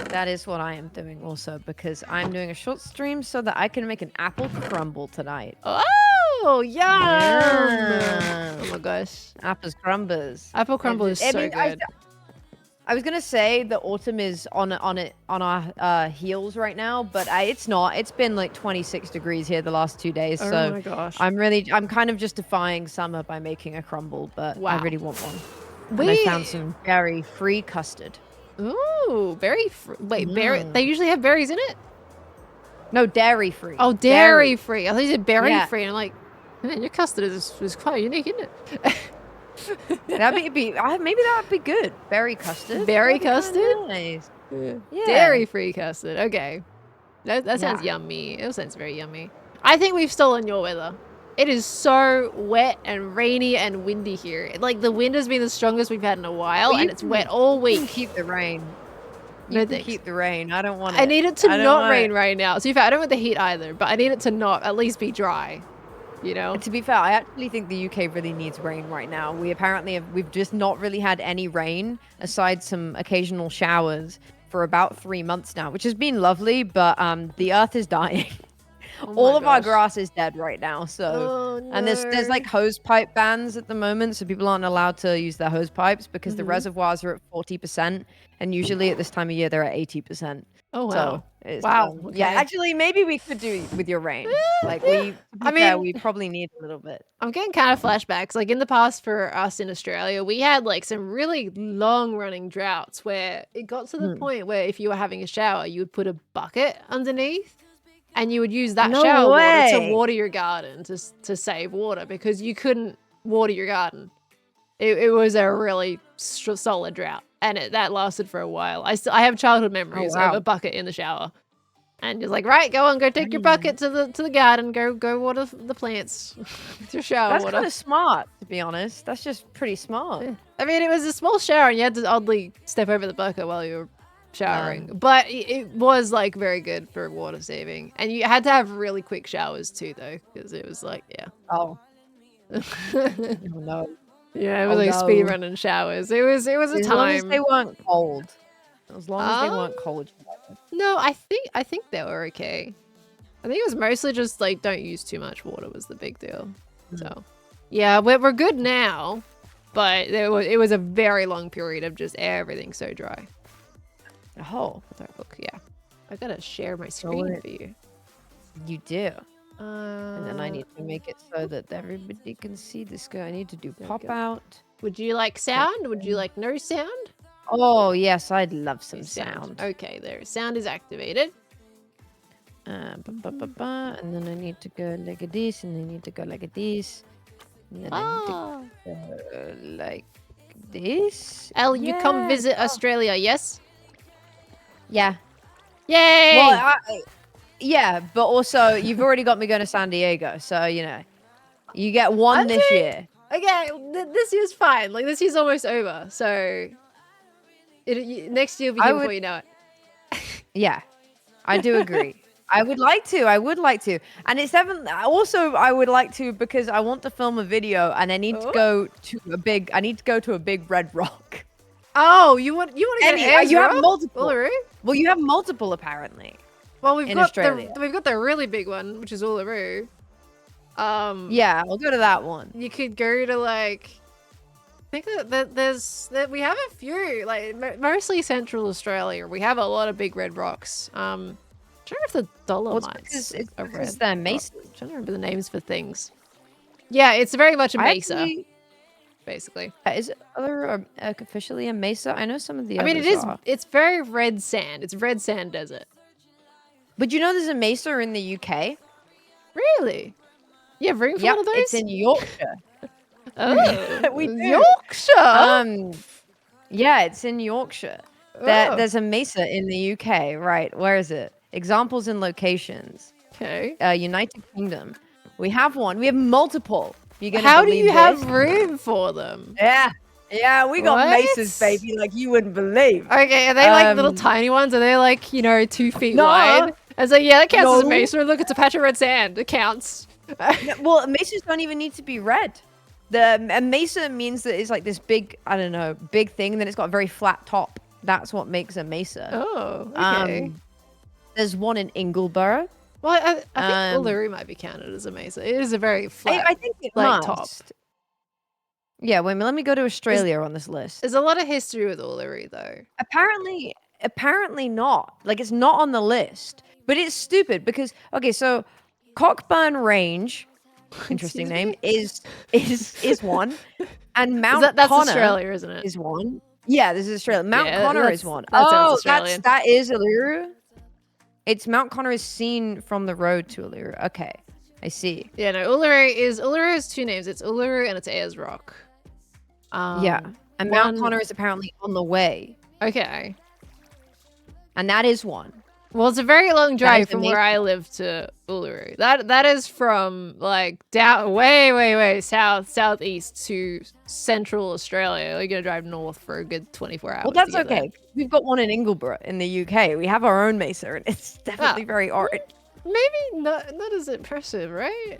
That is what I am doing also because I'm doing a short stream so that I can make an apple crumble tonight. Oh, yum! Yeah. Oh my gosh. Apples crumbles. Apple crumble is so good. I was gonna say the autumn is on our heels right now, but it's not. It's been like 26 degrees here the last 2 days, so oh my gosh. I'm kind of just defying summer by making a crumble, but wow. I really want one. And I found some berry-free custard. Ooh, wait, berry? They usually have berries in it? No, dairy-free. Oh, dairy-free. I thought you said berry-free, and I'm like, man, your custard is quite unique, isn't it? maybe that would be good. Berry custard. Berry custard? Nice. Yeah. Dairy-free custard. Okay. That sounds yummy. It sounds very yummy. I think we've stolen your weather. It is so wet and rainy and windy here. Like, the wind has been the strongest we've had in a while, Well, and it's wet all You can week. keep the rain. No You can thanks. keep the rain. I don't want it. I need it to I don't not want rain it. right now. So, I don't want the heat either, but I need it to not at least be dry, you know? To be fair, I actually think the UK really needs rain right now. We've just not really had any rain aside some occasional showers for about 3 months now, which has been lovely, but the earth is dying. Oh my All of our gosh. grass is dead right now. So Oh, and there's no. like hose pipe bans at the moment, so people aren't allowed to use their hose pipes because the reservoirs are at 40%, and usually at this time of year they're at 80%. Oh, wow. So it's, Wow, yeah, okay. actually maybe we could do with your rain. Like we probably need a little bit. I'm getting kind of flashbacks. Like, in the past for us in Australia, we had like some really long running droughts where it got to the point where if you were having a shower, you would put a bucket underneath and you would use that No shower water to way. water your garden to save water because you couldn't water your garden. It was a really solid drought, and that lasted for a while. I have childhood memories of wow. a bucket in the shower. And just like, right, go take your bucket to the garden, go water the plants with your shower That's water. kind of smart, to be honest. That's just pretty smart. I mean, it was a small shower, and you had to oddly step over the bucket while you were showering. But it was like very good for water saving, and you had to have really quick showers too, though, because it was like, yeah, Oh. Oh no. yeah, it was Oh, like speed no. running showers. It was a As long as time. they weren't cold. As long as they weren't cold. No, I think they were okay. I think it was mostly just like don't use too much water was the big deal. So, yeah, we're good now, but it was a very long period of just everything so dry. Oh, Look, yeah, I gotta share my screen for you. you do. And then I need to make it so that everybody can see this guy. I need to do pop out. Would you like sound? Would you like no sound? Oh, yes, I'd love some sound. Okay, there. Sound is activated. And then I need to go like this, and I need to go like this. And then I need to go like this. Elle, you come visit Australia, yes? Yeah. Yay! Well, yeah, but also you've already got me going to San Diego, so you know, you get one this year. Okay, this year's fine. Like, this year's almost over, so next year will be here before you know it. Yeah, I do agree. I would like to. And it's also I would like to because I want to film a video and I need to go to a big red rock. Oh, you want to get you have multiple. Uluru? Well, you have multiple apparently. Well, in Australia. we've got the really big one, which is Uluru. Yeah, I'll go to that one. You could go to like, I think that we have a few, like mostly Central Australia. We have a lot of big red rocks. I'm trying to remember if the Dolomites are red. They're mesas. I'm trying to remember the names for things. Yeah, it's very much a mesa, basically. Is it officially a mesa? I know some of the others I mean, it is. are. It's very red sand. It's red sand desert. But you know there's a mesa in the UK? Really? You have room for one of those? It's in Yorkshire. Oh, We do. Yorkshire. Yeah, it's in Yorkshire. There's a mesa in the UK, right? Where is it? Examples and locations. Okay. United Kingdom. We have one. We have multiple. How do you have room for them? Yeah, we got mesas, baby, like you wouldn't believe. Okay, are they like little tiny ones? Are they like, 2 feet No. wide? I was like, yeah, that counts as a No. mesa. Look, it's a patch of red sand. It counts. Well, mesas don't even need to be red. A mesa means that it's like this big, I don't know, big thing, and then it's got a very flat top. That's what makes a mesa. Oh, okay. There's one in Ingleborough. Well, I think Uluru might be counted as a mesa. It is a very flat, I think it flat must. top. Yeah, wait a minute. Let me go to Australia on this list. There's a lot of history with Uluru, though. Apparently not. Like, it's not on the list. But it's stupid because, okay, so Cockburn Range, interesting name, is one. And Mount That's Connor Australia, isn't it? is one. Yeah, this is Australia. Mount Connor is one. That sounds Australian. That is Uluru? It's Mount Connor is seen from the road to Uluru. Okay, I see. Yeah, no, Uluru has 2 names. It's Uluru and it's Ayers Rock. Yeah, and Mount Connor is apparently on the way. Okay. And that is one. Well, it's a very long drive is from where amazing. I live to Uluru. That is from like down way southeast to central Australia. You're gonna drive north for a good 24 hours. Well, that's to get there. okay. We've got one in Ingleborough in the UK. We have our own mesa, and it's definitely very orange. Maybe not as impressive, right?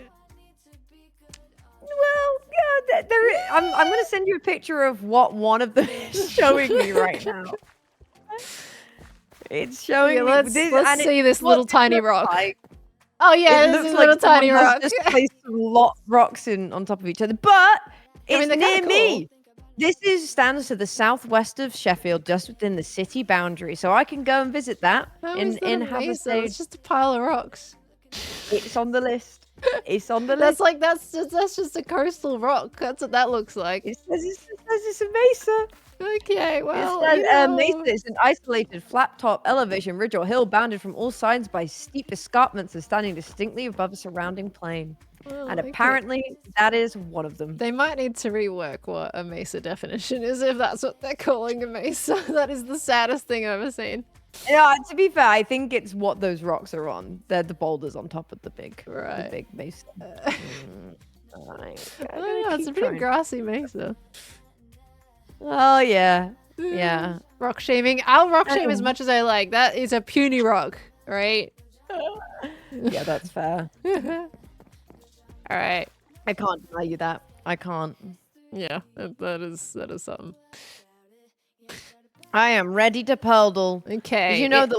Well, yeah, I'm going to send you a picture of what one of them is showing me right now. It's showing Yeah, me let's and see it- this what little it tiny looks rock. like- Oh yeah, it this looks is a like little tiny someone has rock. just placed some rocks on top of each other, but it's they're near kinda me. This stands to the southwest of Sheffield, just within the city boundary, so I can go and visit that How in is that a mesa? Haversham. It's just a pile of rocks. It's on the list. It's on the That's list. like that's just a coastal rock. That's what that looks like. It says it's a mesa. Okay, well, It says, you know, mesa is an isolated flat top elevation ridge or hill bounded from all sides by steep escarpments and standing distinctly above a surrounding plain. well, And okay. apparently that is one of them. They might need to rework what a mesa definition is if that's what they're calling a mesa. That is the saddest thing I've ever seen. Yeah, to be fair, I think it's what those rocks are on. They're the boulders on top of the big mesa. Right. I don't know, it's a pretty grassy mesa. Oh yeah. Yeah. Rock shaming. I'll rock shame as Um. much as I like. That is a puny rock, right? Yeah, that's fair. All right. I can't deny you that. I can't. Yeah, that is something. I am ready to Pearldle. Okay. Did you know the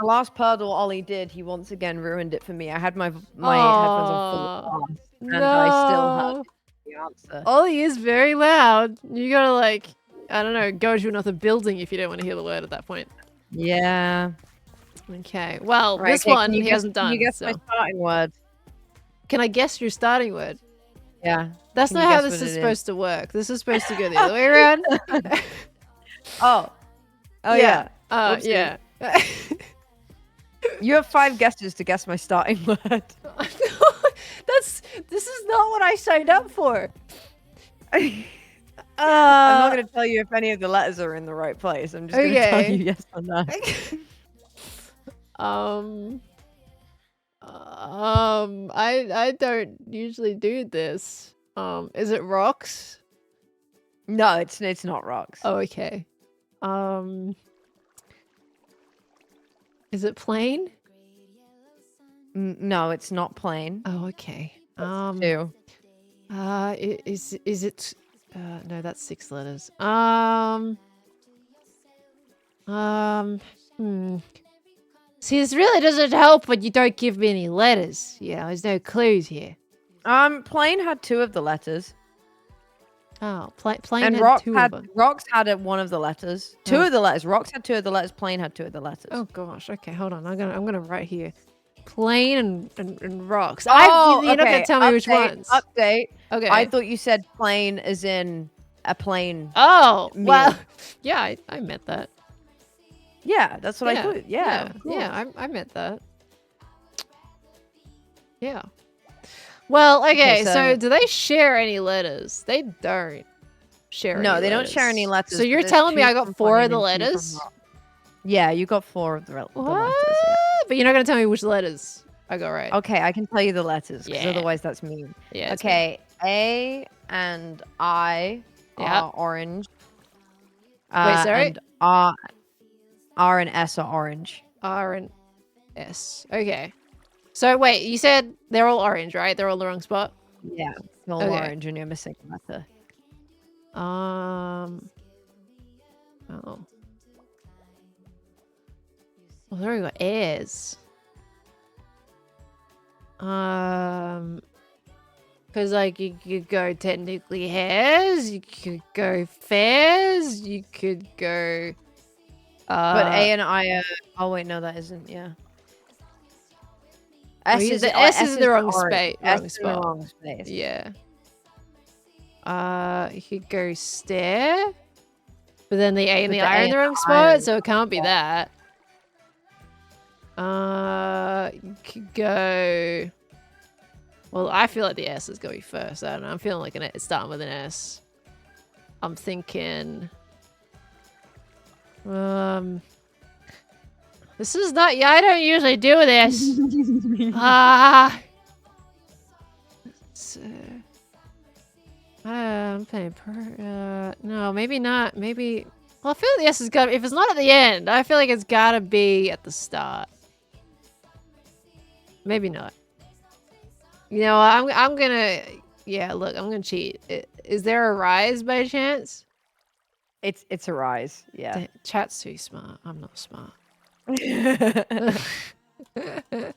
last Pearldle Ollie did, he once again ruined it for me. I had my headphones on full blast, and I still had the answer. Ollie is very loud. You gotta like, I don't know, go to another building if you don't want to hear the word at that point. Yeah. Okay. Well, Right, this okay, one can you he guess- hasn't done. Can you guess so. my starting word? Can I guess your starting word? Yeah. That's Can not you how guess this what is it supposed to work. This is supposed to go the other way around. Oh. Oh yeah. Yeah. You have 5 guesses to guess my starting word. This is not what I signed up for. I'm not going to tell you if any of the letters are in the right place. I'm just going to tell Okay. you yes or no. I don't usually do this. Is it rocks? No, it's not rocks. Oh, okay. Is it plain? No, it's not plain. Oh, okay. Two. Is it? No, that's 6 letters. See, this really doesn't help when you don't give me any letters. Yeah, there's no clues here. Plain had 2 of the letters. Oh, plain And had Rocks 2 had of them. Rocks had one of the letters. 2 Oh. of the letters. Rocks had 2 of the letters. Plain had 2 of the letters. Oh gosh. Okay, hold on. I'm gonna write here. Plain and rocks. Oh, You're not gonna okay, tell me which ones. Update. Okay. I thought you said plain as in a plane. Oh meal. well. Yeah, I meant that. Yeah, that's what I thought. Yeah, of course. I meant that. Yeah. Well, okay, so so- do they share any letters? They don't share No, any they don't share any letters. So but you're there's telling me 2 I got from 4 of plain the and 2 from letters? rock. Yeah, you got 4 of the letters. What? Yeah. But you're not gonna tell me which letters I got right. Okay, I can tell you the letters because Yeah. otherwise that's mean. Yeah. it's Okay, A and I Yeah. are orange. sorry? And R and S are orange. fine. R and S. Okay. So wait, you said they're all orange, right? They're all the wrong spot. Yeah, it's all Okay. orange and you're missing a letter. Oh. Well, there we go. Airs. Because like you could go technically hairs, you could go fairs, you could go. But A and I are... Oh, wait, no, that isn't, yeah. Well, S is the S is in the wrong orange. space. S Wrong is in the spot. wrong space. Yeah. You could go stare, but then the A and But the the I are A in the and wrong the I are spot, in so it can't be that. You could go. Well, I feel like the S is going first. I don't know. I'm feeling like it's starting with an S. I'm thinking. This is not. Yeah, I don't usually do this. Ah. I'm playing no, maybe not. Maybe. Well, I feel like the S is gotta. If it's not at the end, I feel like it's gotta be at the start. Maybe not. You know, I'm gonna. Yeah, look, I'm gonna cheat. Is there a rise by chance? It's a rise. Yeah. Chat's too smart. I'm not smart. It's a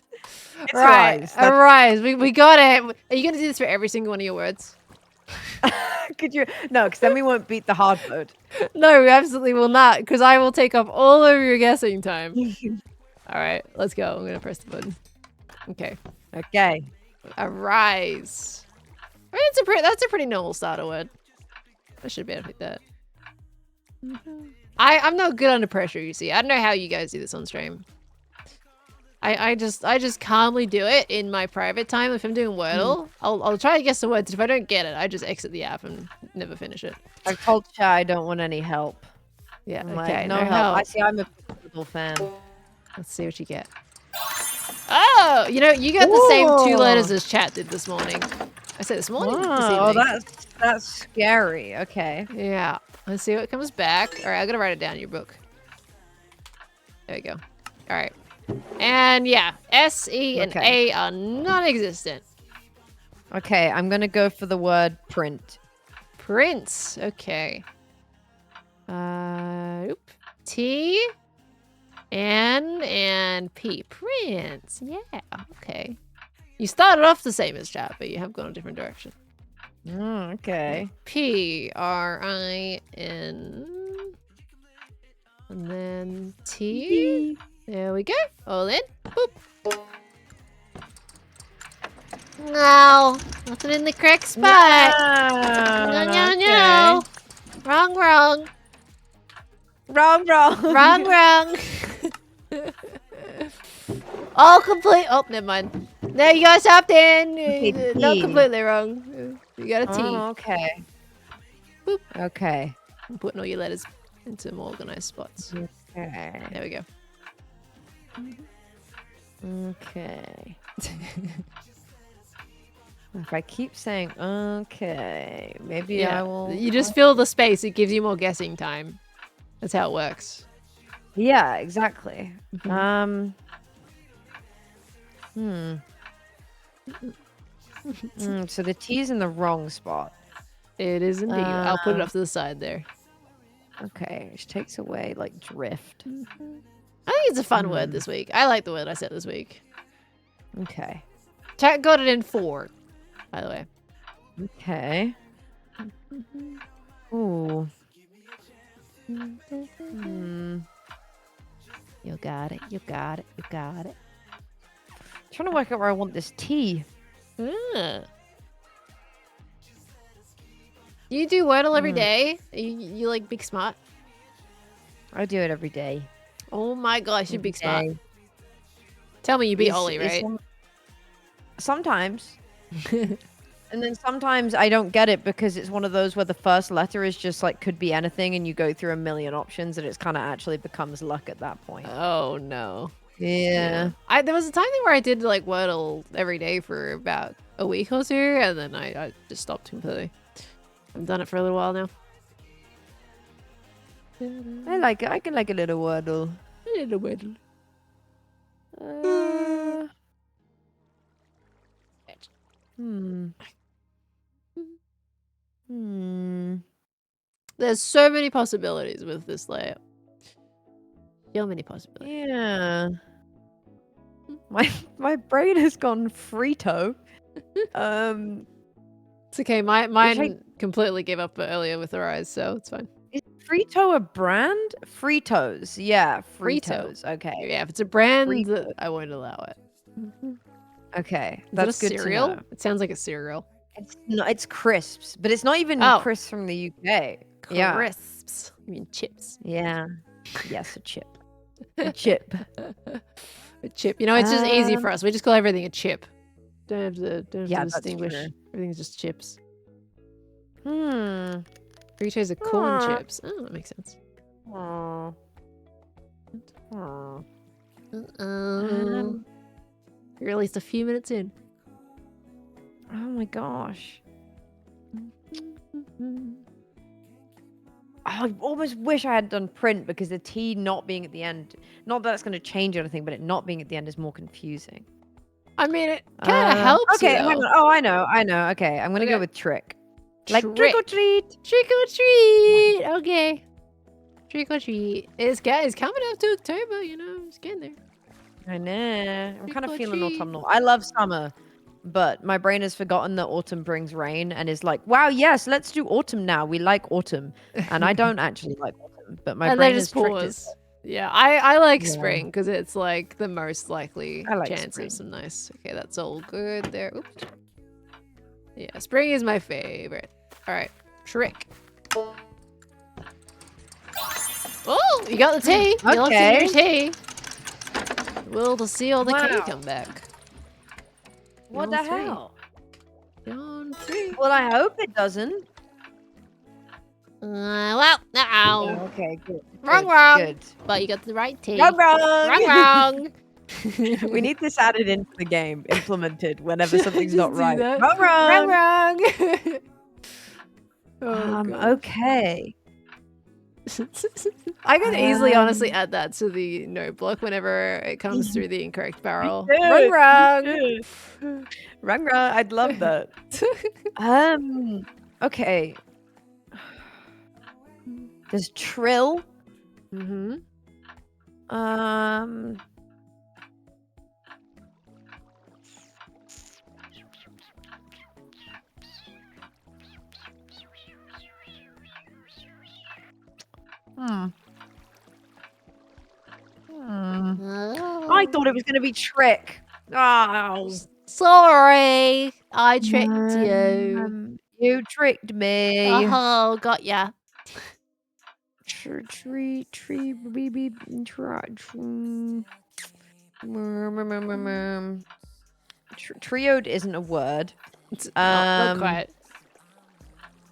Right, rise. a rise. We got it. Are you gonna do this for every single one of your words? Could you? No, because then we won't beat the hard mode. No, we absolutely will not, because I will take up all of your guessing time. All right, let's go. I'm gonna press the button. Okay. Okay. A rise. I mean, that's a pretty normal starter word. I should be able to pick that. I'm not good under pressure, you see. I don't know how you guys do this on stream. I just calmly do it in my private time. If I'm doing Wordle, I'll try to guess the words. If I don't get it, I just exit the app and never finish it. I've told Chat I don't want any help. Yeah, I'm okay, like, no no help. help. I see. I'm a Pearldle fan. Let's see what you get. Oh, you know, you got the same 2 letters as Chat did this morning. I said this morning? This Oh, evening. that's scary. Okay. Yeah. Let's see what comes back. All right, I gotta write it down in your book. There we go. All right. And yeah, S, E, and A are non-existent. Okay, I'm gonna go for the word print. Prince. Okay. Oop. T, N, and P. Prince. Yeah. Okay. You started off the same as Chat, but you have gone a different direction. Okay. P, R, I, N. And then T. There we go. All in. Boop. No. Nothing in the correct spot. No, no, no. Wrong, wrong. Wrong. Wrong, wrong. All complete. Oh, never mind. No, you got something. Okay, Not T. completely wrong. You got a T. Oh, okay. Boop. Okay. I'm putting all your letters into more organized spots. Okay. There we go. Okay. If I keep saying okay, maybe I will. You just fill the space. It gives you more guessing time. That's how it works. Yeah, exactly. So the T's in the wrong spot. It is indeed. I'll put it off to the side there. Okay, which takes away like drift. I think it's a fun word this week. I like the word I said this week. Okay. Chat got it in 4, by the way. Okay. Ooh. You got it. You got it. You got it. Trying to work out where I want this T. You do Wordle every day? You like big smart? I do it every day. Oh my gosh, you're big smart. Day. Tell me you beat It's- Ollie, it's right? Sometimes. And then sometimes I don't get it because it's one of those where the first letter is just like could be anything and you go through a million options and it's kind of actually becomes luck at that point. Oh no. Yeah. There was a time there where I did like Wordle every day for about a week or 2, and then I just stopped completely. I've done it for a little while now. I like it. I can like a little Wordle. A little Wordle. There's so many possibilities with this layout. So many possibilities. Yeah. My brain has gone Frito. It's okay. Mine completely gave up earlier with the rise, so it's fine. Is Frito a brand? Fritos. Yeah, Frito. Fritos. Okay. Yeah, if it's a brand, Frito. I won't allow it. Okay. Is That's it a good cereal? to know. It sounds like a cereal. It's crisps, but it's not even Oh. crisps from the UK. Yeah. Crisps. You mean chips? Yeah. Yes, a chip. A chip. A chip. You know, it's just easy for us. We just call everything a chip. Don't have to Yeah, that's distinguish. true. Everything's just chips. Hmm. Fritos are corn Aw. chips. Oh, that makes sense. Aww. Aww. You're at least a few minutes in. Oh my gosh. I almost wish I had done print because the T not being at the end, not that it's going to change anything, but it not being at the end is more confusing. I mean, it kind of helps. Okay, you, hang though. on. Oh, I know. Okay, I'm going to Okay. go with trick. Like trick or treat. Trick or treat. Okay. Trick or treat. It's coming up to October, you know. It's getting there. I know. I'm Trick kind of or feeling treat. autumnal. I love summer, but my brain has forgotten that autumn brings rain and is like, wow, yes, let's do autumn now. We like autumn. And I don't actually like autumn, but my And brain they has just tricked pause. it. Yeah, I like Yeah. spring because it's like the most likely I like chance spring. of some nice. Okay, that's all good there. Oops. Yeah, spring is my favorite. All right, trick. Oh, you got the tea. You locked in your tea. Will to see all the K Wow. come back. What You're the three. hell? John 3. Well, I hope it doesn't. Well, no. Yeah, okay, good. Wrong, good, wrong. Good. But you got the right tea. Wrong, wrong. Wrong. We need this added into the game, implemented whenever something's Just not do right. that. Wrong, wrong. Wrong. Oh, God. Okay. I could easily, honestly, add that to the note block whenever it comes through the incorrect barrel. should, Wrong. Wrong, wrong. I'd love that. Okay. There's Trill. Mm-hmm. I thought it was going to be Trick. Oh, Sorry, I tricked you. you tricked me. Oh, got ya. Tree, baby, trioed isn't a word. It's not quite.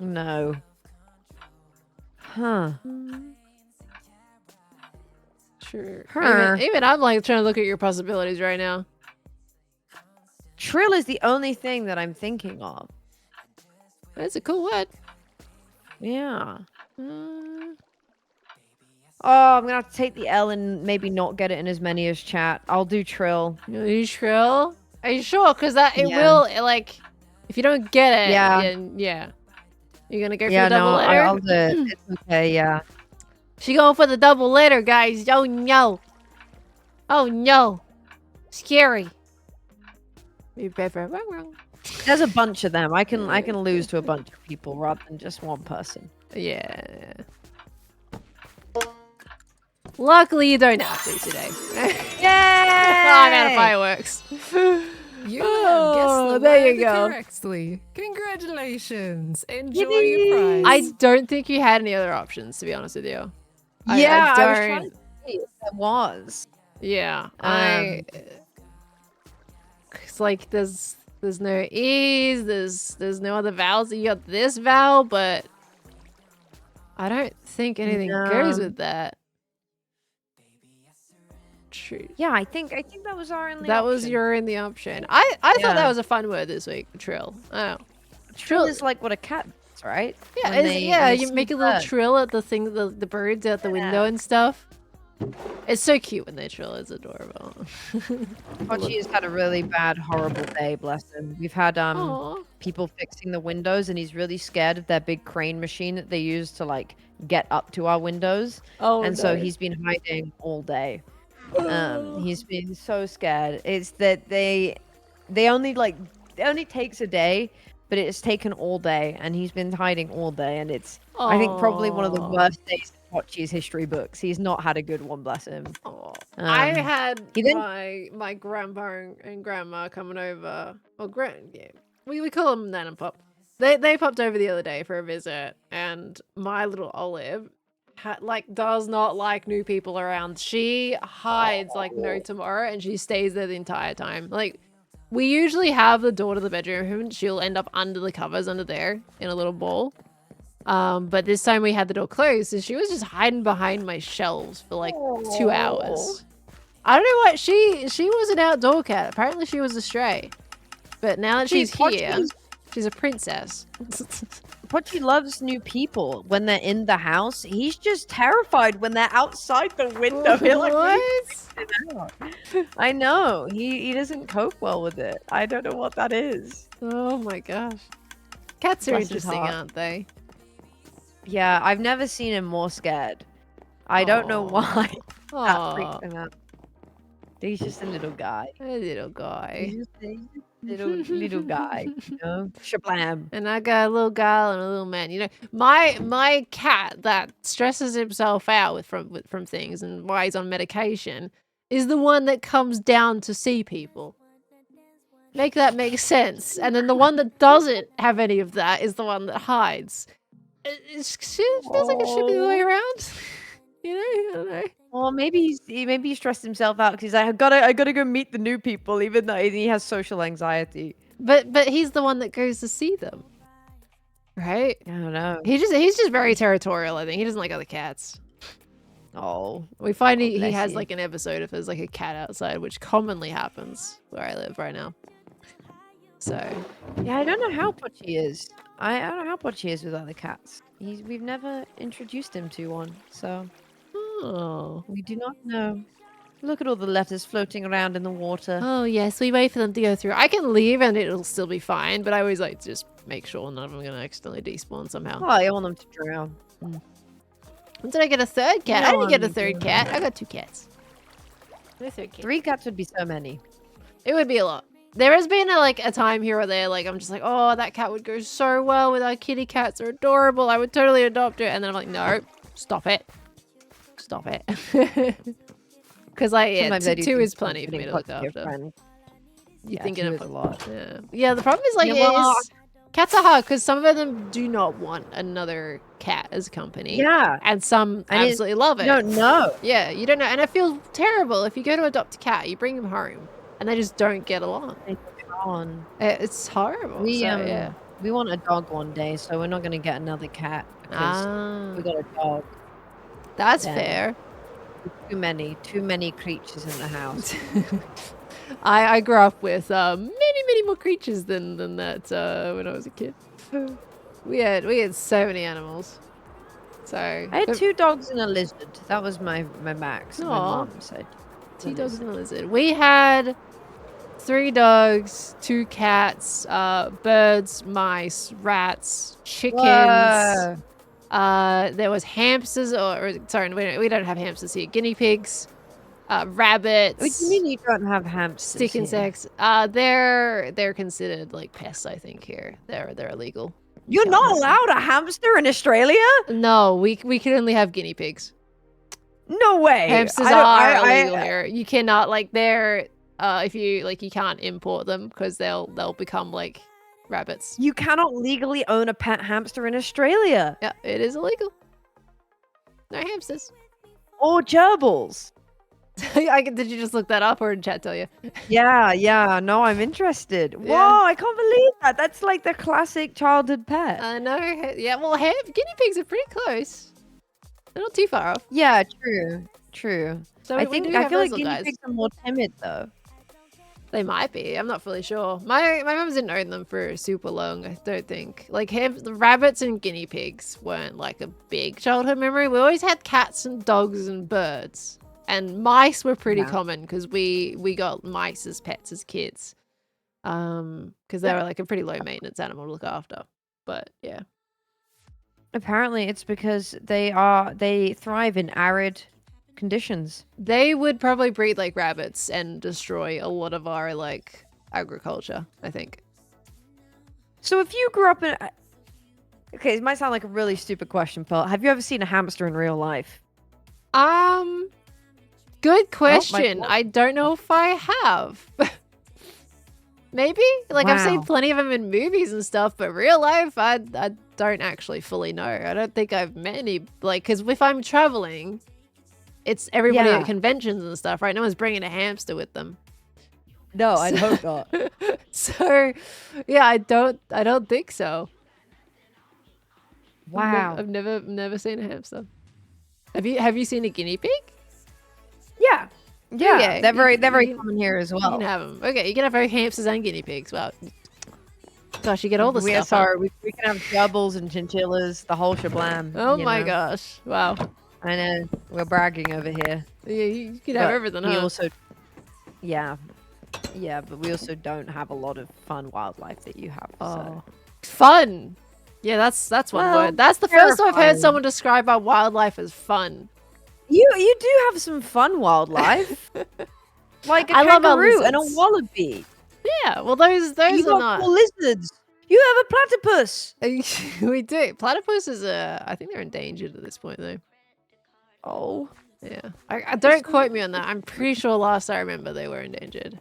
No. Huh. Sure. Her. Even I'm like trying to look at your possibilities right now. Trill is the only thing that I'm thinking of. That's a cool word. Yeah. Oh, I'm gonna have to take the L and maybe not get it in as many as chat. I'll do Trill. You Trill? Are you sure? Because it Yeah. will, like, if you don't get it, Yeah. yeah. You're gonna go for Yeah, the double no, letter? I'll do it. It's okay, yeah. She going for the double letter, guys. Oh, no. Oh, no. Scary. Wrong. There's a bunch of them. I can lose to a bunch of people rather than just one person. Yeah. Luckily, you don't have to today. Yay! I'm out of fireworks. You Oh, have guessed the there you word go. correctly. Congratulations. Enjoy Yippee! your prize. I don't think you had any other options, to be honest with you. Yeah, I was don't. trying to see if there was. Yeah, it's like there's no E's, there's no other vowels. You got this vowel, but I don't think anything goes No. with that. True. Yeah, I think that was our only That was option. your only option. I thought Yeah. that was a fun word this week. Trill. Oh, Trill is like what a cat does, right? Yeah, When they you see make a little birds. trill at the thing, the birds out the window and stuff. It's so cute when they trill. It's adorable. Pochi has had a really bad, horrible day, bless him. We've had Aw. people fixing the windows, and he's really scared of their big crane machine that they use to like get up to our windows. Oh, And so no. he's been hiding all day. He's been so scared. It's that they only like it only takes a day, but it's taken all day, and he's been hiding all day, and it's I think probably one of the Aw. worst days in Pochi's history books. He's not had a good one, bless him. Aw. I had he then- my grandpa and grandma coming over. Well, we call them Nan and Pop. They popped over the other day for a visit, and my little Olive does not like new people around. She hides like no tomorrow, and she stays there the entire time. Like, we usually have the door to the bedroom, and she'll end up under the covers under there in a little ball. But this time we had the door closed, and she was just hiding behind my shelves for like 2 hours. I don't know what she was an outdoor cat. Apparently she was a stray. But now that she's here, she's a princess. Pochi loves new people when they're in the house. He's just terrified when they're outside the window. What? I know. He doesn't cope well with it. I don't know what that is. Oh my gosh. Cats are Bless his interesting, heart. aren't they? Yeah, I've never seen him more scared. I don't know Aw. why. That Aw, freaks him out. He's just a little guy. a little guy. He's just a little guy. You know? Shablam. And I got a little girl and a little man. You know, my cat that stresses himself out from things and why he's on medication is the one that comes down to see people. Make that make sense. And then the one that doesn't have any of that is the one that hides. It feels like it should be the way around. You know, I don't know. Well, maybe he stressed himself out because he's like, I gotta go meet the new people, even though he has social anxiety. But he's the one that goes to see them, right? I don't know. He's just very territorial. I think he doesn't like other cats. Oh, We find he bless has you. like an episode if there's like a cat outside, which commonly happens where I live right now. So yeah, I don't know how Pochi is. I don't know how Pochi is with other cats. We've never introduced him to one, so oh we do not know. Look at all the letters floating around in the water. oh yes, we wait for them to go through. I can leave and it'll still be fine, but I always like to just make sure none of them are gonna accidentally despawn somehow. Oh, I want them to drown. When did I get a third cat? I No didn't get a one third did. cat. I got 2 cats. No third cat. 3 cats would be so many. It would be a lot. There has been a time here or there, like, I'm just like, oh, that cat would go so well with our kitty cats. They're adorable. I would totally adopt it. And then I'm like, no, stop it. Stop it. Because, yeah, Sometimes I do 2 think is about plenty for me getting to look Pochi a after. friend. You're Yeah, thinking 2 of is a lot. Yeah, the problem is, like, Yeah, well, cats are hard because some of them do not want another cat as company. Yeah. And some And it- absolutely love it. No. Yeah, you don't know. And it feels terrible if you go to adopt a cat, you bring them home, and they just don't get along. On. It's horrible. We so, yeah. we want a dog one day, so we're not gonna get another cat because we got a dog. That's Yeah. fair. Too many creatures in the house. I grew up with many more creatures than that when I was a kid. We had so many animals. So I had 2 dogs and a lizard. That was my max. My Aw. mom said. 2 dogs and a lizard. We had 3 dogs, 2 cats, birds, mice, rats, chickens. Whoa. There was hamsters, sorry, we don't have hamsters here. Guinea pigs, rabbits. What do you mean you don't have hamsters? Stick here? insects. They're considered like pests. I think here they're illegal. You're can't not have them. allowed a hamster in Australia? No, we can only have guinea pigs. No way. Hamsters I don't- are I- illegal here. You cannot they're if you you can't import them because they'll become like rabbits. You cannot legally own a pet hamster in Australia. Yeah, it is illegal. No hamsters. Or gerbils. Did you just look that up or did chat tell you? Yeah. No, I'm interested. Whoa, Yeah. I can't believe that. That's like the classic childhood pet. I know. Yeah, well, guinea pigs are pretty close. They're not too far off. Yeah, true. So I when do think we I have feel those like little guinea guys? pigs are more timid though. They might be. I'm not fully sure. My mum didn't own them for super long. I don't think. The rabbits and guinea pigs weren't like a big childhood memory. We always had cats and dogs and birds, and mice were pretty Yeah. common because we got mice as pets as kids. Because they were like a pretty low maintenance animal to look after. But yeah. Apparently, it's because they thrive in arid conditions. They would probably breed like rabbits and destroy a lot of our like agriculture, I think. So if you grew up in, okay, it might sound like a really stupid question, Pearl. Have you ever seen a hamster in real life? Good question. God. I don't know if I have. Maybe? I've seen Wow. plenty of them in movies and stuff, but real life, I don't actually fully know. I don't think I've met any, because if I'm traveling, it's everybody Yeah. at conventions and stuff, right? No one's bringing a hamster with them. No, I'd hope not. So, yeah, I don't think so. Wow. I've never seen a hamster. Have you seen a guinea pig? Yeah. Yeah, Okay, they're very you- common here as You well. can have them. Okay, you can have both hamsters and guinea pigs. Wow. Gosh, you get all the we, stuff. sorry, we can have gerbils and chinchillas, the whole shablam. Oh you my know. gosh. Wow. I know we're bragging over here. Yeah, you could have But everything, we huh? also, yeah, but we also don't have a lot of fun wildlife that you have. Oh. Fun. Yeah, that's one Well, word. That's the first time I've heard terrifying. someone describe our wildlife as fun. You do have some fun wildlife, like a I love our kangaroo and a lizards. wallaby. Yeah, well those You are got not. 4 lizards. You have a platypus. We do. Platypus is I think they're endangered at this point though. Oh, Yeah. I don't quote me on that. I'm pretty sure last I remember they were endangered.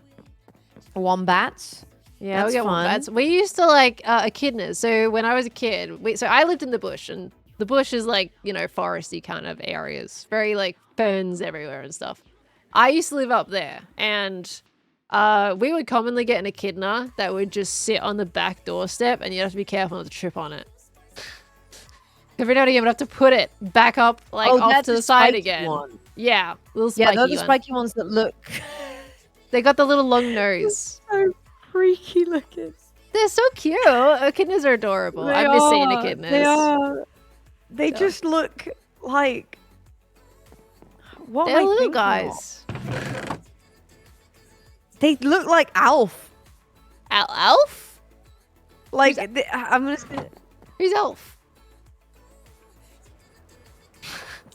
wombats. Yeah, That's we got fun. wombats. We used to like echidnas. So when I was a kid, so I lived in the bush, and the bush is like, you know, foresty kind of areas, very like ferns everywhere and stuff. I used to live up there, and we would commonly get an echidna that would just sit on the back doorstep, and you have to be careful not to trip on it. Every now and again, we'd have to put it back up, like off that's to a the side spiky again. one. Yeah, little Yeah, spiky they're the one. spiky ones that look They got the little long nose. so freaky looking. They're so cute. Echidnas are adorable. I miss seeing echidnas. They are. They Yeah. just look like. What They're am I little thinking guys. of? They look like Alf. Alf? Like I'm gonna say Who's Elf?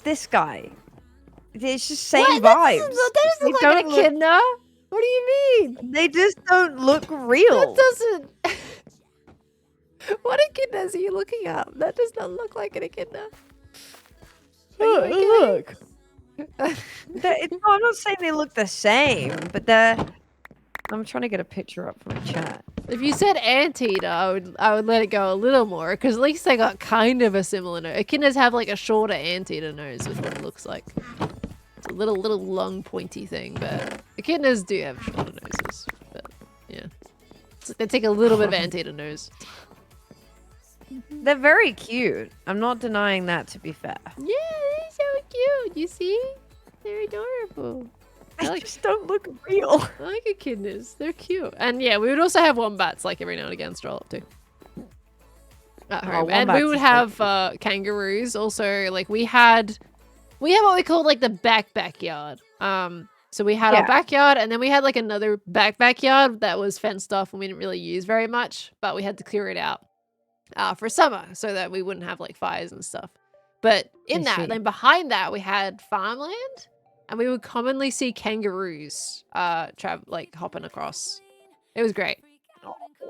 this guy. It's just same What? vibes. That doesn't They look like an don't look- echidna. What do you mean? They just don't look real. That doesn't. What echidnas are you looking at? That does not look like an echidna. Are you okay? Look. I'm not saying they look the same, but they're. I'm trying to get a picture up from the chat. If you said anteater, I would let it go a little more, because at least they got kind of a similar nose. Echidnas have like a shorter anteater nose, is what it looks like. It's a little long pointy thing, but echidnas do have shorter noses. But yeah, they take a little bit of anteater nose. They're very cute. I'm not denying that, to be fair. Yeah, they're so cute. You see, they're adorable. They just don't look real. I like echidnas. They're cute. And yeah, we would also have wombats like every now and again stroll up to. At home. And we wombats would is have kangaroos also. Like we had what we called like the backyard. So we had our Yeah. backyard, and then we had like another backyard that was fenced off and we didn't really use very much, but we had to clear it out for summer so that we wouldn't have like fires and stuff. But in I that, see. then behind that we had farmland. And we would commonly see kangaroos hopping across. It was great.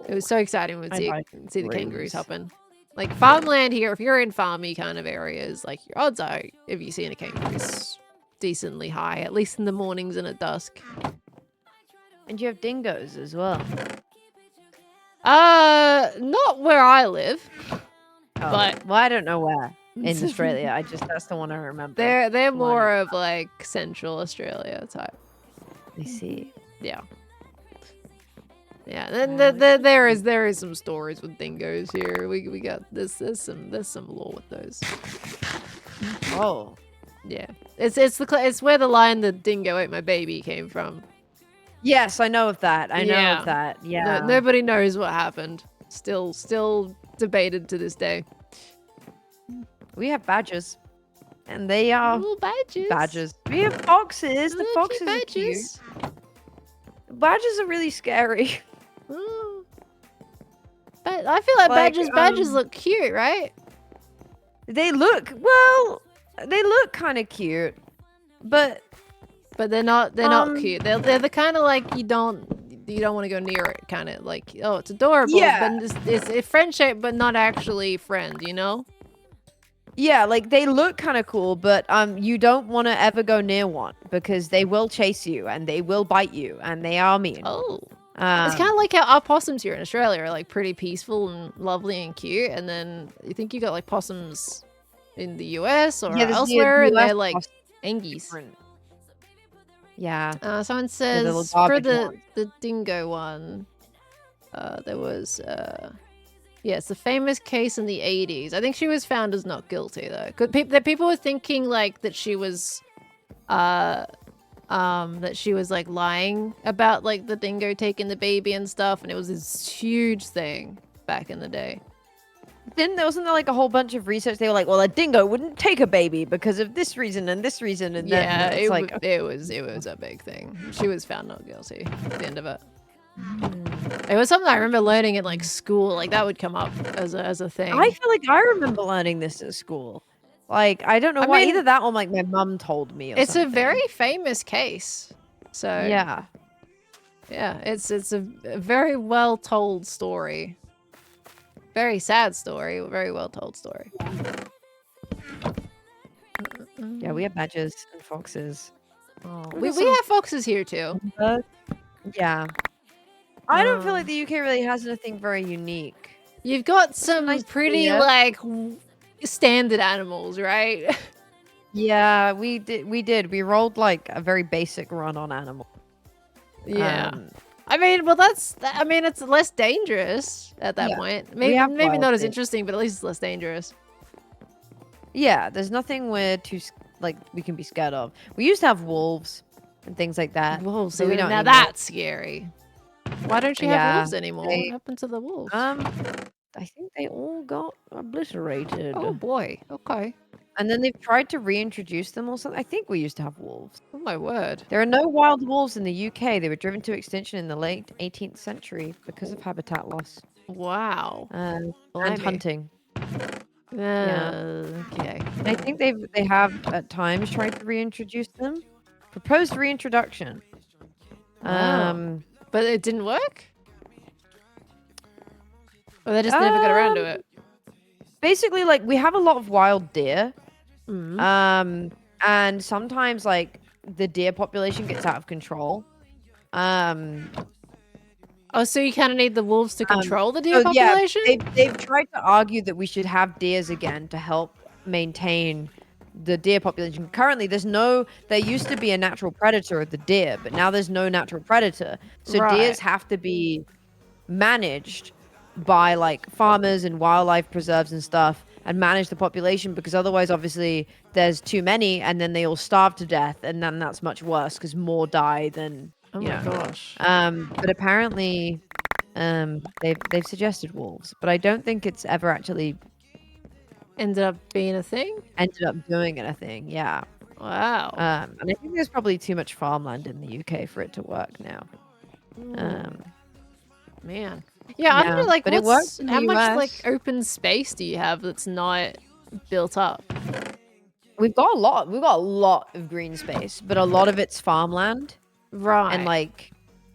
It was so exciting when I we'd like see the kangaroos kangaroos. hopping. Like farmland here, if you're in farmy kind of areas, like your odds are if you see a kangaroo is decently high, at least in the mornings and at dusk. And you have dingoes as well. Not where I live. But- well, I don't know where in Australia. That's the one I remember. They're One. more of like Central Australia type. I see. Yeah. Yeah, then there is some stories with dingoes here. We got there's some lore with those. Oh, Yeah, it's where the line "the dingo ate my baby" came from. yes, I know of that. I know Yeah. of that. Yeah. Nobody knows what happened. Still debated to this day. We have badgers, and they are Little badgers. badgers. We have foxes. The Little foxes cute are cute. badgers. Badgers are really scary. Oh. But I feel like, Like, badgers look cute, right? They look kind of cute, but But they're not Um, cute. They're the kind of like you don't want to go near it, kind of like, oh, it's adorable, Yeah. but it's friend shaped, but not actually friend, you know? yeah, like they look kind of cool, but you don't want to ever go near one because they will chase you and they will bite you and they are mean. Oh, it's kind of like how our possums here in Australia are like pretty peaceful and lovely and cute, and then you think you got like possums in the US or Yeah, there's the elsewhere, and US they're like possum Angies. different. Yeah. Someone the little says for garbage the ones. dingo one, there was yeah, it's a famous case in the 80s. I think she was found as not guilty though. People were thinking like that she was that she was like lying about like the dingo taking the baby and stuff, and it was this huge thing back in the day. Wasn't there like a whole bunch of research? They were like, well, a dingo wouldn't take a baby because of this reason and this reason, and Yeah, then it's like, it was a big thing. She was found not guilty at the end of it. It was something I remember learning in like school. Like that would come up as a thing. I feel like I remember learning this at school. Like, I don't know why. mean, Either that or like my mum told me. Or it's something. a very famous case. So yeah. it's a very well told story. Very sad story, very well told story. Yeah, we have badgers and foxes. Oh, we have foxes here too. Yeah. I don't feel like the UK really has anything very unique. You've got some nice pretty idea. like standard animals, right? Yeah, we did. We rolled like a very basic run on animal. Yeah. I mean, well, it's less dangerous at that point. Maybe have maybe wild not as things. interesting, but at least it's less dangerous. Yeah, there's nothing we can be scared of. We used to have wolves and things like that. Wolves, but we don't now anymore. that's scary. Why don't you have Yeah, wolves anymore? they- What happened to the wolves? I think they all got obliterated. Oh boy. Okay. And then they've tried to reintroduce them or something. I think we used to have wolves. Oh my word. There are no wild wolves in the UK. They were driven to extinction in the late 18th century because of habitat loss Wow. and Blimey. hunting. Okay. And I think they have at times tried to reintroduce them. Proposed reintroduction. Wow. But it didn't work? Or they just never got around to it? Basically, like, we have a lot of wild deer. Mm. And sometimes, like, the deer population gets out of control. Oh, so you kind of need the wolves to control the deer So, yeah, population? they've tried to argue that we should have deers again to help maintain the deer population. Currently, there used to be a natural predator of the deer, but now there's no natural predator. So Right. deers have to be managed by like farmers and wildlife preserves and stuff and manage the population, because otherwise obviously there's too many and then they all starve to death, and then that's much worse because more die than Oh you my know. gosh. But apparently they've suggested wolves, but I don't think it's ever actually Ended up being a thing? ended up doing anything. Yeah. Wow. And I think there's probably too much farmland in the UK for it to work now. Man. Yeah, I yeah, wonder, like, but it works in how the much, US. like, open space do you have that's not built up? We've got a lot of green space, but a lot of it's farmland Right. and like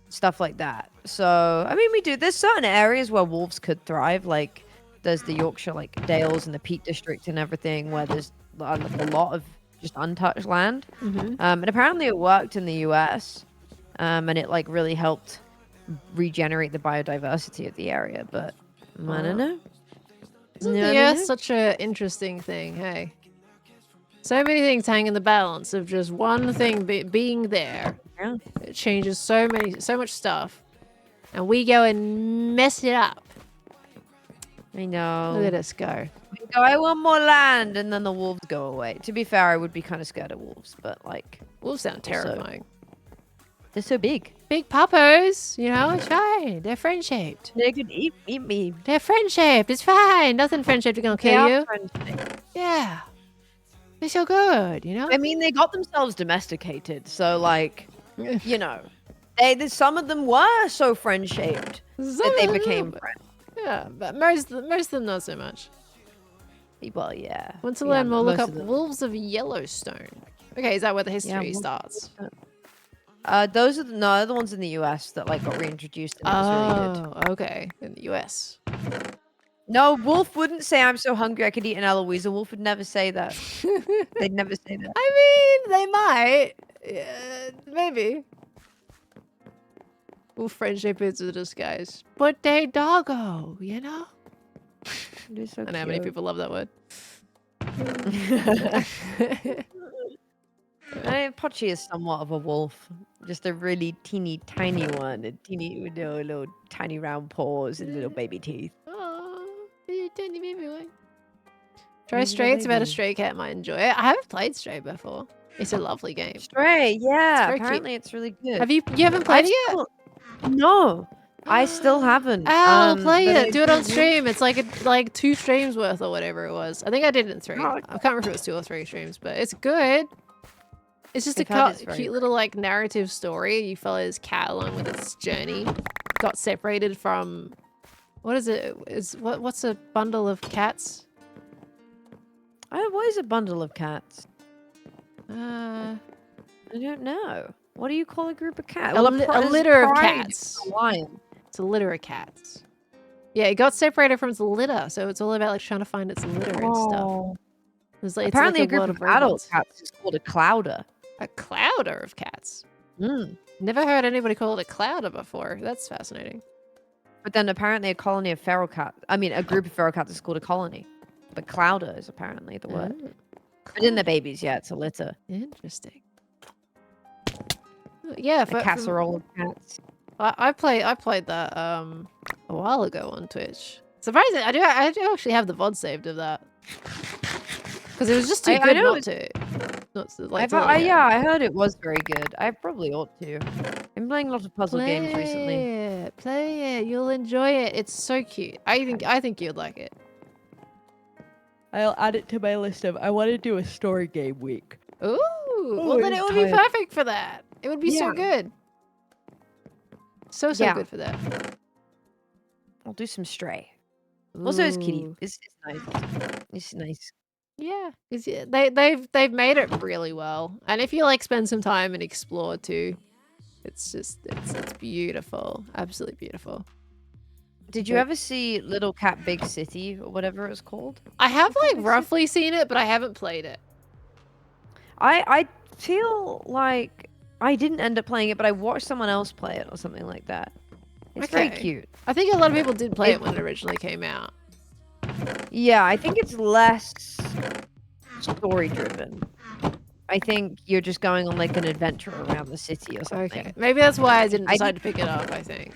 stuff like that. So I mean, there's certain areas where wolves could thrive, like there's the Yorkshire like Dales and the Peak District and everything, where there's like a lot of just untouched land. And apparently it worked in the US, and it like really helped regenerate the biodiversity of the area. But I don't know. Isn't No, the no, Earth no. such an interesting thing, hey? So many things hang in the balance of just one thing being there. Yeah. It changes so much stuff. And we go and mess it up. I know. Look at us go. We go, I want more land, and then the wolves go away. To be fair, I would be kind of scared of wolves, but like Wolves sound terrifying. they're so big. Big puppos, you know, it's fine. They're friend-shaped. They could eat me. They're friend-shaped. It's fine. Nothing friend-shaped is gonna kill you. Friend-shaped. Yeah. They're so good, you know? I mean, they got themselves domesticated, so like, you know, some of them were so friend-shaped that they became friends. Yeah, but most of them not so much. Well, yeah. Want to Yeah, learn more? Look most up of them. Wolves of Yellowstone. Okay, is that where the history Wolves- starts? Those are the ones in the US that like got reintroduced. And it was really good. Oh, okay. In the US. No, Wolf wouldn't say, "I'm so hungry I could eat an Eloise." A wolf would never say that. They'd never say that. I mean, they might. Yeah, maybe. Wolf friendship is a disguise. But they doggo, you know? They're so I know how many cute. people love that word. Pochi is somewhat of a wolf, just a really teeny tiny one, a teeny with little tiny round paws and little baby teeth. Oh, you tiny baby one. Try He's a Stray. It's about a baby. stray cat. Might enjoy it. I haven't played Stray before. It's a lovely game. Stray, yeah. very cute. Apparently it's really good. Have you haven't played it yet? No, I still haven't. Al, play but I it. Do it on do- stream. It's like 2 streams worth or whatever it was. I think I did it in 3. Oh, I can't remember if it was 2 or 3 streams, but it's good. It's just I've heard it's a very cute little like narrative story. You follow this cat along with its journey. Got separated from what is it? What's a bundle of cats? What is a bundle of cats? Uh, I don't know. What do you call a group of cats? a, Well, a litter of pride cats. is a lion. It's a litter of cats. Yeah, it got separated from its litter, so it's all about like trying to find its litter and stuff. Oh. It's like, Apparently, it's like a group world of robots. adult cats is called a clouder. A clouder of cats. Mm. Never heard anybody call it a clouder before. That's fascinating. But then apparently a colony of feral cats. I mean, a group of feral cats is called a colony. But clouder is apparently the word. Oh, But in the babies, yeah, it's a litter. interesting. Yeah, A casserole of cats. I played that a while ago on Twitch. Surprisingly, I do actually have the VOD saved of that. Because it was just too I good know not to. Not to like. to let it go. Yeah, I heard it was very good. I probably ought to. I'm playing a lot of puzzle games recently. Play it. You'll enjoy it. It's so cute. I think you'd like it. I'll add it to my list of I want to do a story game week. Ooh. Well, then I'm it would be tired. perfect for that. It would be so Yeah. good. So Yeah. good for that. I'll do some Stray. Also, it's kitty. Ooh. It's nice. It's nice. Yeah, they've made it really well, and if you like spend some time and explore too, it's beautiful, absolutely beautiful. Did you ever see Little Cat Big City or whatever it's called? I have like I've roughly seen it, but I haven't played it. I feel like I didn't end up playing it, but I watched someone else play it or something like that. It's very Okay. cute. I think a lot of people did play it when it originally came out. Yeah, I think it's less story driven. I think you're just going on like an adventure around the city or something. Okay, maybe that's why I didn't I decide to pick it up. I think.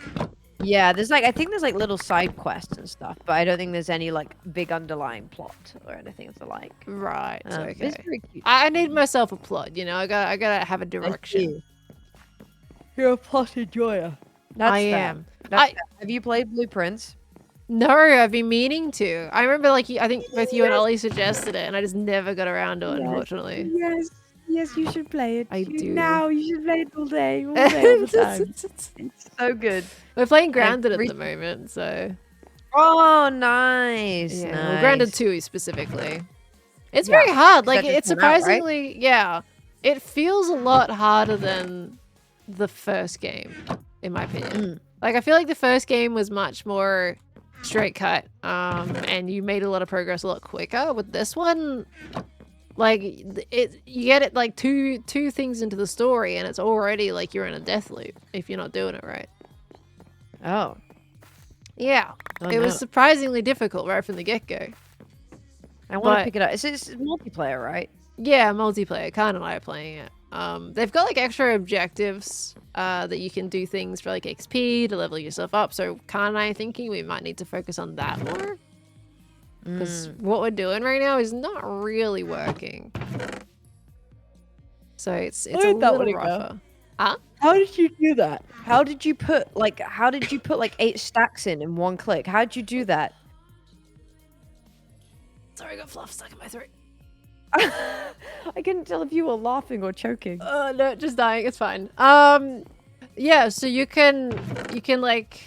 Yeah, I think there's like little side quests and stuff, but I don't think there's any like big underlying plot or anything of the like. Right. It's Okay. very cute. I need myself a plot. You know, I gotta have a direction. You're a plot enjoyer. That's I fair. am. That's I- fair. Have you played Blueprints? No, I've been meaning to. I remember like I think both you and Ollie suggested it, and I just never got around to it, unfortunately. Yes, you should play it. I do. Now you should play it all day, all the time. It's so good. We're playing Grounded at re- the moment, so Oh, nice. yeah. nice. Well, Grounded 2 specifically. It's Yeah, very hard. 'cause Like that it's just came out, right? surprisingly, yeah. It feels a lot harder than the first game, in my opinion. Mm. Like I feel like the first game was much more straight cut, and you made a lot of progress a lot quicker. With this one, like you get it like two things into the story, and it's already like you're in a death loop if you're not doing it right. Oh. Yeah, Oh, it was no. surprisingly difficult right from the get-go. I want but- to pick it up. It's multiplayer, right? Yeah, multiplayer. Khan and I are playing it. They've got like extra objectives that you can do things for like XP to level yourself up. So Khan and I are thinking we might need to focus on that more. Because what we're doing right now is not really working. So it's a did that one little go? rougher. How did you do that? How did you put like 8 stacks in one click? How did you do that? Sorry, I got fluff stuck in my throat. I couldn't tell if you were laughing or choking. No, just dying. It's fine. Yeah. So you can like,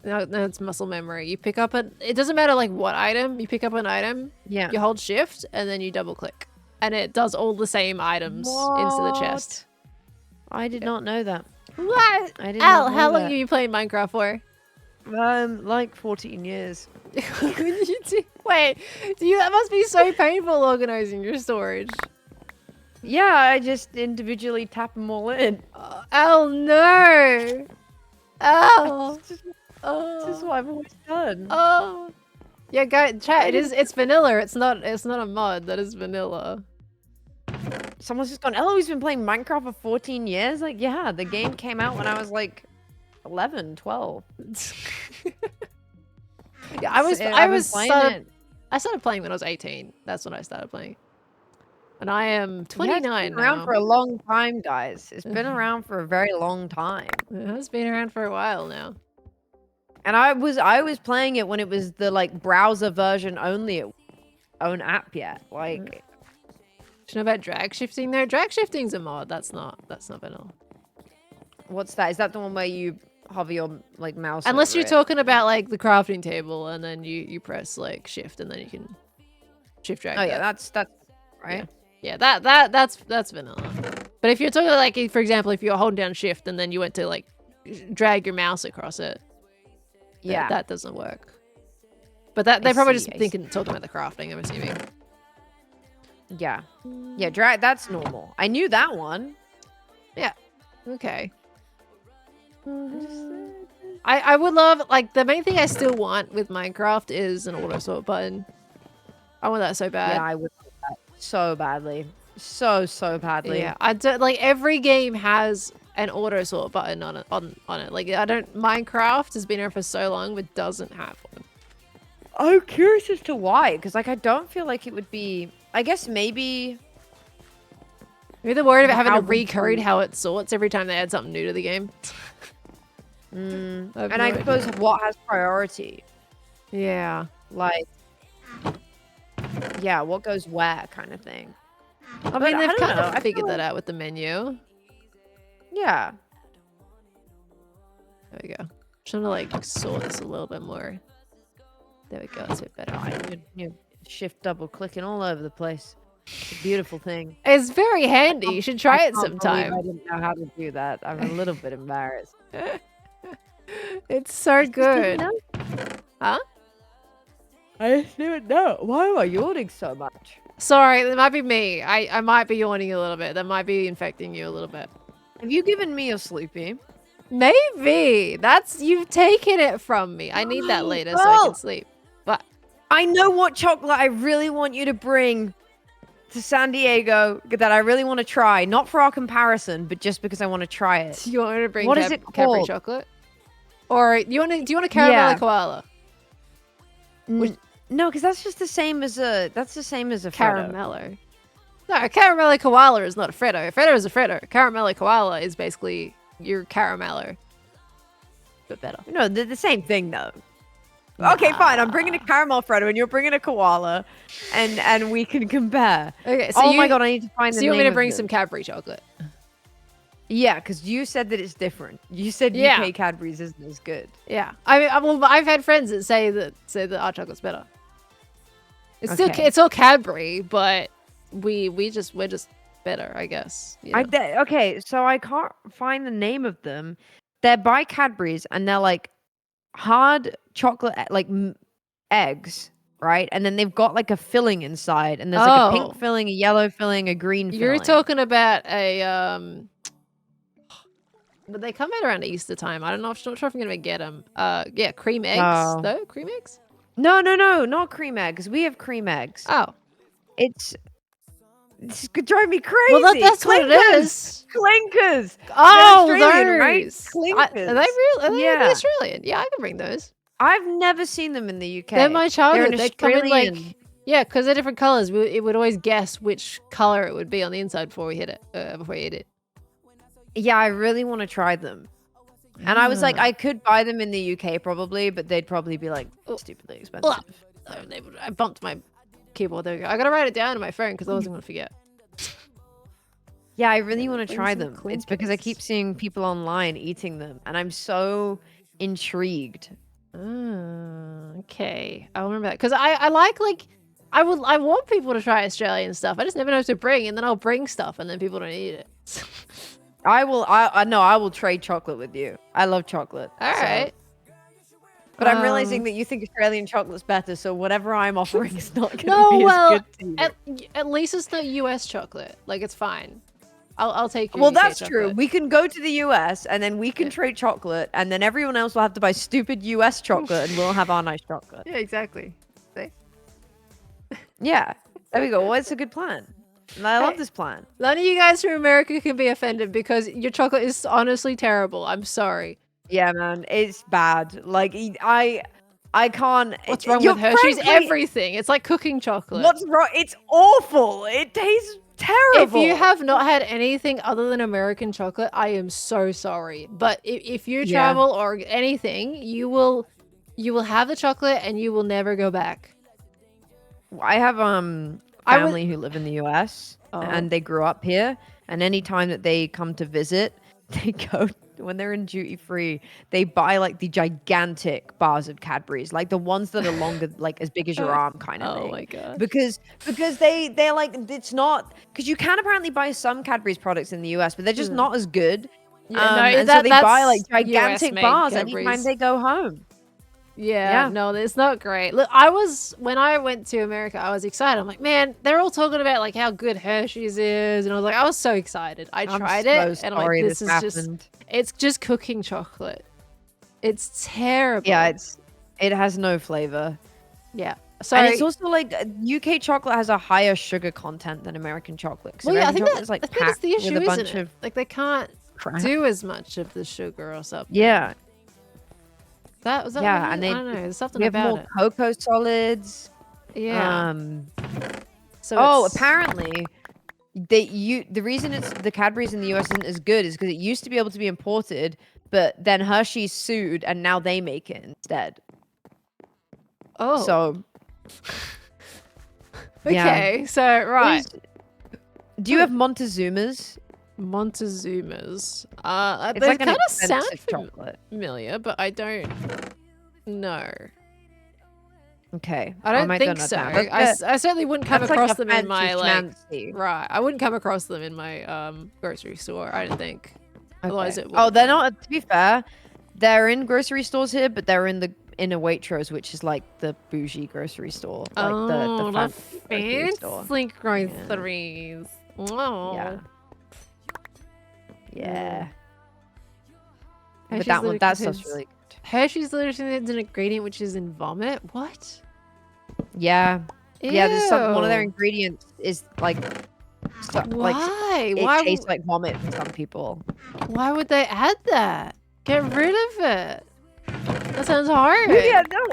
no, it's muscle memory. You pick up it doesn't matter like what item. You pick up an item. Yeah. You hold shift and then you double click, and it does all the same items into the chest. I did not know that. What? I did Al, not know how long that. have you played Minecraft for? Like 14 years. Wait, that must be so painful organizing your storage. Yeah, I just individually tap them all in. Al, no. Al. This is Oh. what I've always done. Oh. Yeah, chat. It's vanilla. It's not a mod. That is vanilla. Someone's just gone, Eloise been playing Minecraft for 14 years? Like, yeah, the game came out when I was like 11, 12. Yeah, I I've been playing it. started playing when I was 18. That's when I started playing. And I am Yeah, it's 29 been around now. for a long time, guys. It's been around for a very long time. It has been around for a while now. And I was playing it when it was the like browser version only. It own app yet. Like, Do you know about drag shifting though? Drag shifting's a mod. That's not vanilla. what's that? Is that the one where you hover your like mouse? Unless over you're it? talking about like the crafting table and then you press like shift and then you can shift drag. Oh yeah, that. that's right. Yeah, that's vanilla. But if you're talking like, for example, if you're holding down shift and then you went to like drag your mouse across it, Yeah. that doesn't work. But that they I probably see, just I talking about the crafting, I'm assuming. Yeah. Yeah, drag. That's normal. I knew that one. Okay. I would love, like, the main thing I still want with Minecraft is an auto sort button. I want that so bad. Yeah, I would love that so badly. So badly. Yeah, I don't like every game has an auto sort button on it. Like Minecraft has been around for so long but doesn't have one. I'm curious as to why, because like I don't feel like it would be. I guess maybe. Maybe they're worried about having How to would recode you- how it sorts every time they add something new to the game. And I have I no suppose idea. what has priority, Yeah. like. Yeah, what goes where, kind of thing. I But mean, they've I don't kind know, I of feel figured like- that out with the menu. Yeah. There we go. I'm trying to like sort this a little bit more. There we go. That's a bit better. You shift double clicking all over the place. It's a beautiful thing. It's very handy. You should try it I can't believe sometime. I didn't know how to do that. I'm a little bit embarrassed. It's so good. Huh? I just didn't know. Why am I yawning so much? Sorry, it might be me. I might be yawning a little bit. That might be infecting you a little bit. Have you given me a sleepy? Maybe. You've taken it from me. I need that later so I Oh! can sleep. But I know what chocolate I really want you to bring to San Diego that I really want to try. Not for our comparison, but just because I want to try it. do you want me to bring What is it Cadbury called? chocolate? Or do you want a caramel Yeah. koala? No, because that's just the same as a. That's the same as a Freddo. Caramello. No, a caramello koala is not a Freddo. A Freddo is a Freddo. Caramello koala is basically your caramello. But better. No, they're the same thing though. Okay, fine. I'm bringing a caramel Freddo, and you're bringing a koala, and we can compare. Okay, so Oh my god, I need to find so the you want me name to of bring them. some Cadbury chocolate? Yeah, because you said that it's different. You said Yeah. UK Cadbury's isn't as good. Yeah. I mean, I've had friends that say that our chocolate's better. It's Okay. still it's all Cadbury, but we're just better, I guess. you know? Okay, so I can't find the name of them. They're by Cadbury's, and they're like hard chocolate, like eggs, right? And then they've got like a filling inside, and there's like a Oh. pink filling, a yellow filling, a green filling. You're talking about a but they come out around Easter time. I don't know. Not sure if I'm gonna get them. Yeah, cream eggs Oh. though. Cream eggs. No, not cream eggs. We have cream eggs. Oh, This could drive me crazy. well that's what it Clinkers! is. Clinkers. Oh, Australian, right? those. Clinkers. Are they real? Are they Yeah. Australian? Yeah, I can bring those. I've never seen them in the UK. They're my childhood. an They come in like Australian- yeah, because they're different colors. It would always guess which color it would be on the inside before we hit it. Before you eat it. Yeah, I really want to try them. And I was like, Ah. I could buy them in the UK probably, but they'd probably be like stupidly expensive. I bumped my keyboard. There we go. I gotta write it down on my phone because I wasn't gonna forget. Yeah, I really want to bring try some them. It's because I keep Clinkers. seeing people online eating them, and I'm so intrigued. Okay, I'll remember that because I I want people to try Australian stuff. I just never know what to bring, and then I'll bring stuff, and then people don't eat it. I will trade chocolate with you. I love chocolate. All so- right. But I'm realizing that you think Australian chocolate's better, so whatever I'm offering is not going to No, be well, as good to you. at least it's not U.S. chocolate. Like it's fine. I'll take your Well, UK that's true. chocolate. We can go to the US and then we can trade chocolate, and then everyone else will have to buy stupid US chocolate, and we'll have our nice chocolate. Yeah, exactly. See? Yeah, there we go. Well, it's a good plan. And I love Hey. this plan. None of you guys from America can be offended because your chocolate is honestly terrible. I'm sorry. Yeah, man, it's bad. Like I can't. What's wrong You're with Hershey's? frankly- Everything. It's like cooking chocolate. What's wrong? It's awful. It tastes terrible. If you have not had anything other than American chocolate, I am so sorry. But if you Yeah. travel or anything, you will have the chocolate and you will never go back. I have family who live in the US Oh. and they grew up here, and any time that they come to visit, they go when they're in duty free, they buy like the gigantic bars of Cadbury's, like the ones that are longer, like as big as your arm kind of thing. Oh my god. Because they're like, it's not, because you can apparently buy some Cadbury's products in the US, but they're just not as good. Yeah, And so they buy like gigantic US-made bars Cadbury's. anytime they go home. Yeah, no, it's not great. Look, when I went to America, I was excited. I'm like, man, they're all talking about like how good Hershey's is, and I was so excited. I tried it, and I'm like, this is happened. it's just cooking chocolate. It's terrible. Yeah, it has no flavor. Yeah. So And it's also like UK chocolate has a higher sugar content than American chocolate. well, yeah, I think chocolate is like I think that's the packed issue, with a isn't bunch it? of Like they can't crap. do as much of the sugar or something. Yeah, Was that yeah, what and it is? they I don't know. There's something we have about more it. cocoa solids. Yeah. So Oh, it's- apparently the reason it's the Cadbury's in the US isn't as good is because it used to be able to be imported, but then Hershey sued and now they make it instead. Oh. So okay. So right. Do you have Montezuma's? Montezuma's. It's They like an kind of sound expensive chocolate. familiar, but I don't know. Okay, I don't might think note so. that down. I certainly wouldn't come That's like across a them in my fancy like. schmancy. Right, I wouldn't come across them in my grocery store. I don't think. Otherwise, Okay. it would. Oh, they're not. To be fair, they're in grocery stores here, but they're in the Waitrose, which is like the bougie grocery store, like the fancy grocery store. groceries. Oh. Yeah. Yeah. But Hershey's that one, that contains- stuff's really good. Hershey's literally contains an ingredient which is in vomit. What? Yeah. Yeah, there's one of their Ew. ingredients is like, Why? it Why? tastes like vomit for some people. Why would they add that? Get rid of it. That sounds hard. Yeah, no.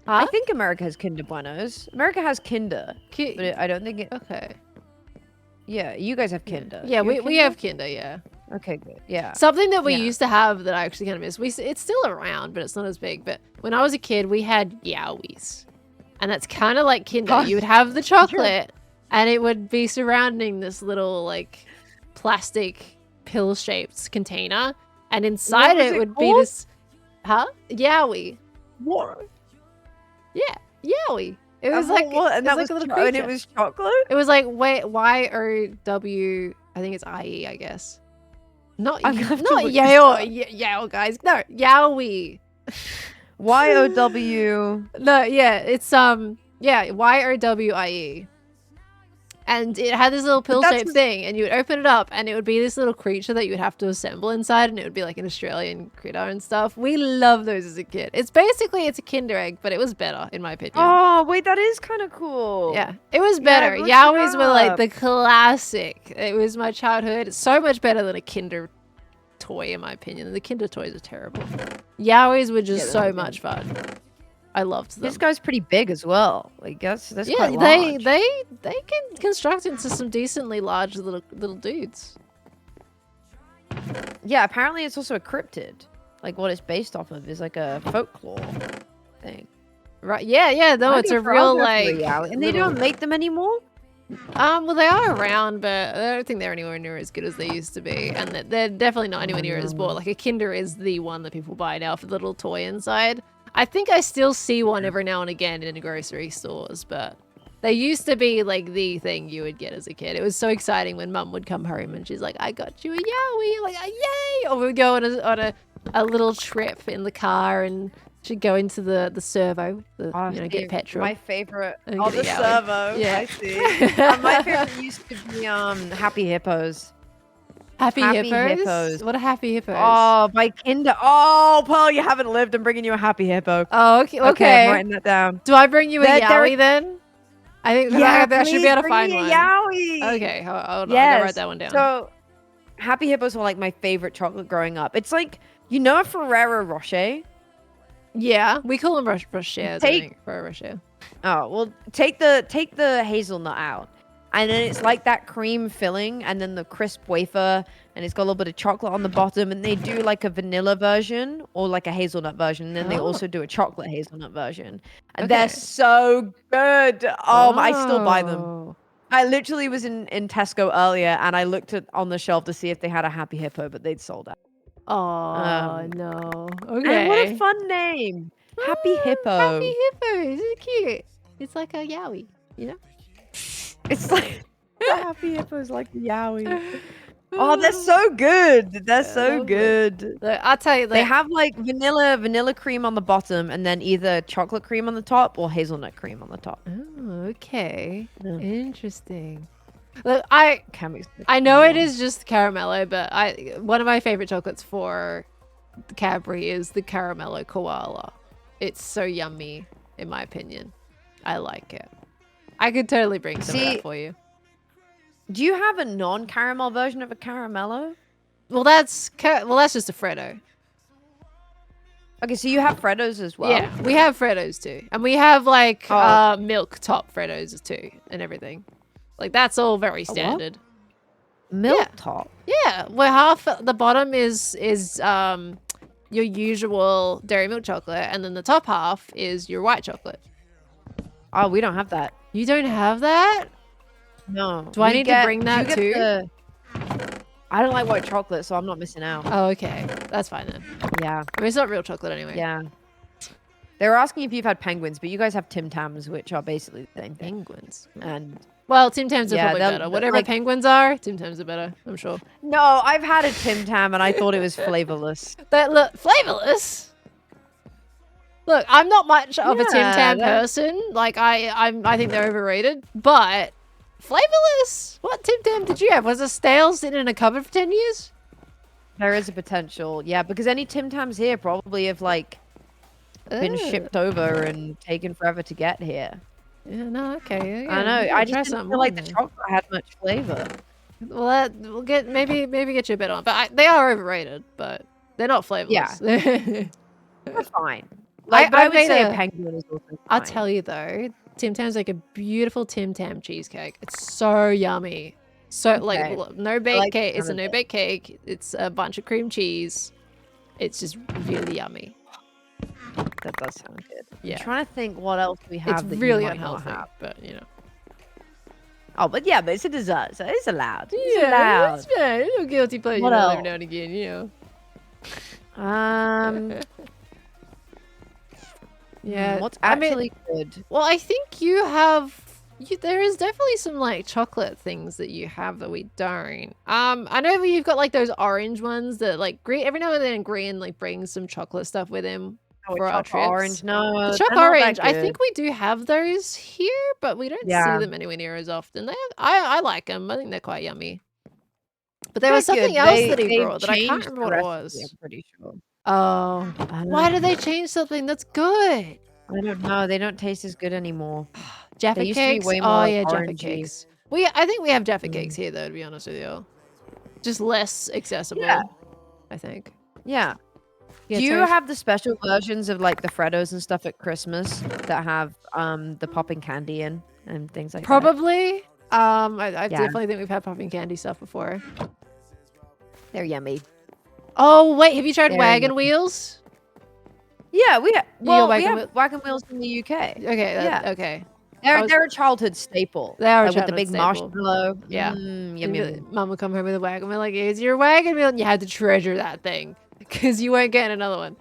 I Huh? think America has Kinder Buenos. America has Kinder, but I don't think it. Okay. Yeah, you guys have Kinder. Yeah, You we have Kinder, yeah. Okay, good. Yeah. Something that we Yeah. used to have that I actually kind of miss. It's still around, but it's not as big. But when I was a kid, we had Yowies. And that's kind of like Kinder. Oh, You would have the chocolate, and it would be surrounding this little, like, plastic pill-shaped container. And inside was it it would be called? this... Huh? Yowie. What? Yeah, Yowie. It was And like... what? And it was that like was a little and it creature. was chocolate. It was like Y-O-W... I think it's I-E, I guess. Not I'm gonna have to not look Yale, this Yale, guys. No, Yowie. YOW. No, yeah, it's YOWIE. And it had this little pill-shaped thing, and you would open it up, and it would be this little creature that you would have to assemble inside, and it would be like an Australian critter and stuff. We loved those as a kid. It's a Kinder Egg, but it was better, in my opinion. Oh wait, that is kind of cool. Yeah, it was Yeah, better. look it Yowies were like up. the classic. It was my childhood. So much better than a Kinder toy, in my opinion. The Kinder toys are terrible. Yowies were just Yeah, so they're much fun. I loved them. This guy's pretty big as well. Like that's Yeah, quite they large. can construct into some decently large little dudes. Yeah, apparently it's also a cryptid. Like what it's based off of is like a folklore thing. Right? Yeah. No, Might it's be a for real other like. reality. And they little- don't make them anymore. Well, they are around, but I don't think they're anywhere near as good as they used to be, and they're definitely not anywhere near as bought. Like a Kinder is the one that people buy now for the little toy inside. I think I still see one every now and again in grocery stores, but they used to be like the thing you would get as a kid. It was so exciting when Mum would come home and she's like, "I got you a Yowie!" Like, "Yay!" Or we would go on a little trip in the car and she'd go into the servo, get petrol. My favorite. And Oh, get the a Yowie. servo. Yeah. I see. My favorite used to be Happy Hippos. Happy Happy hippos? Hippos. What are happy hippos? Oh, by Kinder. Oh, Pearl, you haven't lived. I'm bringing you a Happy Hippo. Oh, okay. I'm writing that down. Do I bring you a They're- Yowie then? I think I should be able to find one. Yowie. Okay, hold on. Yes. I'll write that one down. So, Happy Hippos were like my favorite chocolate growing up. It's like, you know, a Ferrero Rocher. yeah, we call them Rochers, I Take- think. Ferrero Rocher. Oh well, take the hazelnut out, and then it's like that cream filling, and then the crisp wafer, and it's got a little bit of chocolate on the bottom, and they do like a vanilla version or like a hazelnut version, and then they also do a chocolate hazelnut version, and they're Okay. so good. I still buy them. Oh. I literally was in Tesco earlier, and I looked on the shelf to see if they had a Happy Hippo, but they'd sold out. Oh no. And Okay. what a fun name, Happy Hippo. Happy hippos. It's cute. It's like a yowie, you know? It's like the Happy Hippo's like the Yowie. Oh, they're so good. They're so love it. good. Look, I'll tell you, They like, have like vanilla cream on the bottom, and then either chocolate cream on the top or hazelnut cream on the top. oh, okay. Yeah. Interesting. Look, I know it is just caramello, but one of my favorite chocolates for Cadbury is the caramello koala. It's so yummy, in my opinion. I like it. I could totally bring some of that for you. Do you have a non-caramel version of a caramello? Well, that's just a Freddo. Okay, so you have Freddos as well. Yeah, we have Freddos too, and we have like milk top Freddos too, and everything. Like that's all very standard. Milk top. Yeah, where half the bottom is your usual dairy milk chocolate, and then the top half is your white chocolate. Oh, we don't have that. You don't have that? No. Do I need to bring that too? I don't like white chocolate, so I'm not missing out. Oh, okay. That's fine then. Yeah. I mean, it's not real chocolate anyway. Yeah. They were asking if you've had penguins, but you guys have Tim Tams, which are basically the same thing. Penguins. And well, Tim Tams are Yeah, probably they're- better. they're Whatever like- penguins are, Tim Tams are better, I'm sure. no, I've had a Tim Tam and I thought it was flavorless. That look flavorless. Look, I'm not much of a Tim Yeah, Tam that- person. Like I think they're overrated, but flavorless. What Tim Tam did you have? Was it stale sitting in a cupboard for 10 years? There is a potential, yeah, because any Tim Tams here probably have like been Ugh. shipped over and taken forever to get here. Yeah, no, okay. Yeah, I know. maybe I try just didn't something feel like the more chocolate had much flavor. then. Well, we'll get maybe get you a bit on, but they are overrated, but they're not flavorless. Yeah. They're fine. Like, but I would say a penguin is also fine. I'll tell you though, Tim Tam's like a beautiful Tim Tam cheesecake. It's so yummy. So Okay. like no baked like the cake. It's a sound of no it. baked cake. It's a bunch of cream cheese. It's just really yummy. That does sound good. Yeah. I'm trying to think what else we have It's that really you might not unhealthy, have. but you know. Oh, but yeah, but it's a dessert, so it's allowed. It's Yeah, allowed. it's fine. A little guilty pleasure What every else? now and again, you know. Yeah. What's I mean, actually good? well, I think you have. There is definitely some like chocolate things that you have that we don't. I know you've got like those orange ones that like green. Every now and then, Green like brings some chocolate stuff with him Oh, for our chocolate trips. orange? No, The they're choc not that orange. I good. think we do have those here, but we don't Yeah. see them anywhere near as often. I like them. I think they're quite yummy. But there They're was something good. else that he They've brought that I can't changed remember the what it recipe, was. I'm pretty sure. Oh, why don't- did they change something that's good? I don't know. They don't taste as good anymore. Jaffa used to be cakes. way Oh more yeah, Jaffa orangey. cakes. I think we have Jaffa cakes here though. To be honest with you, just less accessible. Yeah. I think. Yeah. Yeah, Do you Terry- have the special versions of like the Freddos and stuff at Christmas that have the popping candy in and things like that? Probably. I Yeah. definitely think we've had popping candy stuff before. They're yummy. Oh wait, have you tried Very wagon yummy. wheels? Yeah, we got we wagon have wagon wheels in the UK. Okay. Yeah. Okay. They're a childhood staple. They are a like, with the big childhood staple. marshmallow. Yeah. Yum, yum. Mom would come home with a wagon wheel, like, here's your wagon wheel, and you had to treasure that thing because you weren't getting another one.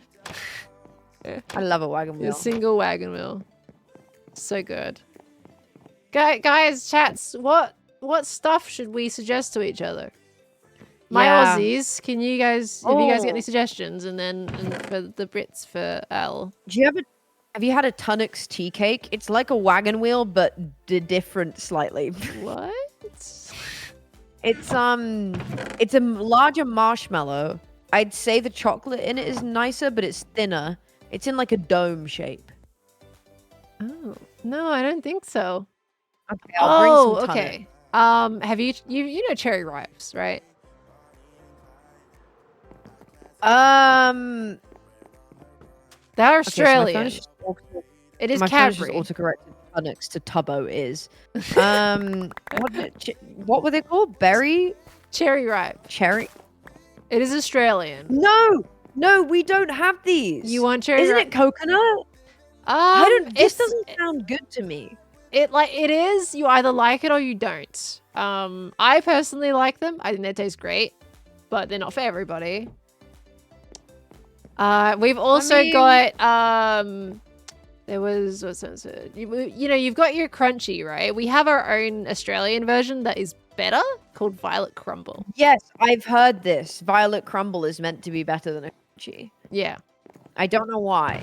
I love a wagon A wheel. single wagon wheel. So good. Guys, chats, what stuff should we suggest to each other? My Yeah. Aussies, have you guys got any Oh. suggestions? And then for the Brits, for Al. Do you have you had a Tunnocks tea cake? It's like a wagon wheel, but different slightly. What? It's a larger marshmallow. I'd say the chocolate in it is nicer, but it's thinner. It's in like a dome shape. Oh, no, I don't think so. Okay, I'll bring some Tunnocks. okay. Have you know cherry ripes, right? Okay, They're so my phone Australian. is just It is my phone is just Cadbury. autocorrected next to Tubbo is. What were they called? Cherry ripe. Cherry? It is Australian. No, we don't have these. You want cherry Isn't ripe? it coconut? This doesn't sound good to me. It is. You either like it or you don't. I personally like them. I think they taste great, but they're not for everybody. We've also got there was you've got your crunchy, right? We have our own Australian version that is better called Violet Crumble. Yes, I've heard this. Violet Crumble is meant to be better than a crunchy. Yeah. I don't know why.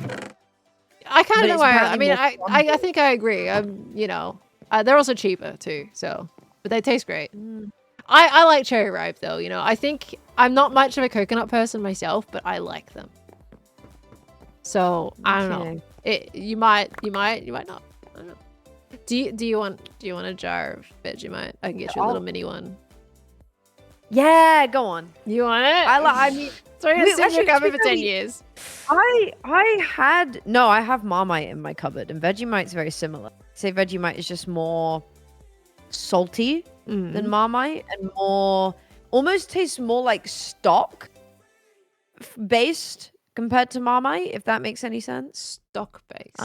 I kind of know why. I mean, apparently I think I agree. They're also cheaper too, but they taste great. I like cherry ripe though. I think I'm not much of a coconut person myself, but I like them. So I don't know. You might not. I don't know. Do you want a jar of Vegemite? I can get you a little mini one. Yeah, go on. You want it? I mean, so you're gonna sit in your cupboard for 10 years. I have Marmite in my cupboard, and Vegemite's very similar. I'd say Vegemite is just more salty than Marmite, and almost tastes more like stock based compared to Marmite, if that makes any sense. Stock based.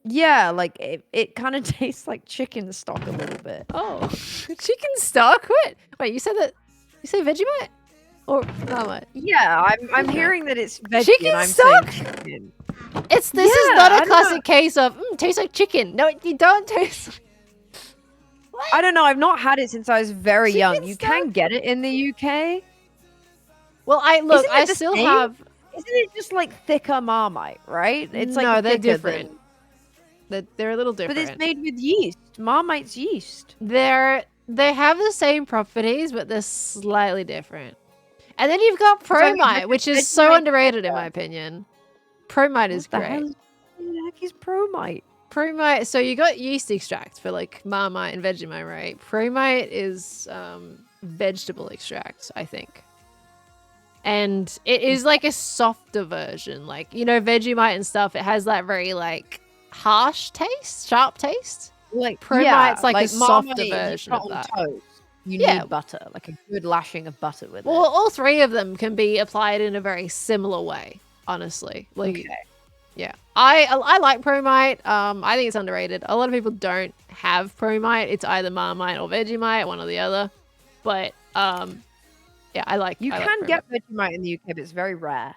Yeah, like it kind of tastes like chicken stock a little bit. Oh, chicken stock? What? Wait, you said Vegemite or Marmite? Yeah, I'm hearing that it's veggie. Chicken and I'm stock? saying chicken. This is not a classic case of tastes like chicken. No, you don't taste. What? I don't know. I've not had it since I was very Chicken young. You stock? can get it in the UK. Well, I still have. Isn't it just like thicker Marmite, right? It's like they're thicker different. They're a little different. But it's made with yeast. Marmite's yeast. They have the same properties, but they're slightly different. And then you've got Promite, which is so underrated in my opinion. Promite is great. What the heck is Promite? Promite, so you got yeast extract for like Marmite and Vegemite, right? Promite is vegetable extract, I think. And it is like a softer version. Like, Vegemite and stuff, it has that very like harsh taste, sharp taste. Like Promite's like a softer Marmite, version of that. Toast. You need butter, like a good lashing of butter with it. Well, all three of them can be applied in a very similar way, honestly. Like, okay. Yeah, I like Promite. I think it's underrated. A lot of people don't have Promite. It's either Marmite or Vegemite, one or the other. But yeah, I like. You can get Vegemite in the UK, but it's very rare.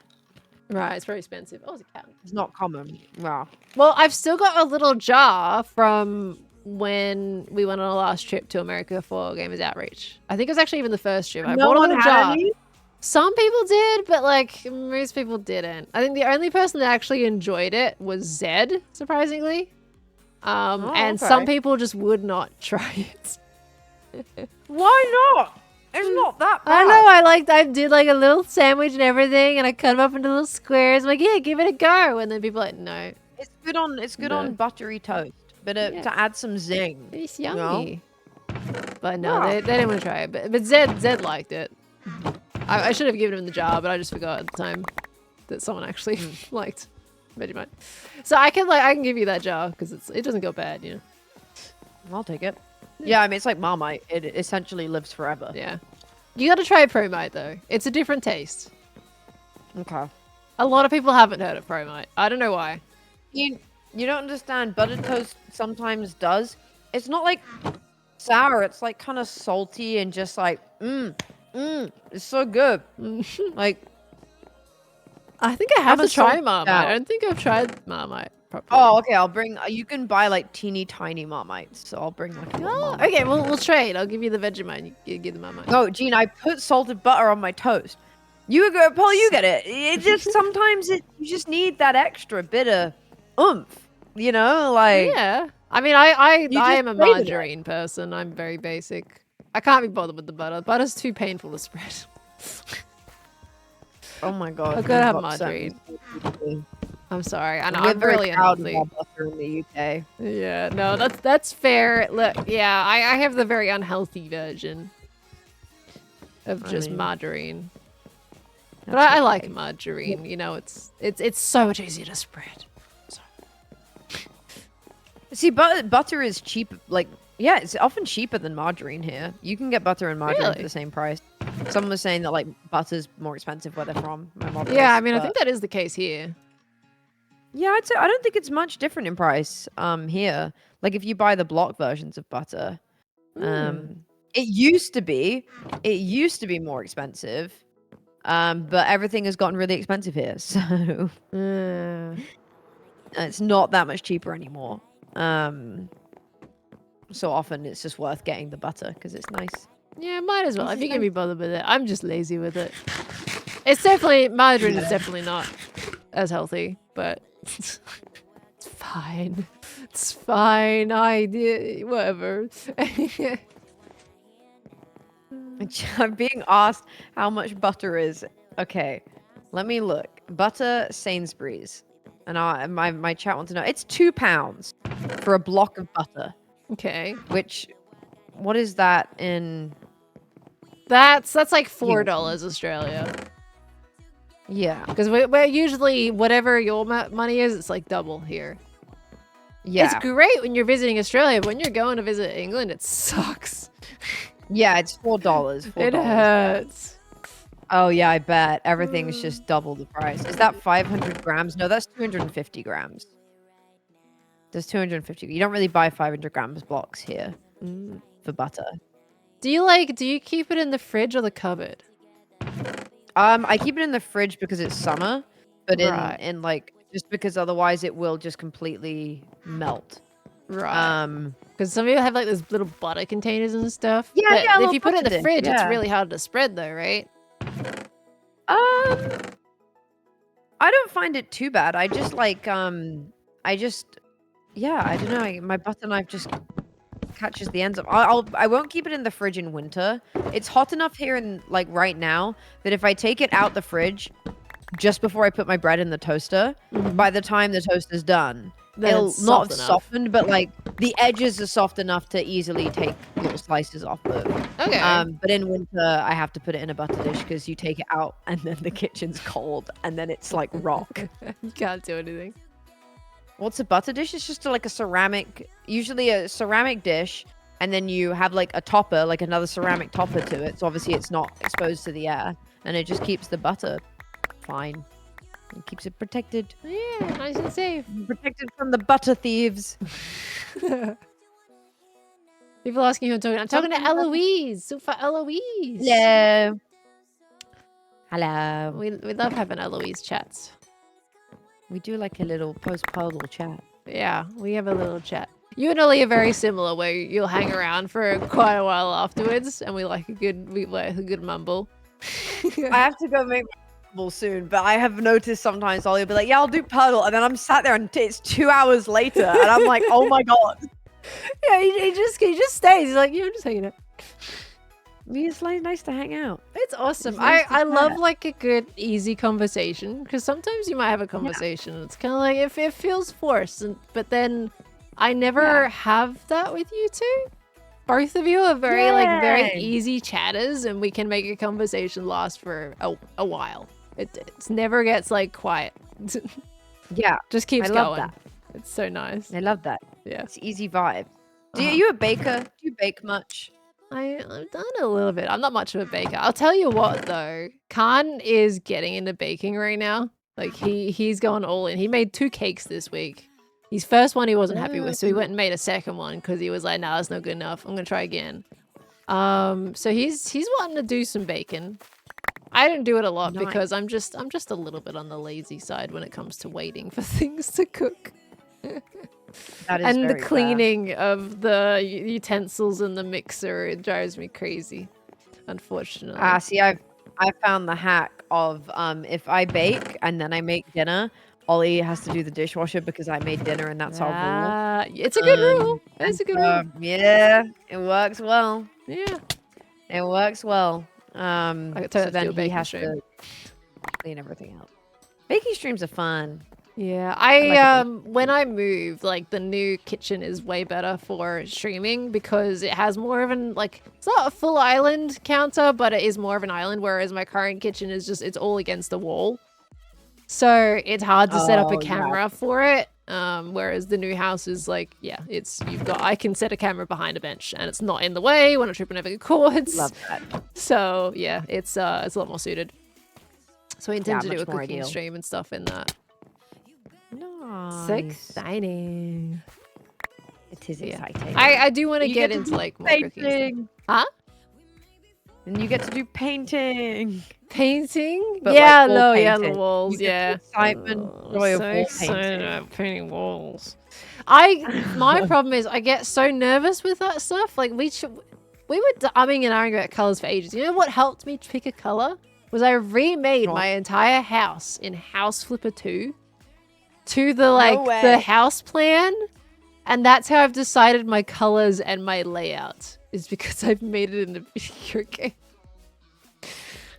Right, it's very expensive. Oh, it's a cat. It's not common. Wow. Well, I've still got a little jar from when we went on our last trip to America for Gamers Outreach. I think it was actually even the first trip. I bought a little jar. Any? Some people did, but like most people didn't. I think the only person that actually enjoyed it was Zed, surprisingly. And some people just would not try it. Why not? It's not that bad. I know. I did like a little sandwich and everything, and I cut them up into little squares. I'm like, yeah, give it a go. And then people are like, no. It's good on buttery toast, but to add some zing. It's yummy. But no, they didn't want to try it. But Zed liked it. I should have given him the jar, but I just forgot at the time that someone actually liked Vegemite. So I can give you that jar because it doesn't go bad, I'll take it. Yeah, I mean it's like Marmite. It essentially lives forever. Yeah. You got to try Promite though. It's a different taste. Okay. A lot of people haven't heard of Promite. I don't know why. You don't understand. Buttered toast sometimes does. It's not like sour. It's like kind of salty and just like it's so good. Like, I think I have to try Marmite. I don't think I've tried Marmite properly. Oh, okay. I'll bring. You can buy like teeny tiny Marmites, so I'll bring like a little Marmite. Okay, we'll trade. I'll give you the Vegemite. And you give the Marmite. No, Gene, I put salted butter on my toast. You go, Paul. You get it. It just sometimes you just need that extra bit of oomph. Like yeah. I mean, I am a margarine person. I'm very basic. I can't be bothered with the butter. Butter's too painful to spread. Oh my god! I've got to have margarine. I'm sorry. I know I'm really unhealthy. Butter in the UK. Yeah, no, that's fair. Look, yeah, I have the very unhealthy version of just margarine. But I like margarine. It's so much easier to spread. So. See, butter is cheap. Like, yeah, it's often cheaper than margarine here. You can get butter and margarine for Really? the same price. Someone was saying that like butter's more expensive where they're from. My mom Yeah, was, I mean, I but- think that is the case here. Yeah, I'd say I don't think it's much different in price here. Like if you buy the block versions of butter. It used to be more expensive. But everything has gotten really expensive here. So it's not that much cheaper anymore. So often it's just worth getting the butter because it's nice. Yeah, might as well. This If is you can nice. be bothered with it. I'm just lazy with it. It's definitely, margarine is definitely not as healthy, but it's fine. It's fine. Whatever. I'm being asked how much butter is. Okay, let me look. Butter Sainsbury's. And my chat wants to know. It's £2 for a block of butter. Okay. Which, what is that in? That's like $4 Australia. Yeah. Because we're usually, whatever your money is, it's like double here. Yeah. It's great when you're visiting Australia, but when you're going to visit England, it sucks. Yeah, it's $4. It hurts. Oh yeah, I bet everything's just double the price. Is that 500 grams? No, that's 250 grams. There's 250. You don't really buy 500 grams blocks here for butter. Do you keep it in the fridge or the cupboard? I keep it in the fridge because it's summer, but Right. in like just because otherwise it will just completely melt. Right. Because some people have like those little butter containers and stuff. Yeah, but yeah, a if little you put it in butter the dish, fridge, it's yeah. really hard to spread though, right? I don't find it too bad. I just like yeah, I don't know. My butter knife just catches the ends of. I won't keep it in the fridge in winter. It's hot enough here in like right now that if I take it out the fridge just before I put my bread in the toaster, by the time the toaster's done, Then it'll it's not soft enough. softened, but like the edges are soft enough to easily take little slices off of. Okay. But in winter, I have to put it in a butter dish because you take it out and then the kitchen's cold and then it's like rock. You can't do anything. What's a butter dish? It's just like a ceramic, usually a ceramic dish, and then you have like a topper, like another ceramic topper to it. So obviously it's not exposed to the air, and it just keeps the butter fine. It keeps it protected. Yeah, nice and safe. Protected from the butter thieves. People asking who I'm talking. I'm talking to Eloise. Super Eloise. Hello. Hello. We love having Eloise chats. We do like a little post-Pearldle chat. Yeah, we have a little chat. You and Ollie are very similar, where you'll hang around for quite a while afterwards, and we like a good mumble. I have to go make my mumble soon, but I have noticed sometimes Ollie will be like, "Yeah, I'll do Pearldle," and then I'm sat there and it's 2 hours later, and I'm like, "Oh my god." Yeah, he just stays. He's like, yeah, I'm just hanging out. It's like nice to hang out. It's awesome. It's nice to I love chat. like a good easy conversation, because sometimes you might have a conversation and it's kind of like it feels forced, but then I never have that with you two. Both of you are very Yay. easy chatters, and we can make a conversation last for a while. It never gets like quiet. Yeah, Just keeps I love going. that. It's so nice. I love that. Yeah. It's easy vibe. Are Uh-huh. you a baker? Do you bake much? I've done a little bit. I'm not much of a baker. I'll tell you what though, Khan is getting into baking right now. Like he's going all in. He made 2 cakes this week. His first one he wasn't happy with, so he went and made a second one because he was like, "Nah, that's not good enough. I'm gonna try again." So he's wanting to do some baking. I don't do it a lot Nice. because I'm just a little bit on the lazy side when it comes to waiting for things to cook. That is And the very fair. cleaning of the utensils in the mixer, it drives me crazy, unfortunately. See, I found the hack of if I bake and then I make dinner, Ollie has to do the dishwasher because I made dinner and that's our rule. It's a good rule. It's a good rule. Yeah, it works well. Yeah. It works well. I could So turn it to then a he baking has stream. to clean everything out. Baking streams are fun. Yeah, like I a when I moved, like the new kitchen is way better for streaming because it has more of an it's not a full island counter, but it is more of an island, whereas my current kitchen is just it's all against the wall. So it's hard to set up a Oh, yeah. camera for it. Whereas the new house is like, yeah, I can set a camera behind a bench and it's not in the way. We're not tripping over the cords. Love that. So yeah, it's a lot more suited. So we intend to do a much more cooking ideal. stream and stuff in that. Nice. So exciting. It is Yeah. exciting. I do want to You get get to into do like more cooking stuff. painting. Huh? And you get to do painting. Painting? But, yeah, like, wall no, yeah, the painting. walls, You get the yeah. excitement, Oh, joy of so wall excited painting. about painting walls. My problem is I get so nervous with that stuff. Like we were umming and ahhing about colors for ages. You know what helped me pick a color? Was I remade What? my entire house in House Flipper 2 to the the way. house plan, and that's how I've decided my colors and my layout is because I've made it in a video game.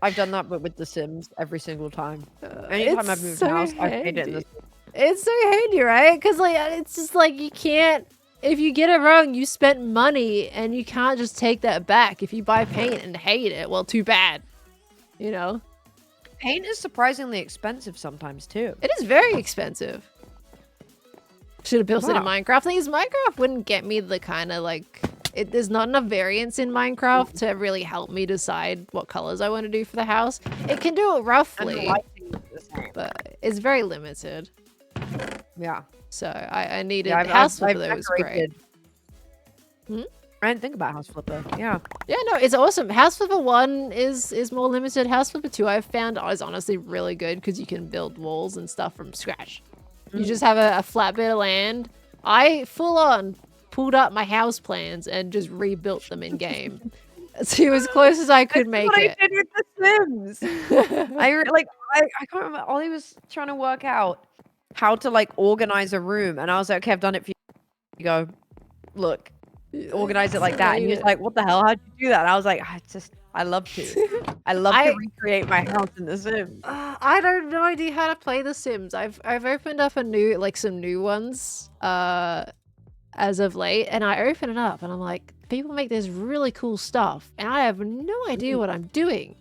I've done that, but with The Sims every single time. Anytime It's I've moved so house, I've made it in The handy. Sims. It's so handy, right? Because like it's just like you can't. If you get it wrong, you spent money, and you can't just take that back. If you buy paint and hate it, well, too bad. You know, Paint is surprisingly expensive sometimes too. it is very expensive. Should have built it in Wow. Minecraft. Thing is, Minecraft wouldn't get me the kind of like. There's not enough variance in Minecraft to really help me decide what colors I want to do for the house. It can do it And the roughly, lighting is the same. but it's very limited. Yeah. So I needed Yeah, House Flipper. That was great. decorated. Hmm? I didn't think about House Flipper. Yeah. Yeah, no, it's awesome. House Flipper 1 is more limited. House Flipper 2 I've found is honestly really good because you can build walls and stuff from scratch. You just have a flat bit of land. I full on pulled up my house plans and just rebuilt them in game. To as close as I could make That's it. what I did with The Sims. I can't remember. Ollie was trying to work out how to like organize a room, and I was like, okay, I've done it for you. You go, look, organize it like that, and he was like, what the hell? How'd you do that? And I was like, I love to. I love to recreate my house in The Sims. I don't have no idea how to play The Sims. I've opened up some new ones as of late, and I open it up and I'm like, people make this really cool stuff, and I have no idea what I'm doing.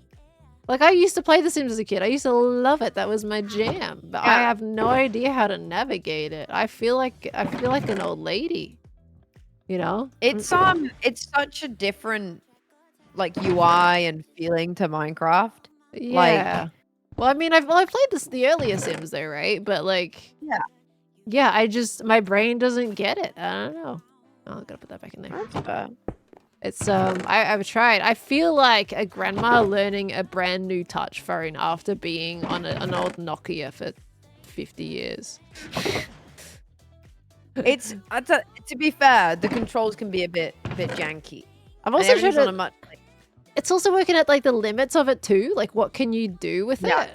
Like I used to play The Sims as a kid. I used to love it. That was my jam. But I have no idea how to navigate it. I feel like an old lady. You know? It's such a different like UI and feeling to Minecraft. Yeah. Well, I mean, I've played the earlier Sims though, right? But like, yeah, my brain doesn't get it. I don't know. Oh, I gotta put that back in there. That's fair. It's I've tried. I feel like a grandma learning a brand new touch phone after being on an old Nokia for 50 years. It's to be fair, the controls can be a bit janky. I've And also everything's tried on a much it's also working at like the limits of it too. Like what can you do with Yeah. it?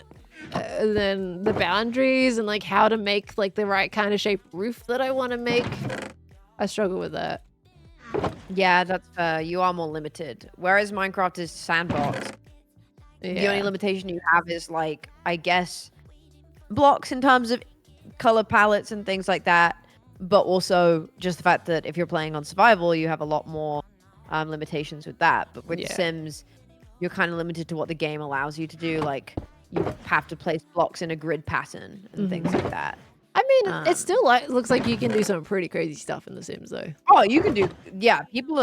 And then the boundaries and like how to make like the right kind of shaped roof that I want to make. I struggle with that. Yeah, that's fair. You are more limited. Whereas Minecraft is sandbox. The only limitation you have is like, I guess, blocks in terms of color palettes and things like that. But also just the fact that if you're playing on survival, you have a lot more limitations with that. But with Sims, you're kind of limited to what the game allows you to do. Like you have to place blocks in a grid pattern and things like that. I mean, it still looks like you can do some pretty crazy stuff in The Sims, though. Oh, you can do. Yeah, people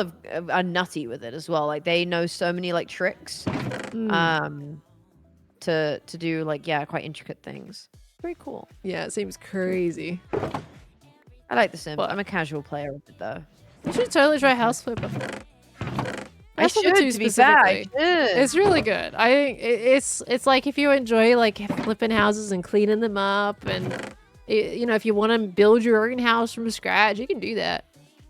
are nutty with it as well. Like they know so many like tricks, to do like quite intricate things. Very cool. Yeah, it seems crazy. I like The Sims. What? I'm a casual player of it though. You should totally try House Flipper. I House Flipper should, 2 to be fair. I specifically. should. It's really good. I think it's like if you enjoy like flipping houses and cleaning them up, and you know, if you want to build your own house from scratch, you can do that.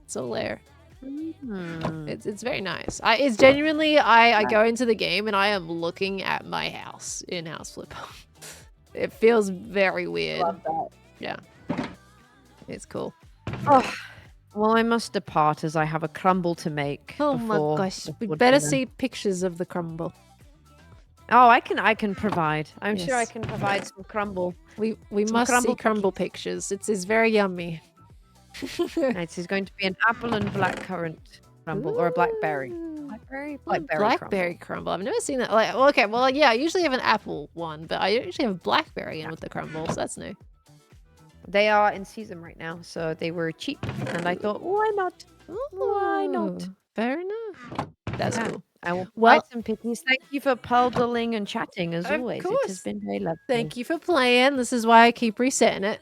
It's all there. It's very nice. It's genuinely I go into the game and I am looking at my house in House Flipper. It feels very weird. Love that. Yeah, it's cool. Oh, well, I must depart as I have a crumble to make. Oh my gosh, we better see pictures of the crumble. Oh, I can provide. I'm sure I Yes. can provide some crumble. We Some must see crumble crumble pictures. It's very yummy. It is going to be an apple and blackcurrant crumble or a blackberry. Blackberry crumble. I've never seen that. Like, well, okay, well, yeah, I usually have an apple one, but I usually have blackberry in with the crumble, so that's new. They are in season right now, so they were cheap, and I thought, why not? Why not? Ooh, fair enough. That's Yeah. cool. I will buy Well, some pickies. Thank you for pearldling and chatting as of always. It has course. been very lovely. Thank you for playing. This is why I keep resetting it.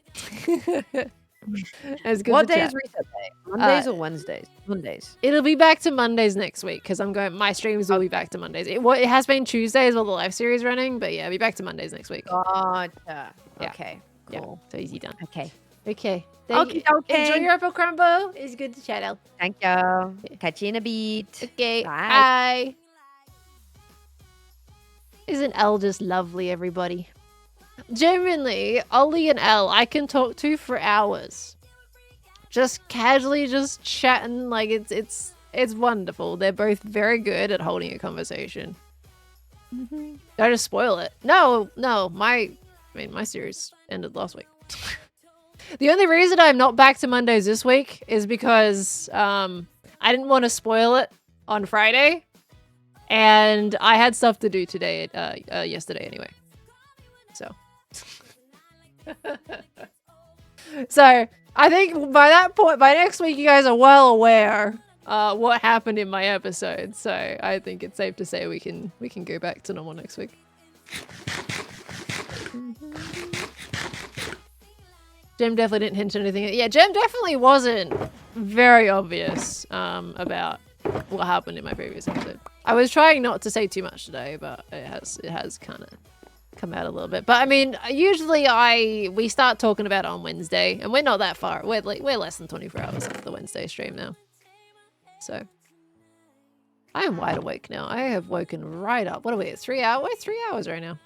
It's good What to day chat. is reset day? Mondays or Wednesdays? Mondays. It'll be back to Mondays next week because I'm going. My streams will be back to Mondays. It has been Tuesdays while the live series running, but yeah, it'll be back to Mondays next week. Gotcha. Yeah. Okay. Yeah, Cool. so easy done. Okay. Okay. Okay. Enjoy your apple crumble. It's good to chat out. Thank you. Catch you in a bit. Okay. Bye. Bye. Isn't Elle just lovely, everybody? Genuinely, Ollie and Elle, I can talk to for hours. Just casually, just chatting. Like it's wonderful. They're both very good at holding a conversation. Did I just spoil it? No. My series ended last week. The only reason I'm not back to Mondays this week is because I didn't want to spoil it on Friday, and I had stuff to do today, yesterday anyway. So, so I think by that point, by next week, you guys are well aware what happened in my episode. So I think it's safe to say we can go back to normal next week. Jem definitely didn't hint at anything. Yeah, Jem definitely wasn't very obvious about what happened in my previous episode. I was trying not to say too much today, but it has kind of come out a little bit. But I mean, usually we start talking about it on Wednesday, and we're not that far. We're less than 24 hours after the Wednesday stream now. So I am wide awake now. I have woken right up. What are we at? 3 hours? We're 3 hours right now.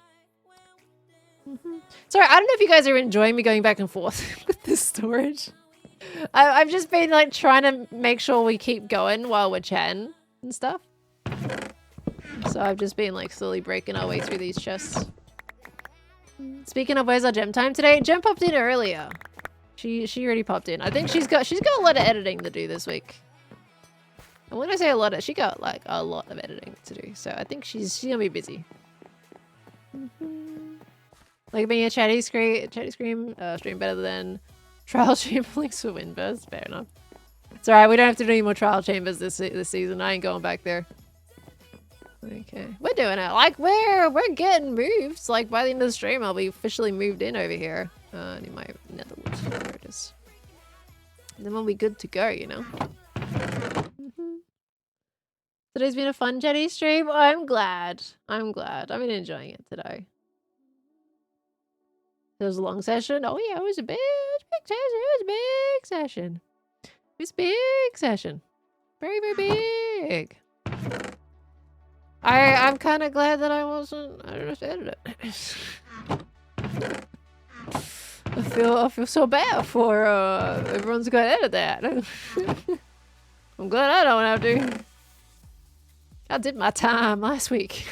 Sorry, I don't know if you guys are enjoying me going back and forth with this storage. I've just been like trying to make sure we keep going while we're chatting and stuff. So I've just been like slowly breaking our way through these chests. Speaking of, where's our Gem time today? Gem popped in earlier. She already popped in. I think she's got a lot of editing to do this week. And when I say a lot, she got like a lot of editing to do. So I think she's gonna be busy. Like being a chatty scream stream better than trial chamber links for Windburst. Fair enough. It's alright, we don't have to do any more trial chambers this season. I ain't going back there. Okay. We're doing it. Like we're getting moved. Like by the end of the stream I'll be officially moved in over here. In my netherwood. There it is. And then we'll be good to go, you know? Today's been a fun chatty stream. I'm glad. I've been enjoying it today. It was a long session. Oh yeah, it was a big session. It was a big session. It was a big session. Very, very big. I'm kind of glad that I don't have to edit it. I feel so bad for everyone's gonna edit that. I'm glad I don't have to. I did my time last week.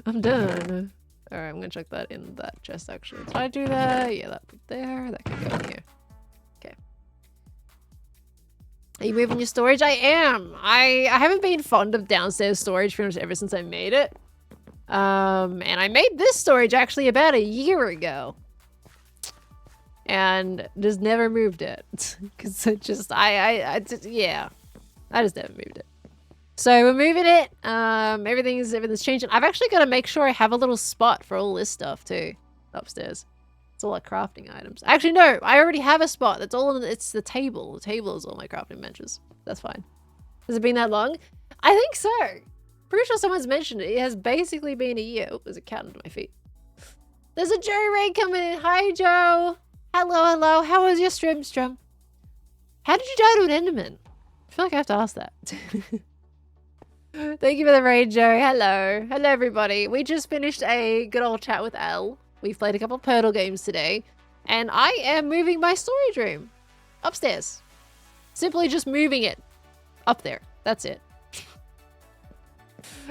I'm done. Alright, I'm gonna check that in that chest actually. Did I do that? Yeah, that put there. That can go in here. Okay. Are you moving your storage? I am. I haven't been fond of downstairs storage pretty much ever since I made it. And I made this storage actually about a year ago. And just never moved it. Cause it just I just never moved it. So we're moving it. Everything's changing. I've actually got to make sure I have a little spot for all this stuff too, upstairs. It's all our crafting items. Actually, no, I already have a spot. That's all. It's the table. The table is all my crafting benches. That's fine. Has it been that long? I think so. Pretty sure someone's mentioned it. It has basically been a year. Oh, there's a cat under my feet. There's a Joe Ray coming in. Hi, Joe. Hello. How was your stream? How did you die to an Enderman? I feel like I have to ask that. Thank you for the raid, Joe. Hello, everybody. We just finished a good old chat with Elle. We've played a couple of Pearldle games today, and I am moving my storage room upstairs. Simply just moving it up there. That's it.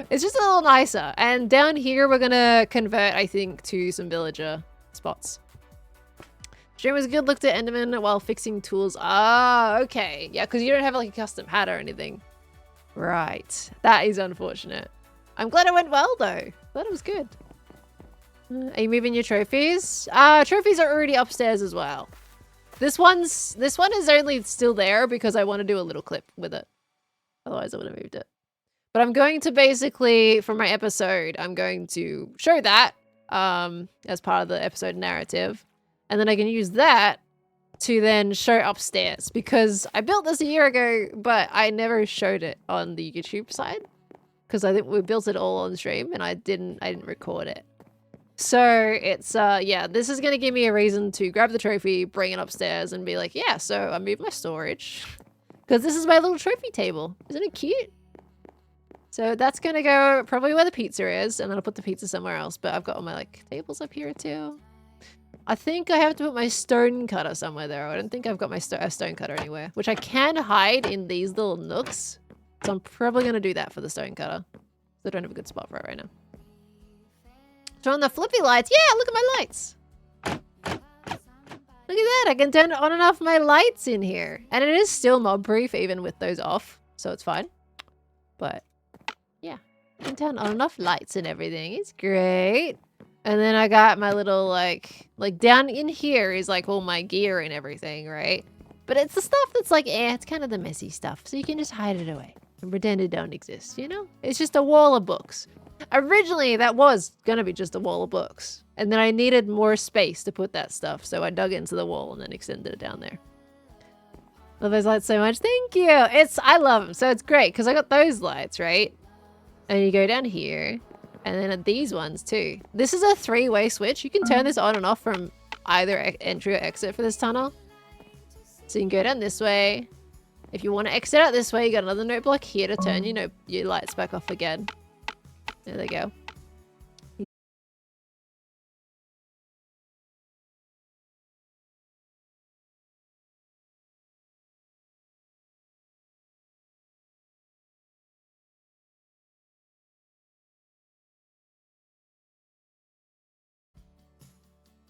It's just a little nicer. And down here, we're gonna convert, I think, to some villager spots. Streamers good looked at Enderman while fixing tools. Ah, okay. Yeah, because you don't have like a custom hat or anything. Right. That is unfortunate. I'm glad it went well though. Glad it was good. Are you moving your trophies? Trophies are already upstairs as well. This one is only still there because I want to do a little clip with it. Otherwise I would have moved it. But I'm going to basically, for my episode, I'm going to show that as part of the episode narrative. And then I can use that to then show upstairs because I built this a year ago, but I never showed it on the YouTube side because I think we built it all on stream and I didn't record it. So it's, yeah, this is going to give me a reason to grab the trophy, bring it upstairs and be like, yeah, so I moved my storage because this is my little trophy table. Isn't it cute? So that's going to go probably where the pizza is and then I'll put the pizza somewhere else. But I've got all my like tables up here too. I think I have to put my stone cutter somewhere there. I don't think I've got my stone cutter anywhere, which I can hide in these little nooks. So I'm probably going to do that for the stone cutter. I don't have a good spot for it right now. Turn the flippy lights. Yeah, look at my lights. Look at that. I can turn on and off my lights in here. And it is still mob proof even with those off. So it's fine. But yeah, I can turn on and off lights and everything. It's great. And then I got my little like down in here is like all my gear and everything, right? But it's the stuff that's like, it's kind of the messy stuff. So you can just hide it away and pretend it don't exist, you know? It's just a wall of books. Originally, that was gonna be just a wall of books. And then I needed more space to put that stuff. So I dug into the wall and then extended it down there. Love those lights so much. Thank you. I love them. So it's great because I got those lights, right? And you go down here. And then at these ones too. This is a 3-way switch. You can turn this on and off from either entry or exit for this tunnel. So you can go down this way. If you want to exit out this way, you got another note block here to turn your lights back off again. There they go.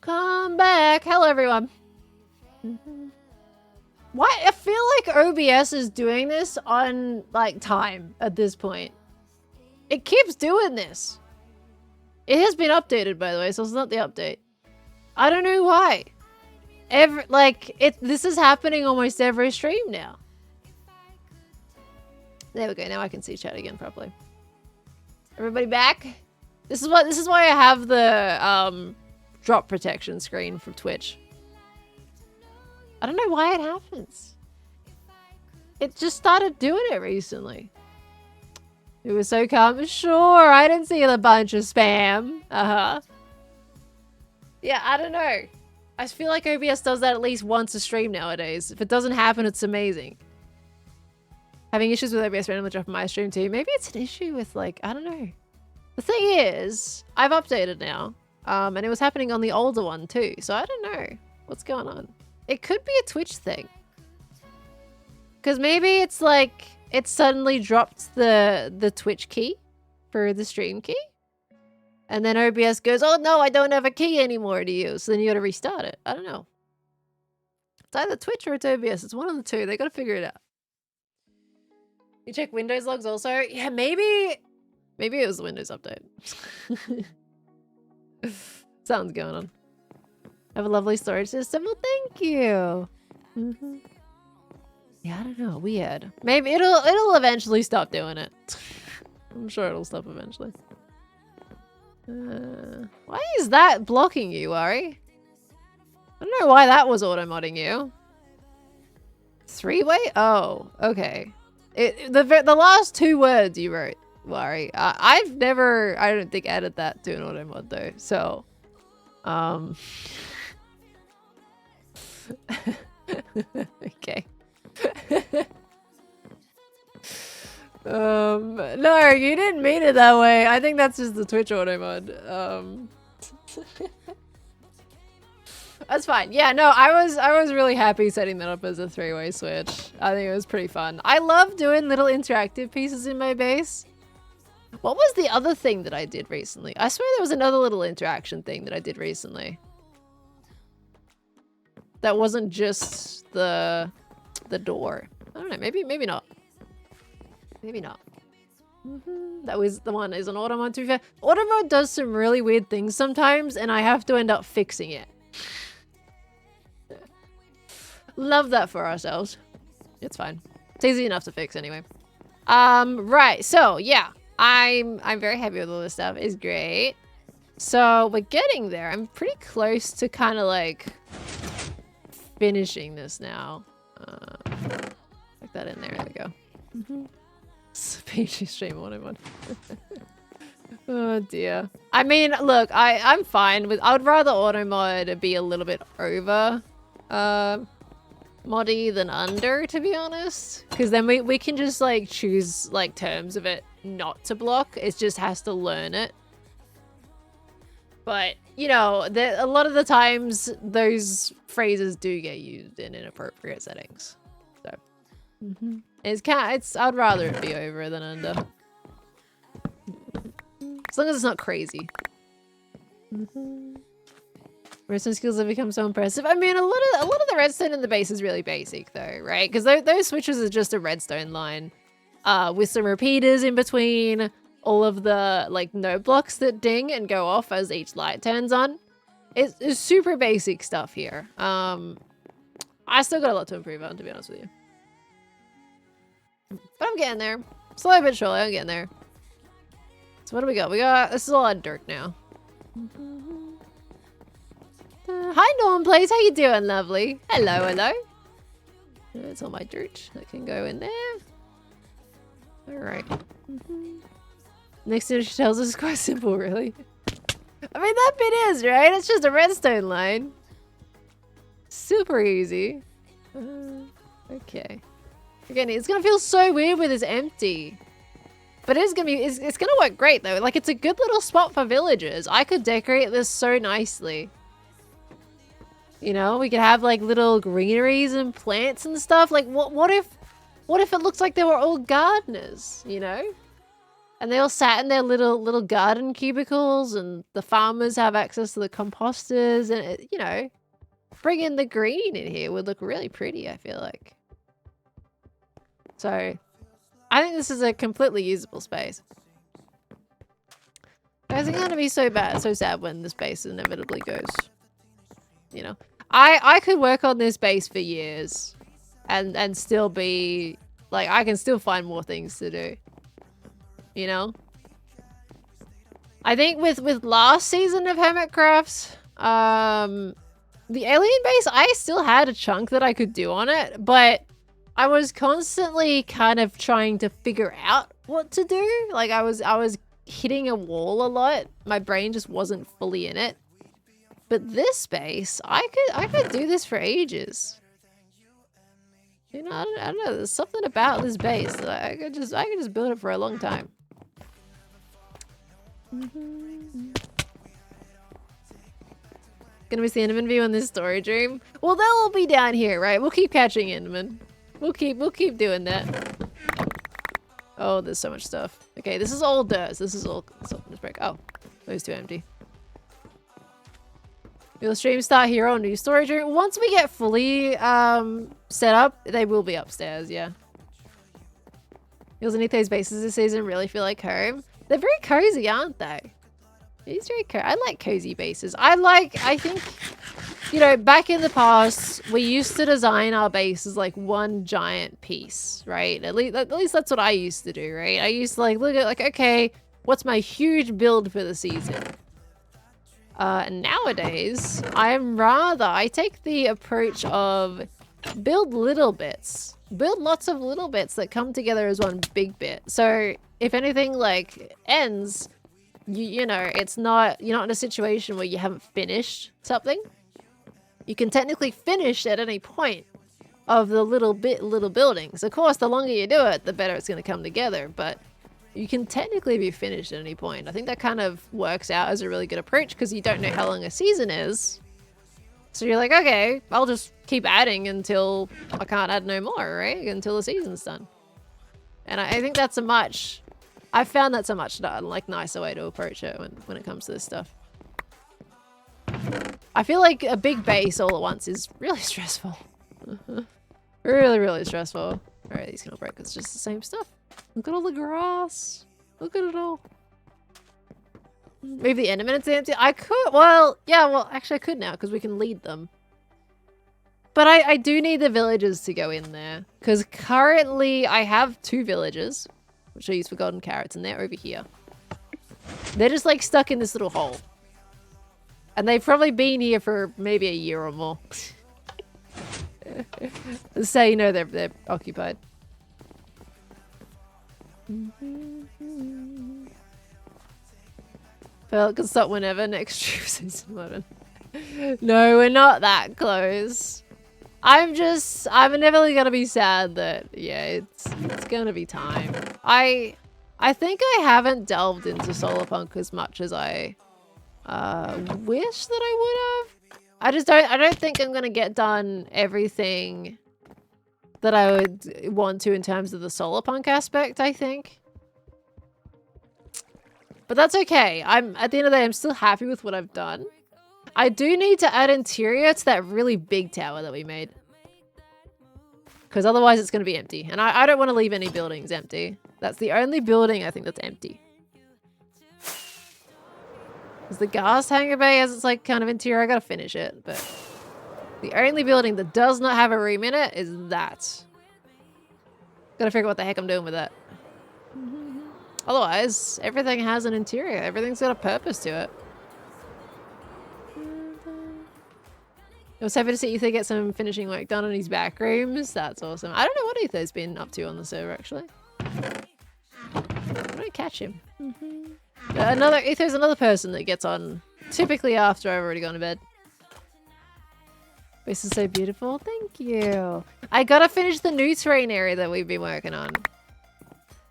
Come back. Hello, everyone. Why? I feel like OBS is doing this on, like, time at this point. It keeps doing this. It has been updated, by the way, so it's not the update. I don't know why. This is happening almost every stream now. There we go. Now I can see chat again properly. Everybody back? This is why I have the, drop protection screen from Twitch. I don't know why it happens. It just started doing it recently. It was so calm. Sure, I didn't see a bunch of spam. Yeah, I don't know. I feel like OBS does that at least once a stream nowadays. If it doesn't happen, it's amazing. Having issues with OBS randomly dropping my stream too. Maybe it's an issue with like, I don't know. The thing is, I've updated now. And it was happening on the older one too. So I don't know what's going on. It could be a Twitch thing. Because maybe it's like, it suddenly dropped the Twitch key for the stream key. And then OBS goes, oh no, I don't have a key anymore to use. So then you gotta restart it. I don't know. It's either Twitch or it's OBS. It's one of the two. They gotta figure it out. You check Windows logs also? Yeah, maybe it was the Windows update. Something's going on. Have a lovely storage system. Well, thank you. Yeah, I don't know. Weird. Maybe it'll eventually stop doing it. I'm sure it'll stop eventually. Why is that blocking you, Ari? I don't know why that was auto-modding you. 3-way? Oh, okay. The last 2 words you wrote, Wari. I've never, I don't think, added that to an auto-mod though, so... okay. No, you didn't mean it that way. I think that's just the Twitch auto mod. That's fine. Yeah, no, I was really happy setting that up as a 3-way switch. I think it was pretty fun. I love doing little interactive pieces in my base. What was the other thing that I did recently? I swear there was another little interaction thing that I did recently. That wasn't just the door. I don't know, maybe not. Maybe not. That was the one is on auto mode, to be fair. Auto mode does some really weird things sometimes, and I have to end up fixing it. Love that for ourselves. It's fine. It's easy enough to fix anyway. Right, so yeah. I'm very happy with all this stuff. It's great. So we're getting there. I'm pretty close to kind of like finishing this now. Like that in there. There we go. PG stream 101. Oh dear. I mean, look, I'm fine with. I would rather auto mod be a little bit over moddy than under, to be honest, because then we can just like choose like terms of it not to block. It just has to learn it. But you know, a lot of the times those phrases do get used in inappropriate settings. So I'd rather it be over than under, as long as it's not crazy. Redstone skills have become so impressive. I mean, a lot of the redstone in the base is really basic though, right? Because those switches are just a redstone line, with some repeaters in between. All of the like note blocks that ding and go off as each light turns on. It's super basic stuff here. I still got a lot to improve on, to be honest with you. But I'm getting there. Slowly but surely, I'm getting there. So what do we got? This is a lot of dirt now. Hi Norm Plays, how you doing, lovely? Hello, hello. It's all my dirt that can go in there. Alright. Next thing she tells us is quite simple, really. I mean, that bit is, right? It's just a redstone line. Super easy. Okay. Again, it's gonna feel so weird with this empty. But it's gonna work great though. Like, it's a good little spot for villagers. I could decorate this so nicely. You know, we could have like little greeneries and plants and stuff. Like, what if it looks like they were all gardeners, you know? And they all sat in their little garden cubicles, and the farmers have access to the composters, and it, you know, bring in the green in here would look really pretty, I feel like. So, I think this is a completely usable space. Guys, it's gonna be so sad when this base inevitably goes. You know, I could work on this base for years, and still be like, I can still find more things to do. You know, I think with last season of Hermitcraft, the alien base, I still had a chunk that I could do on it, but I was constantly kind of trying to figure out what to do. Like, I was hitting a wall a lot. My brain just wasn't fully in it. But this space, I could do this for ages. You know, I don't know. There's something about this base that I could just build it for a long time. Gonna miss the Enderman view on this storage room. Well, they'll all be down here, right? We'll keep catching Enderman. We'll keep doing that. Oh, there's so much stuff. Okay, this is all dirt. This is all this brick. Oh, those two empty. Will stream start here on new storage room? Once we get fully set up, they will be upstairs, yeah. Feels underneath those bases this season really feel like home. They're very cozy, aren't they? It's very cozy. I like cozy bases. I think, you know, back in the past, we used to design our bases like one giant piece, right? At least that's what I used to do, right? I used to like look at like, okay, what's my huge build for the season? Nowadays, I take the approach of build little bits. Build lots of little bits that come together as one big bit. So if anything like ends, you know, you're not in a situation where you haven't finished something. You can technically finish at any point of the little buildings. Of course, the longer you do it, the better it's going to come together, but you can technically be finished at any point. I think that kind of works out as a really good approach because you don't know how long a season is. So you're like, okay, I'll just keep adding until I can't add no more, right? Until the season's done. And I think that's I found that's a much like nicer way to approach it when it comes to this stuff. I feel like a big base all at once is really stressful. Really, really stressful. Alright, these can all break. It's just the same stuff. Look at all the grass. Look at it all. Move the end minutes empty. I could. Well, yeah. Well, actually, I could now because we can lead them. But I do need the villagers to go in there because currently I have 2 villagers, which I use for golden carrots, and they're over here. They're just like stuck in this little hole, and they've probably been here for maybe a year or more. So you know they're occupied. Well, it can stop whenever next season 11. No, we're not that close. I'm inevitably gonna be sad that it's gonna be time. I think I haven't delved into Solarpunk as much as I wish that I would have. I don't think I'm gonna get done everything that I would want to in terms of the Solarpunk aspect, I think. But that's okay. At the end of the day, I'm still happy with what I've done. I do need to add interior to that really big tower that we made. Because otherwise it's going to be empty. And I don't want to leave any buildings empty. That's the only building I think that's empty. Is the gas hangar bay as it's like kind of interior? I got to finish it. But the only building that does not have a room in it is that. Got to figure out what the heck I'm doing with that. Otherwise, everything has an interior. Everything's got a purpose to it. It was happy to see Ether get some finishing work done on his back rooms. That's awesome. I don't know what Ether's been up to on the server, actually. I don't catch him. Ether's another person that gets on typically after I've already gone to bed. This is so beautiful. Thank you. I gotta finish the new terrain area that we've been working on.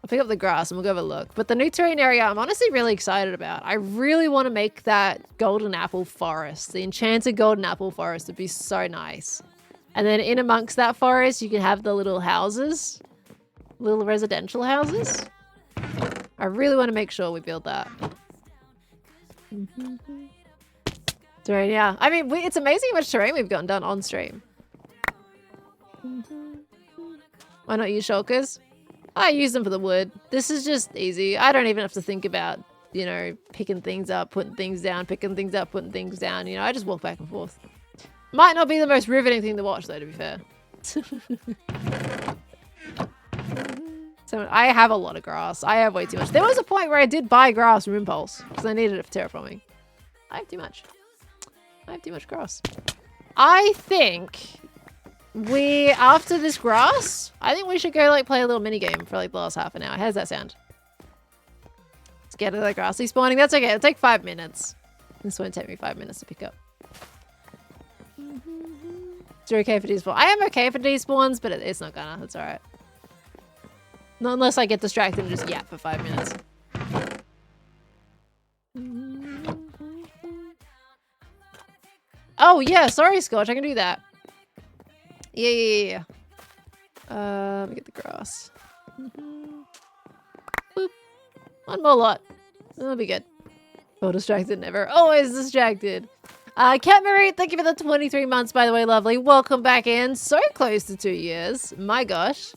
I'll pick up the grass and we'll go have a look. But the new terrain area I'm honestly really excited about. I really want to make that golden apple forest. The enchanted golden apple forest would be so nice. And then in amongst that forest, you can have the little houses. Little residential houses. I really want to make sure we build that. Terrain, yeah. I mean, it's amazing how much terrain we've gotten done on stream. Why not use shulkers? I use them for the wood. This is just easy. I don't even have to think about, you know, picking things up, putting things down, picking things up, putting things down. You know, I just walk back and forth. Might not be the most riveting thing to watch, though, to be fair. So I have a lot of grass. I have way too much. There was a point where I did buy grass from Impulse because I needed it for terraforming. I have too much. I have too much grass. I think after this grass, I think we should go like play a little mini game for like the last half an hour. How does that sound? Let's get to the grassy spawning. That's okay. It'll take 5 minutes. This won't take me 5 minutes to pick up. You're okay for despawns? I am okay for despawns, but it's not gonna. It's alright. Not unless I get distracted and just yap for 5 minutes. Oh yeah, sorry Scotch, I can do that. Yeah. Let me get the grass. Boop. One more lot. That'll be good. Oh, distracted never. Always distracted. Cat Marie, thank you for the 23 months, by the way, lovely. Welcome back in. So close to 2 years. My gosh.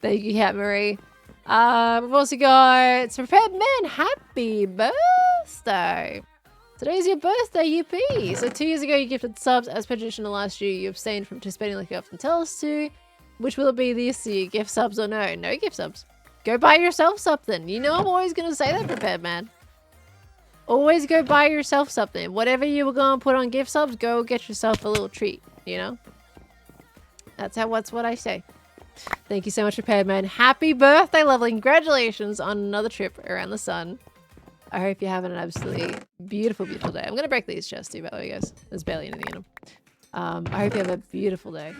Thank you, Cat Marie. We've also got Prepared Men. Happy birthday. Today's your birthday, yippee! So 2 years ago you gifted subs. As per traditional last year, you abstained from participating like you often tell us to. Which will it be this year? Gift subs or no? No gift subs. Go buy yourself something. You know I'm always going to say that, Prepared Man. Always go buy yourself something. Whatever you were going to put on gift subs, go get yourself a little treat, you know? That's what I say. Thank you so much, Prepared Man. Happy birthday, lovely. Congratulations on another trip around the sun. I hope you're having an absolutely beautiful, beautiful day. I'm going to break these chests too, by the way, guys. There's barely anything in them. I hope you have a beautiful day.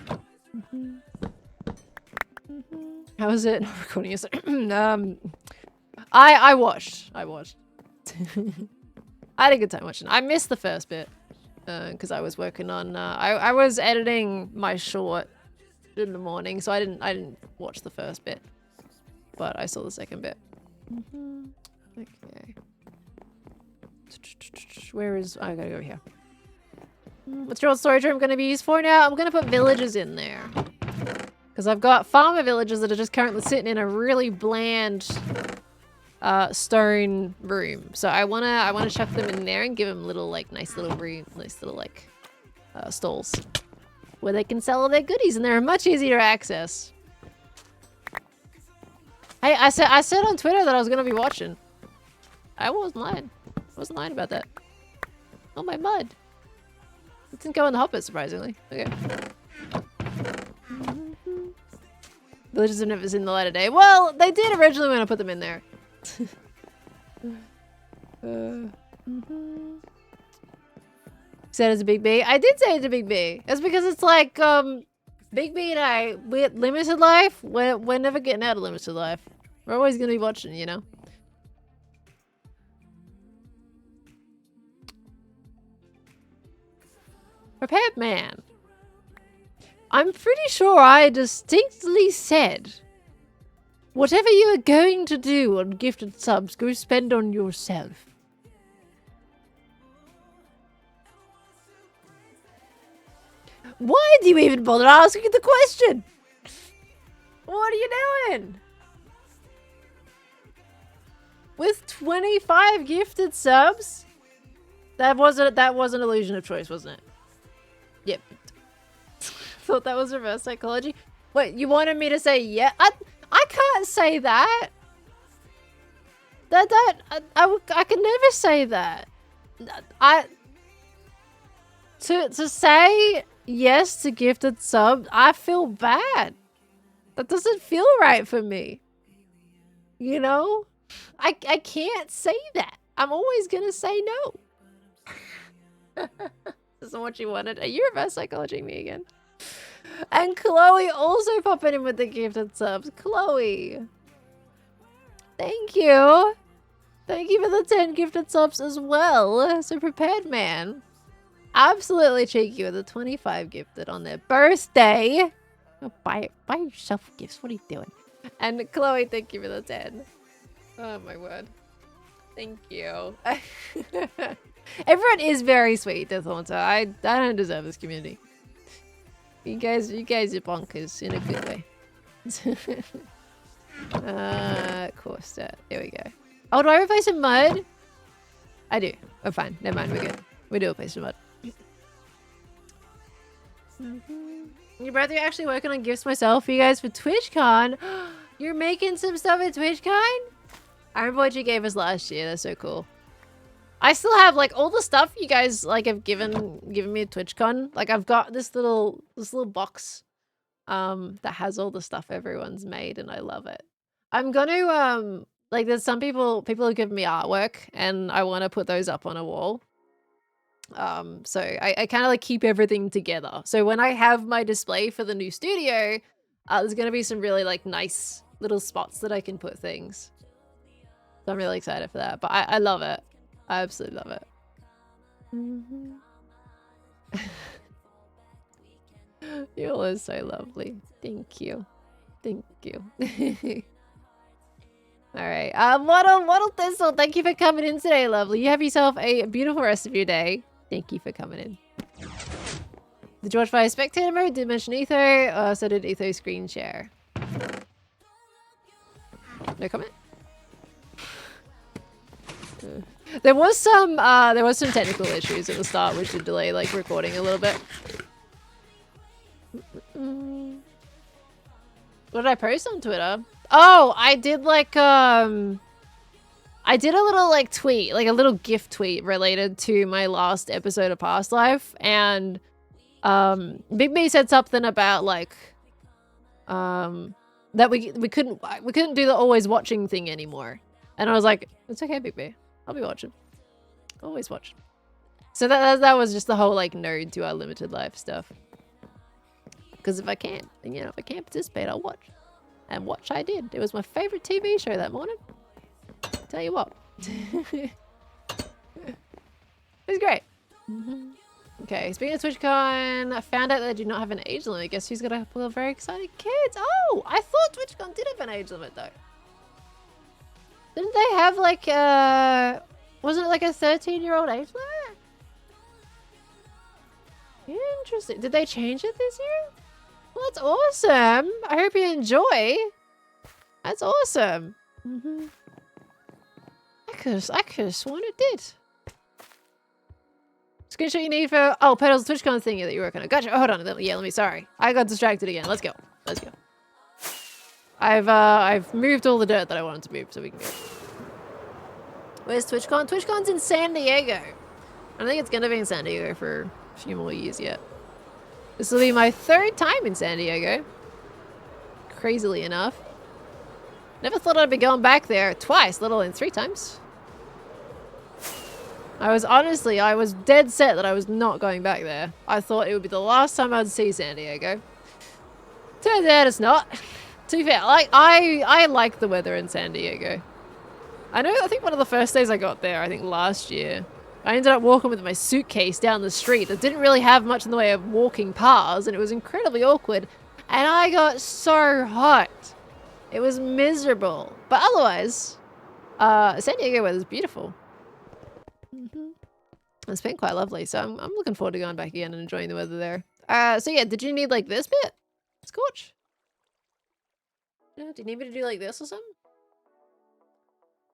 How was it? Not recording it. I watched. I had a good time watching. I missed the first bit because I was working on. I was editing my short in the morning, so I didn't watch the first bit, but I saw the second bit. Okay. Where is... I gotta go here. What's your old storage room going to be used for now? I'm going to put villagers in there. Because I've got farmer villagers that are just currently sitting in a really bland stone room. So I wanna chuck them in there and give them little like nice little like stalls where they can sell all their goodies, and they're much easier to access. Hey, I said on Twitter that I was gonna be watching. I wasn't lying. I wasn't lying about that. Oh my mud. It didn't go in the hopper, surprisingly. Okay. Villages have never seen the light of day. Well, they did originally when I put them in there. Said it's a big B. I did say it's a big B. It's because it's like, Big B and I, with limited life, we're never getting out of limited life. We're always gonna be watching, you know? Prepared man. I'm pretty sure I distinctly said, whatever you are going to do on gifted subs, go spend on yourself. Why do you even bother asking the question? What are you doing? With 25 gifted subs? That wasn't illusion of choice, wasn't it? Yep. Thought that was reverse psychology. Wait, you wanted me to say yeah? I can't say that. I can never say that. To say yes to gifted sub, I feel bad. That doesn't feel right for me. You know? I can't say that. I'm always gonna say no. This isn't what you wanted. Are you reverse psychology me again? And Chloe also popping in with the gifted subs. Chloe. Thank you. Thank you for the 10 gifted subs as well. So prepared man. Absolutely cheeky with the 25 gifted on their birthday. Oh, buy yourself gifts. What are you doing? And Chloe, thank you for the 10. Oh my word. Thank you. Everyone is very sweet, Death Haunter. I don't deserve this community. You guys are bonkers in a good way. Core stat. There we go. Oh, do I replace some mud? I do. Oh, fine. Never mind. We're good. We do replace some mud. Your brother actually working on gifts myself for you guys for TwitchCon. You're making some stuff at TwitchCon? I remember what you gave us last year. That's so cool. I still have like all the stuff you guys like have given me at TwitchCon. Like I've got this little box that has all the stuff everyone's made, and I love it. I'm gonna like there's some people have given me artwork, and I want to put those up on a wall. So I kind of like keep everything together. So when I have my display for the new studio, there's gonna be some really like nice little spots that I can put things. So I'm really excited for that. But I love it. I absolutely love it. You're all so lovely. Thank you. Thank you. All right. Waddle Thistle, thank you for coming in today, lovely. You have yourself a beautiful rest of your day. Thank you for coming in. The George Fire spectator mode did mention Etho, so did Etho screen share. No comment? There was some technical issues at the start which did delay like recording a little bit. What did I post on Twitter? Oh, I did like I did a little like tweet, like a little gift tweet related to my last episode of Past Life, and Big B said something about like that we couldn't do the always watching thing anymore. And I was like, it's okay, Big B. I'll be watching. Always watch. So that was just the whole like node to our limited life stuff. Because if I can't participate, I'll watch. And watch I did. It was my favorite TV show that morning. Tell you what. It was great. Okay, speaking of TwitchCon, I found out that I do not have an age limit. Guess who's got a couple of very excited kids? Oh, I thought TwitchCon did have an age limit though. Didn't they have like wasn't it like a 13-year-old age limit? Interesting. Did they change it this year? Well, that's awesome. I hope you enjoy. That's awesome. I could have sworn it did. Screenshot you need for Pearldle's TwitchCon thingy that you're working on. Gotcha. Oh, hold on. Let me. Sorry, I got distracted again. Let's go. I've moved all the dirt that I wanted to move, so we can go. Where's TwitchCon? TwitchCon's in San Diego. I think it's gonna be in San Diego for a few more years yet. This will be my 3rd time in San Diego. Crazily enough. Never thought I'd be going back there twice, let alone 3 times. I was dead set that I was not going back there. I thought it would be the last time I'd see San Diego. Turns out it's not. To be fair, I like the weather in San Diego. I think one of the first days I got there, I think last year, I ended up walking with my suitcase down the street that didn't really have much in the way of walking paths, and it was incredibly awkward. And I got so hot. It was miserable. But otherwise, San Diego weather's beautiful. It's been quite lovely, so I'm looking forward to going back again and enjoying the weather there. So yeah, did you need like this bit? Scorch? No, do you need me to do like this or something?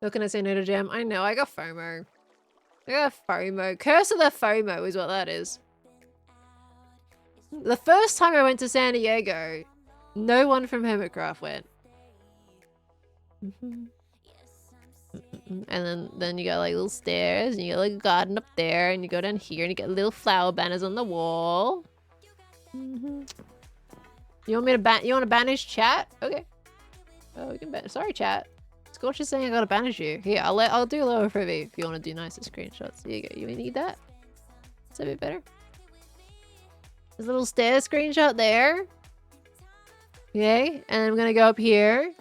How can I say no to jam? I know, I got FOMO. I got FOMO. Curse of the FOMO is what that is. The first time I went to San Diego, no one from Hermitcraft went. And then you got like little stairs, and you got like a garden up there, and you go down here, and you get little flower banners on the wall. You want me to you want to banish chat? Okay. Oh, we can ban. Sorry, chat. Scorch is saying I gotta banish you. Here, I'll do lower privy if you want to do nicer screenshots. There you go. You need that? Is that a bit better? There's a little stair screenshot there. Okay, and I'm gonna go up here,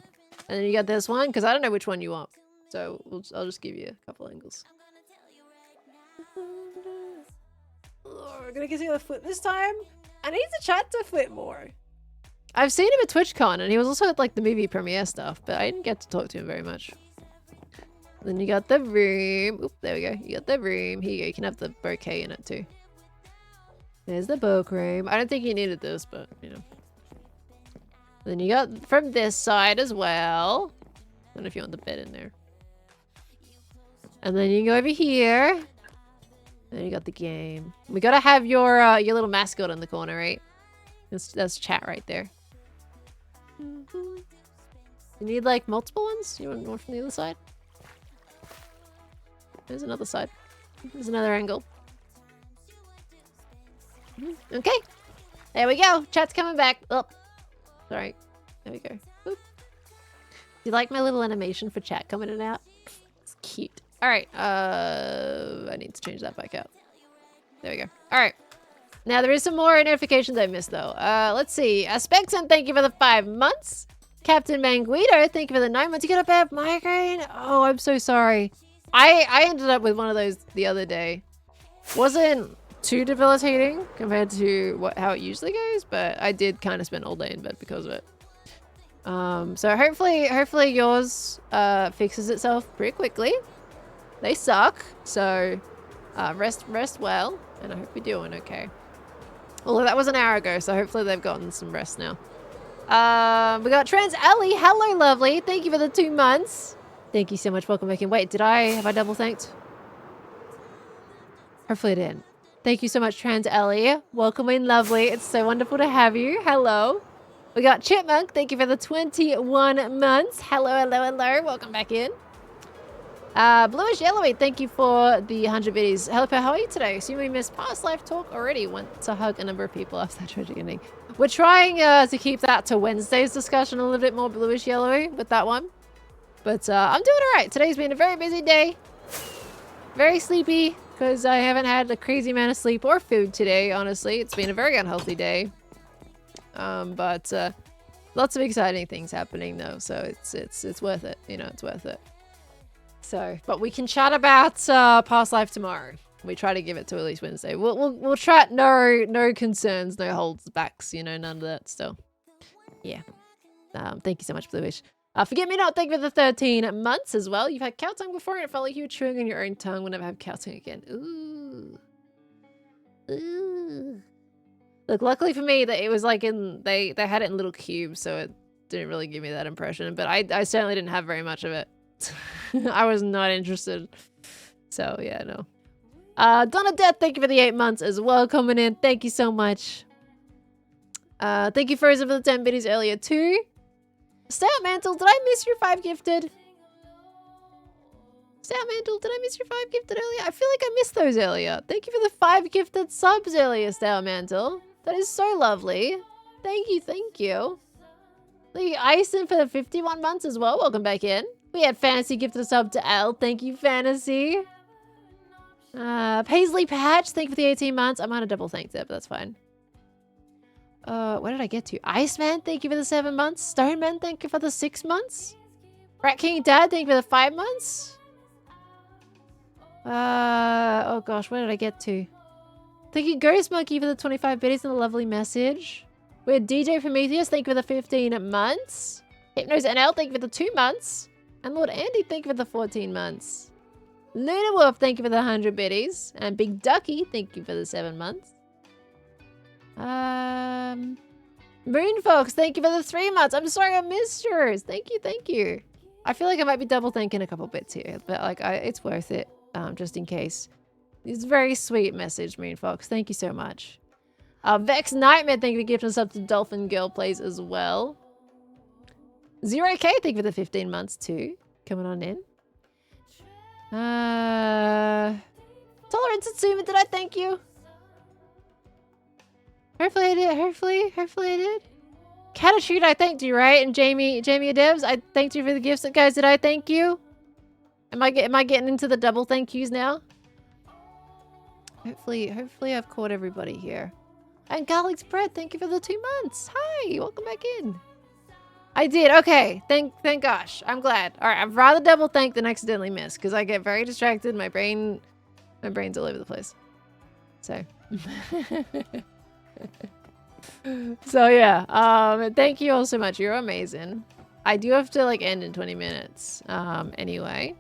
and then you got this one because I don't know which one you want. So I'll just give you a couple angles. Oh, we're gonna get together flip this time. I need to chat to Flip more. I've seen him at TwitchCon, and he was also at like the movie premiere stuff, but I didn't get to talk to him very much. Then you got the room. Oop, there we go. You got the room. Here you go. You can have the bouquet in it too. There's the book room. I don't think you needed this, but you know. Then you got from this side as well. I don't know if you want the bed in there. And then you can go over here. And then you got the game. We gotta have your little mascot in the corner, right? That's chat right there. You need like multiple ones? You want one from the other side? There's another side. There's another angle. Okay. There we go. Chat's coming back. Oh. Sorry. There we go. Oop. You like my little animation for chat coming in and out? It's cute. Alright. I need to change that back out. There we go. Alright. Now, there is some more notifications I missed, though. Let's see. Spexon, thank you for the 5 months. Captain Manguito, thank you for the 9 months. You got a bad migraine? Oh, I'm so sorry. I ended up with one of those the other day. Wasn't too debilitating compared to how it usually goes, but I did kind of spend all day in bed because of it. So hopefully yours fixes itself pretty quickly. They suck, so rest well, and I hope you're doing okay. Although that was an hour ago, so hopefully they've gotten some rest now. We got Trans Ellie. Hello, lovely. Thank you for the 2 months. Thank you so much. Welcome back in. Wait, have I double thanked? Hopefully I didn't. Thank you so much, Trans Ellie. Welcome in, lovely. It's so wonderful to have you. Hello. We got Chipmunk. Thank you for the 21 months. Hello, hello, hello. Welcome back in. Bluish Yellowy, thank you for the 100 biddies. Hello, how are you today? So we missed past life talk already. Went to hug a number of people after that tragic ending. We're trying to keep that to Wednesday's discussion a little bit more bluish yellowy with that one. But I'm doing alright. Today's been a very busy day. Very sleepy because I haven't had a crazy amount of sleep or food today, honestly. It's been a very unhealthy day. But lots of exciting things happening though, so it's worth it. You know, it's worth it. So, but we can chat about past life tomorrow. We try to give it to at least Wednesday. We'll chat no concerns, no holds backs, you know, none of that still. Yeah. Thank you so much for the wish. Forget me not, thank you for the 13 months as well. You've had cow tongue before and it felt like you were chewing on your own tongue. We'll never have cow tongue again. Ooh. Ooh. Look, luckily for me, that it was like they had it in little cubes, so it didn't really give me that impression. But I certainly didn't have very much of it. I was not interested. So yeah, no. Donna Death, thank you for the 8 months as well coming in. Thank you so much. Thank you Frozen for the 10 biddies earlier too. Stout Mantle, did I miss your 5 gifted? Stout Mantle, did I miss your 5 gifted earlier? I feel like I missed those earlier. Thank you for the 5 gifted subs earlier, Stout Mantle. That is so lovely. Thank you, thank you. Thank you, Ison, for the 51 months as well. Welcome back in. We had Fantasy gifted a sub to L. Thank you, Fantasy. Paisley Patch, thank you for the 18 months. I might have double thanked it, but that's fine. Where did I get to? Iceman, thank you for the 7 months. Stoneman, thank you for the 6 months. Rat King Dad, thank you for the 5 months. Oh gosh, where did I get to? Thank you, Ghost Monkey, for the 25 biddies and the lovely message. We had DJ Prometheus, thank you for the 15 months. Hypnos NL, thank you for the 2 months. And Lord Andy, thank you for the 14 months. Luna Wolf, thank you for the 100 biddies. And Big Ducky, thank you for the 7 months. Moon Fox, thank you for the 3 months. I'm sorry I missed yours. Thank you, thank you. I feel like I might be double thanking a couple bits here, but like it's worth it, just in case. It's a very sweet message, Moon Fox. Thank you so much. Vex Nightmare, thank you for gifting us up to Dolphin Girl Plays as well. 0K, thank you for the 15 months too. Coming on in. Tolerance Atsuma, did I thank you? Hopefully I did. Hopefully I did. Catachute, I thanked you, right? And Jamie Adebs, I thanked you for the gifts. Guys, did I thank you? Am I getting into the double thank yous now? Hopefully I've caught everybody here. And Garlic Spread, thank you for the 2 months. Hi, welcome back in. I did. Okay. Thank gosh. I'm glad. All right. I'd rather double thank than accidentally miss because I get very distracted. My brain's all over the place. So. So yeah. Thank you all so much. You're amazing. I do have to like end in 20 minutes. Anyway.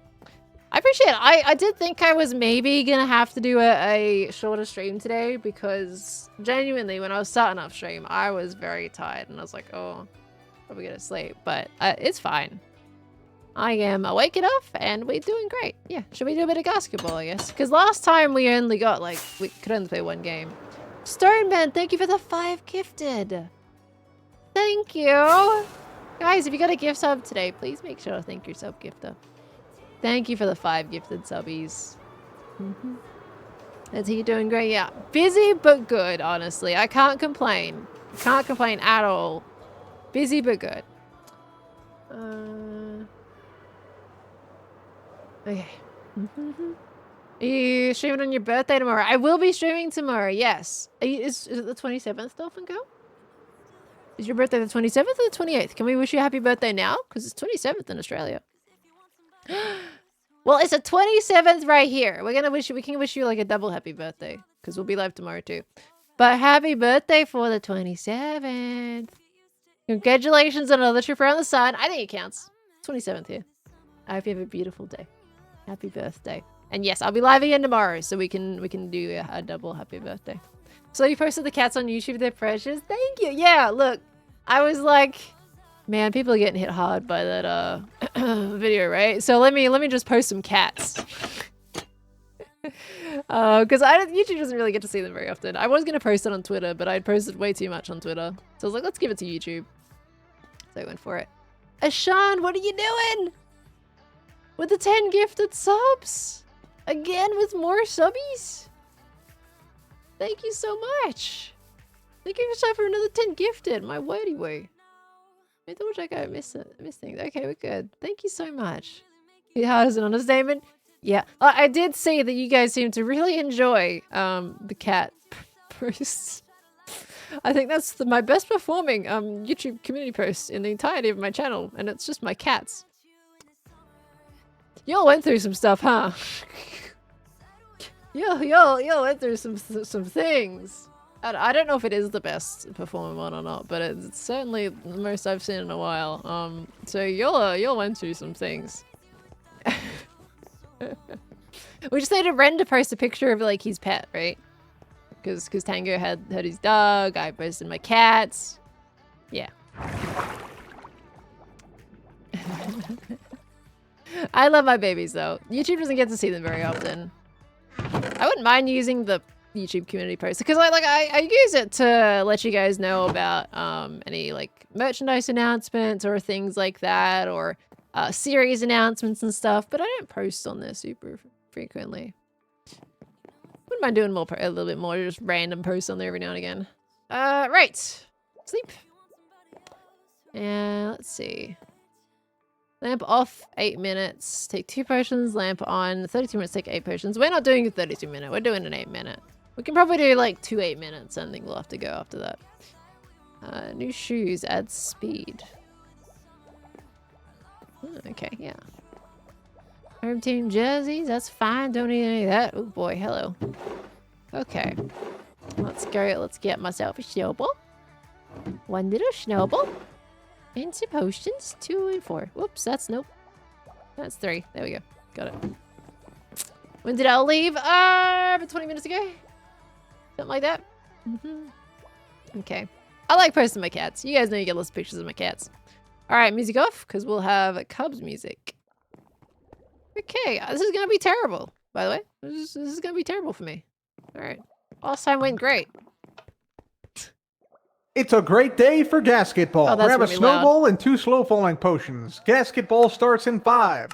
I appreciate it. I did think I was maybe gonna have to do a shorter stream today because genuinely when I was starting off stream, I was very tired and I was like, oh, probably gonna sleep, but it's fine. I am awake enough and we're doing great. Yeah, should we do a bit of basketball, I guess? Because last time we only got like, we could only play 1 game. Stoneman, thank you for the 5 gifted. Thank you. Guys, if you got a gift sub today, please make sure to thank your sub gifter. Thank you for the 5 gifted subbies. Is he doing great? Yeah. Busy but good, honestly. I can't complain. Can't complain at all. Busy but good. Okay. Are you streaming on your birthday tomorrow? I will be streaming tomorrow, yes. Is it the 27th, Dolphin Girl? Is your birthday the 27th or the 28th? Can we wish you a happy birthday now? Because it's 27th in Australia. Well, it's the 27th right here. We can wish you like a double happy birthday. Because we'll be live tomorrow too. But happy birthday for the 27th. Congratulations on another trip around the sun. I think it counts. 27th here. I hope you have a beautiful day. Happy birthday. And yes, I'll be live again tomorrow, so we can do a double happy birthday. So you posted the cats on YouTube, they're precious. Thank you. Yeah, look. I was like, man, people are getting hit hard by that video, right? So let me just post some cats. Because YouTube doesn't really get to see them very often. I was gonna post it on Twitter, but I'd posted way too much on Twitter. So I was like, let's give it to YouTube. So I went for it. Ashan, what are you doing? With the 10 gifted subs? Again with more subbies? Thank you so much. Thank you for another 10 gifted. My wordy woo. I double check I miss things. Okay, we're good. Thank you so much. How is an understatement? Yeah. I did see that you guys seem to really enjoy the cat posts. I think that's my best performing YouTube community post in the entirety of my channel, and it's just my cats. Y'all went through some stuff, huh? Y'all went through some things. I don't know if it is the best performing one or not, but it's certainly the most I've seen in a while. So y'all went through some things. We just need Ren to post a picture of like his pet, right? Because Tango had his dog, I posted my cats. Yeah. I love my babies though. YouTube doesn't get to see them very often. I wouldn't mind using the YouTube community post because I use it to let you guys know about any like merchandise announcements or things like that, or series announcements and stuff, but I don't post on there super frequently. Wouldn't mind doing more, a little bit more, just random posts on there every now and again. Right. Sleep. And let's see. Lamp off, 8 minutes. Take 2 potions. Lamp on, 32 minutes. Take 8 potions. We're not doing a 32 minute. We're doing an 8 minute. We can probably do like 2 8 minutes. I think we'll have to go after that. New shoes. Add speed. Okay, yeah. Home team jerseys. That's fine. Don't need any of that. Oh boy, hello. Okay. Let's go. Let's get myself a snowball. 1 little snowball. And some potions. 2 and 4. Whoops, that's nope. That's 3. There we go. Got it. When did I leave? About 20 minutes ago. Something like that. Okay. I like posting my cats. You guys know you get lots of pictures of my cats. Alright, music off, because we'll have Cubs music. Okay, this is going to be terrible, by the way. This is going to be terrible for me. Alright. Last time went great. It's a great day for Gasketball. Oh, that's Grab a really snowball and 2 slow falling potions. Gasketball starts in 5,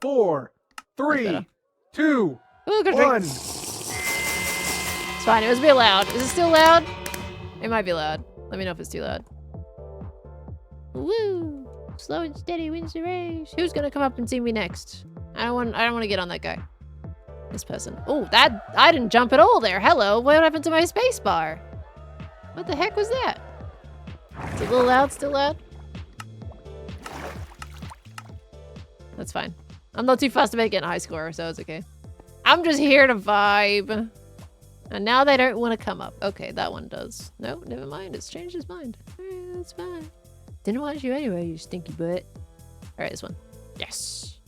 4, 3, 2, Ooh, good 1. drink. It's fine. It was a bit loud. Is it still loud? It might be loud. Let me know if it's too loud. Woo! Slow and steady wins the race. Who's gonna come up and see me next? I don't want to get on that guy. This person. Oh, I didn't jump at all there. Hello. What happened to my space bar? What the heck was that? Is it a little loud? Still loud? That's fine. I'm not too fast to make it a high score, so it's okay. I'm just here to vibe. And now they don't want to come up. Okay, that one does. No, never mind. It's changed its mind. Alright, that's fine. Didn't want you anyway, you stinky butt. Alright, this one. Yes.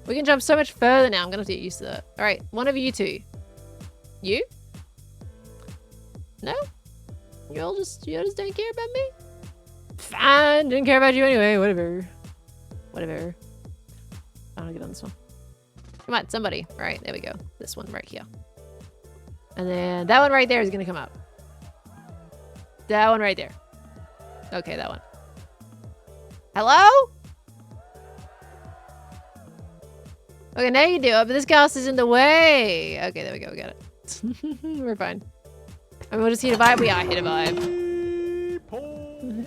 We can jump so much further now. I'm gonna have to get used to that. Alright, one of you two. You? No? You all just don't care about me? Fine, didn't care about you anyway. Whatever. Whatever. I don't get on this one. Come on, somebody. All right, there we go. This one right here. And then that one right there is gonna come up. That one right there. Okay, that one. Hello? Okay, now you do it, but this gas is in the way. Okay, there we go. We got it. We're fine. And we're just here to vibe. We are here to vibe.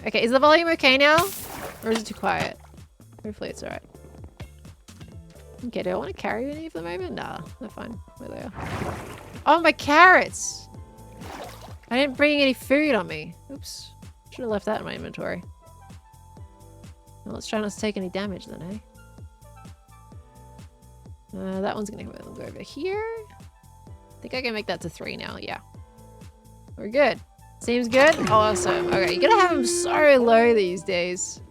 Okay, is the volume okay now? Or is it too quiet? Hopefully it's alright. Okay, do I want to carry any for the moment? Nah, they're fine. Where they are. Oh, my carrots! I didn't bring any food on me. Oops. Should have left that in my inventory. Well, let's try not to take any damage then, eh? That one's gonna go over here. I think I can make that to 3 now, yeah. We're good. Seems good? Awesome. Okay, you gotta have them so low these days.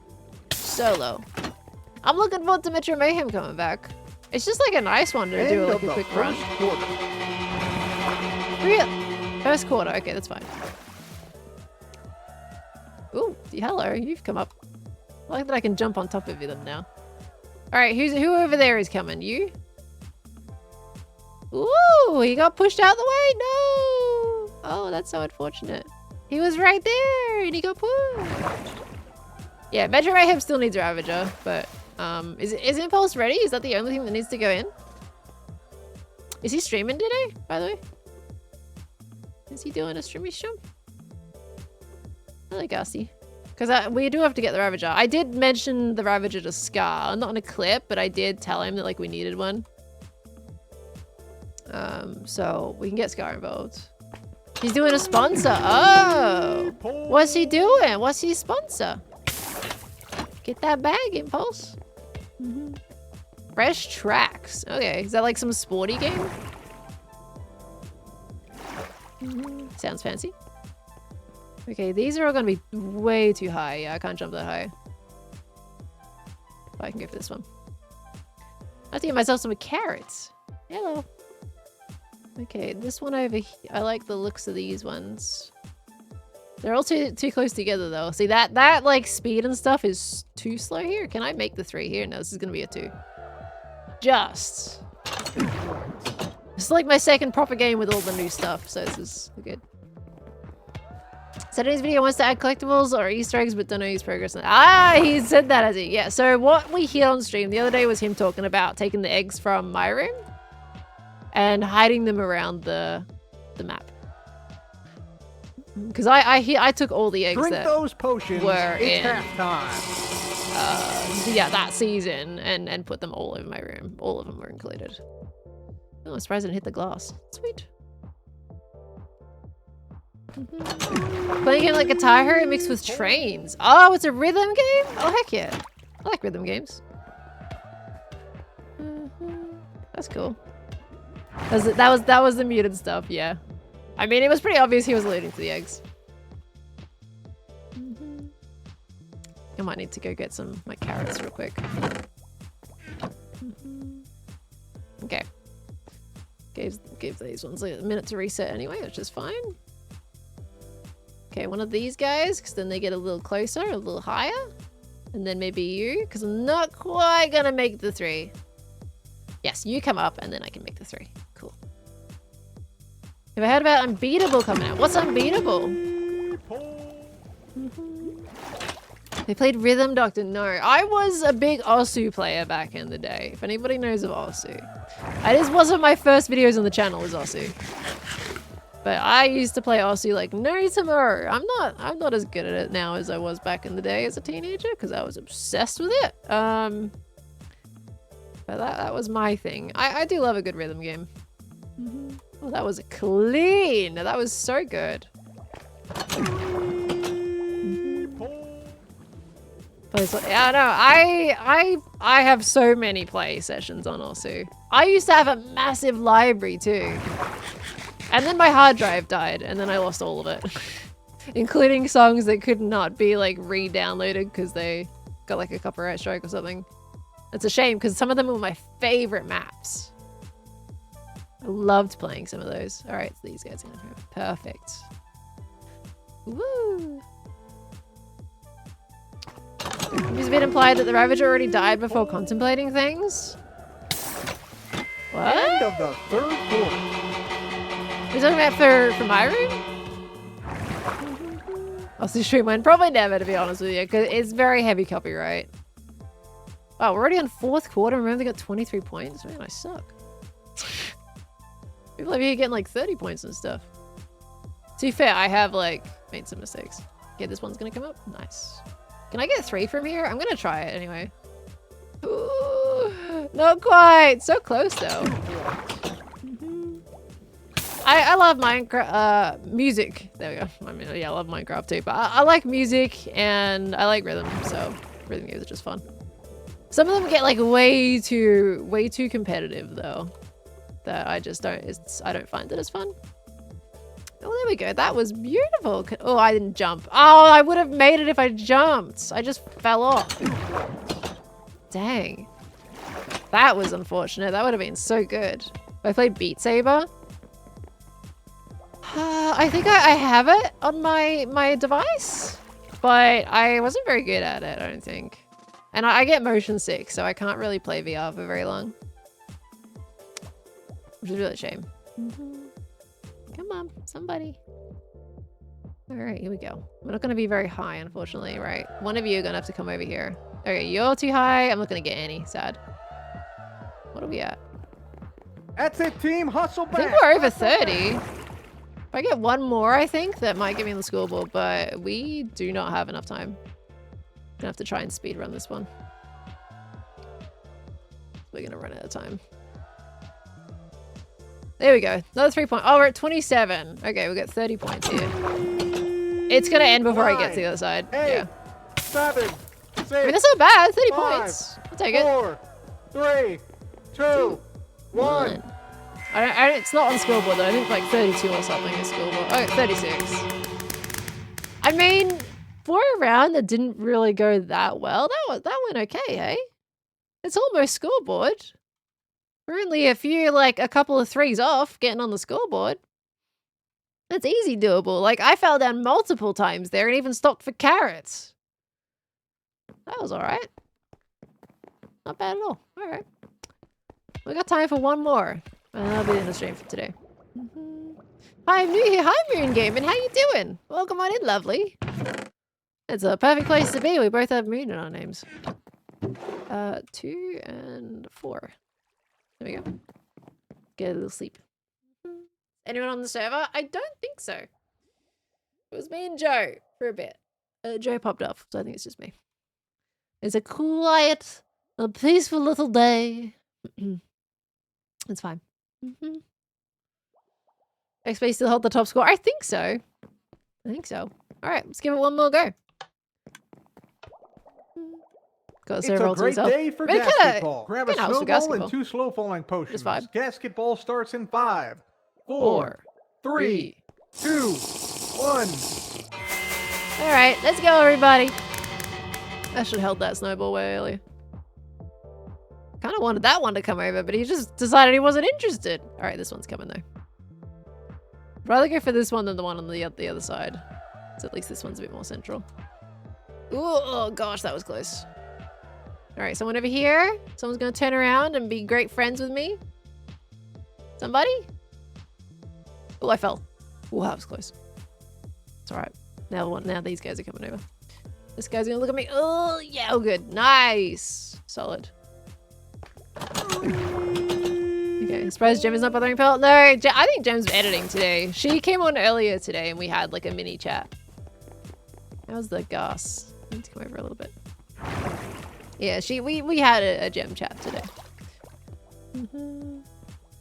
So low. I'm looking forward to Metro Mayhem coming back. It's just like a nice one to do like a quick run. First quarter. Okay, that's fine. Ooh, hello. You've come up. I like that I can jump on top of them now. Alright, who over there is coming? You? Ooh, he got pushed out the way? No! Oh, that's so unfortunate. He was right there and he got pushed. Yeah, Metro Mayhem still needs a Ravager, but is Impulse ready? Is that the only thing that needs to go in? Is he streaming today, by the way? Is he doing a streamy stream? Hello, Gassy. Because we do have to get the Ravager. I did mention the Ravager to Scar. Not in a clip, but I did tell him that like we needed one. So we can get Scar involved. He's doing a sponsor. Oh! What's he doing? What's his sponsor? Get that bag, Impulse. Fresh tracks. Okay, is that like some sporty game? Sounds fancy. Okay, these are all gonna be way too high. Yeah, I can't jump that high. Oh, I can go for this one. I have to get myself some carrots. Hello. Okay, this one over here. I like the looks of these ones. They're all too close together though. See that like speed and stuff is too slow here. Can I make the 3 here? No, this is gonna be a 2. Just. It's like my second proper game with all the new stuff, so this is good. Saturday's video wants to add collectibles or Easter eggs, but don't know his progress. He said that as it. Yeah, so what we hear on stream the other day was him talking about taking the eggs from my room and hiding them around the map. Because I took all the eggs Drink that those potions. were It's in halftime. yeah, that season and put them all over my room. All of them were included. Oh, I'm surprised I didn't hit the glass. Sweet. Playing a game like Guitar Hero mixed with trains. Oh, it's a rhythm game? Oh, heck yeah. I like rhythm games. That's cool. That was the muted stuff, yeah. I mean, it was pretty obvious he was alluding to the eggs. I might need to go get my carrots real quick. Okay. Gave these ones a minute to reset anyway, which is fine. Okay, one of these guys, because then they get a little closer, a little higher. And then maybe you, because I'm not quite gonna make the 3. Yes, you come up, and then I can make the 3. Cool. Have I heard about Unbeatable coming out? What's Unbeatable? They played Rhythm Doctor. No, I was a big Osu player back in the day. If anybody knows of Osu. This wasn't my first videos on the channel was Osu. But I used to play Osu like no tomorrow. I'm not as good at it now as I was back in the day as a teenager because I was obsessed with it. But that was my thing. I do love a good rhythm game. Oh, that was clean. That was so good. Yeah, no, I have so many play sessions on Osu. I used to have a massive library too. And then my hard drive died and then I lost all of it. Including songs that could not be like re-downloaded because they got like a copyright strike or something. It's a shame because some of them were my favorite maps. I loved playing some of those. All right, so these guys are gonna be perfect. Woo! It's been implied that the Ravager already died before contemplating things. What? End of the 3rd quarter. You're talking about for my room? I'll see stream one. Probably never, to be honest with you, because it's very heavy copyright. Oh, we're already on 4th quarter. Remember, they got 23 points. Man, I suck. People over here getting like 30 points and stuff. To be fair, I have like made some mistakes. Okay, this one's gonna come up. Nice. Can I get 3 from here? I'm gonna try it anyway. Ooh, not quite. So close though. I love Minecraft music. There we go. I mean, yeah, I love Minecraft too, but I like music and I like rhythm, so rhythm games are just fun. Some of them get like way too competitive though. That I just don't. I don't find it as fun. Oh, there we go. That was beautiful. Oh, I didn't jump. Oh, I would have made it if I jumped. I just fell off. Dang. That was unfortunate. That would have been so good. I played Beat Saber. I think I have it on my device, but I wasn't very good at it, I don't think. And I get motion sick, so I can't really play VR for very long. Which is really a shame. Come on, somebody. All right, here we go. We're not going to be very high, unfortunately, right? One of you are going to have to come over here. Okay, you're too high. I'm not going to get any. Sad. What are we at? That's it, team. Hustle back. I think we're over 30. If I get one more, I think that might get me on the scoreboard, but we do not have enough time. Gonna have to try and speed run this one. We're gonna run out of time. There we go. Another 3 point. Oh, we're at 27. Okay, we got 30 points here. It's gonna end before I get to the other side. 8, yeah. 7, 6. I mean, that's not bad. 30 5, points. I'll take it. 4, 3, 2, 1. It's not on scoreboard though. I think like 32 or something is scoreboard. Oh, 36. I mean, for a round that didn't really go that well, that went okay, hey? It's almost scoreboard. We're only a couple of 3s off getting on the scoreboard. That's easy doable. Like, I fell down multiple times there and even stopped for carrots. That was alright. Not bad at all. Alright. We got time for one more. And that'll be the end of the stream for today. Hi, I'm new here. Hi, Moon Gaming. How you doing? Welcome on in, lovely. It's a perfect place to be. We both have Moon in our names. 2 and 4. There we go. Get a little sleep. Anyone on the server? I don't think so. It was me and Joe for a bit. Joe popped off, so I think it's just me. It's a quiet, a peaceful little day. It's fine. XP still hold the top score? I think so. I think so. Alright, let's give it one more go. Got It's a great day for basketball. Grab a snowball and 2 slow-falling potions. Basketball starts in 5, 4, 3, 2, 1. Alright, let's go, everybody. I should have held that snowball way earlier. Kind of wanted that one to come over, but he just decided he wasn't interested. Alright, this one's coming, though. I'd rather go for this one than the one on the other side. So at least this one's a bit more central. Ooh, oh gosh, that was close. Alright, someone over here. Someone's gonna turn around and be great friends with me. Somebody? Oh, I fell. Oh, that was close. It's alright. Now these guys are coming over. This guy's gonna look at me. Oh, yeah, oh good. Nice. Solid. Okay, surprised Gem is not bothering Pearl. No, I think Gem's editing today. She came on earlier today and we had like a mini chat. How's the gas? I need to come over a little bit. Yeah, we had a Gem chat today.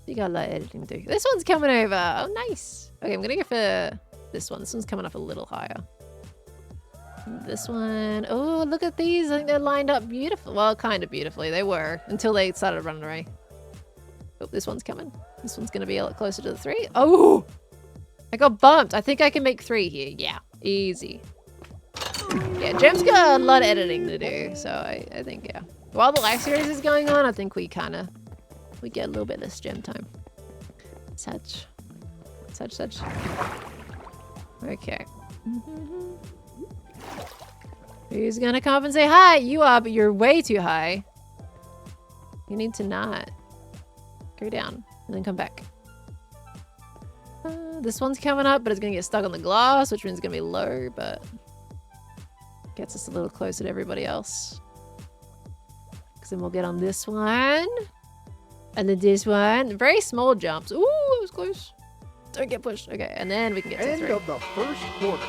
You got a lot of editing to do. This one's coming over. Oh, nice. Okay, I'm gonna go for this one. This one's coming up a little higher. This one. Oh, look at these. I think they're lined up beautiful. Well, kind of beautifully. They were until they started running away. Oh, this one's coming. This one's gonna be a lot closer to the 3. Oh, I got bumped. I think I can make 3 here. Yeah, easy. Yeah, Gem's got a lot of editing to do, so I think, yeah. While the live series is going on, I think we get a little bit less Gem time. Such. Okay. Who's gonna come up and say hi? You are, but you're way too high. You need to not. Go down and then come back. This one's coming up, but it's gonna get stuck on the glass, which means it's gonna be low, but gets us a little closer to everybody else. Because then we'll get on this one. And then this one. Very small jumps. Ooh, it was close. Don't get pushed. Okay, and then we can get to End 3. of the first quarter.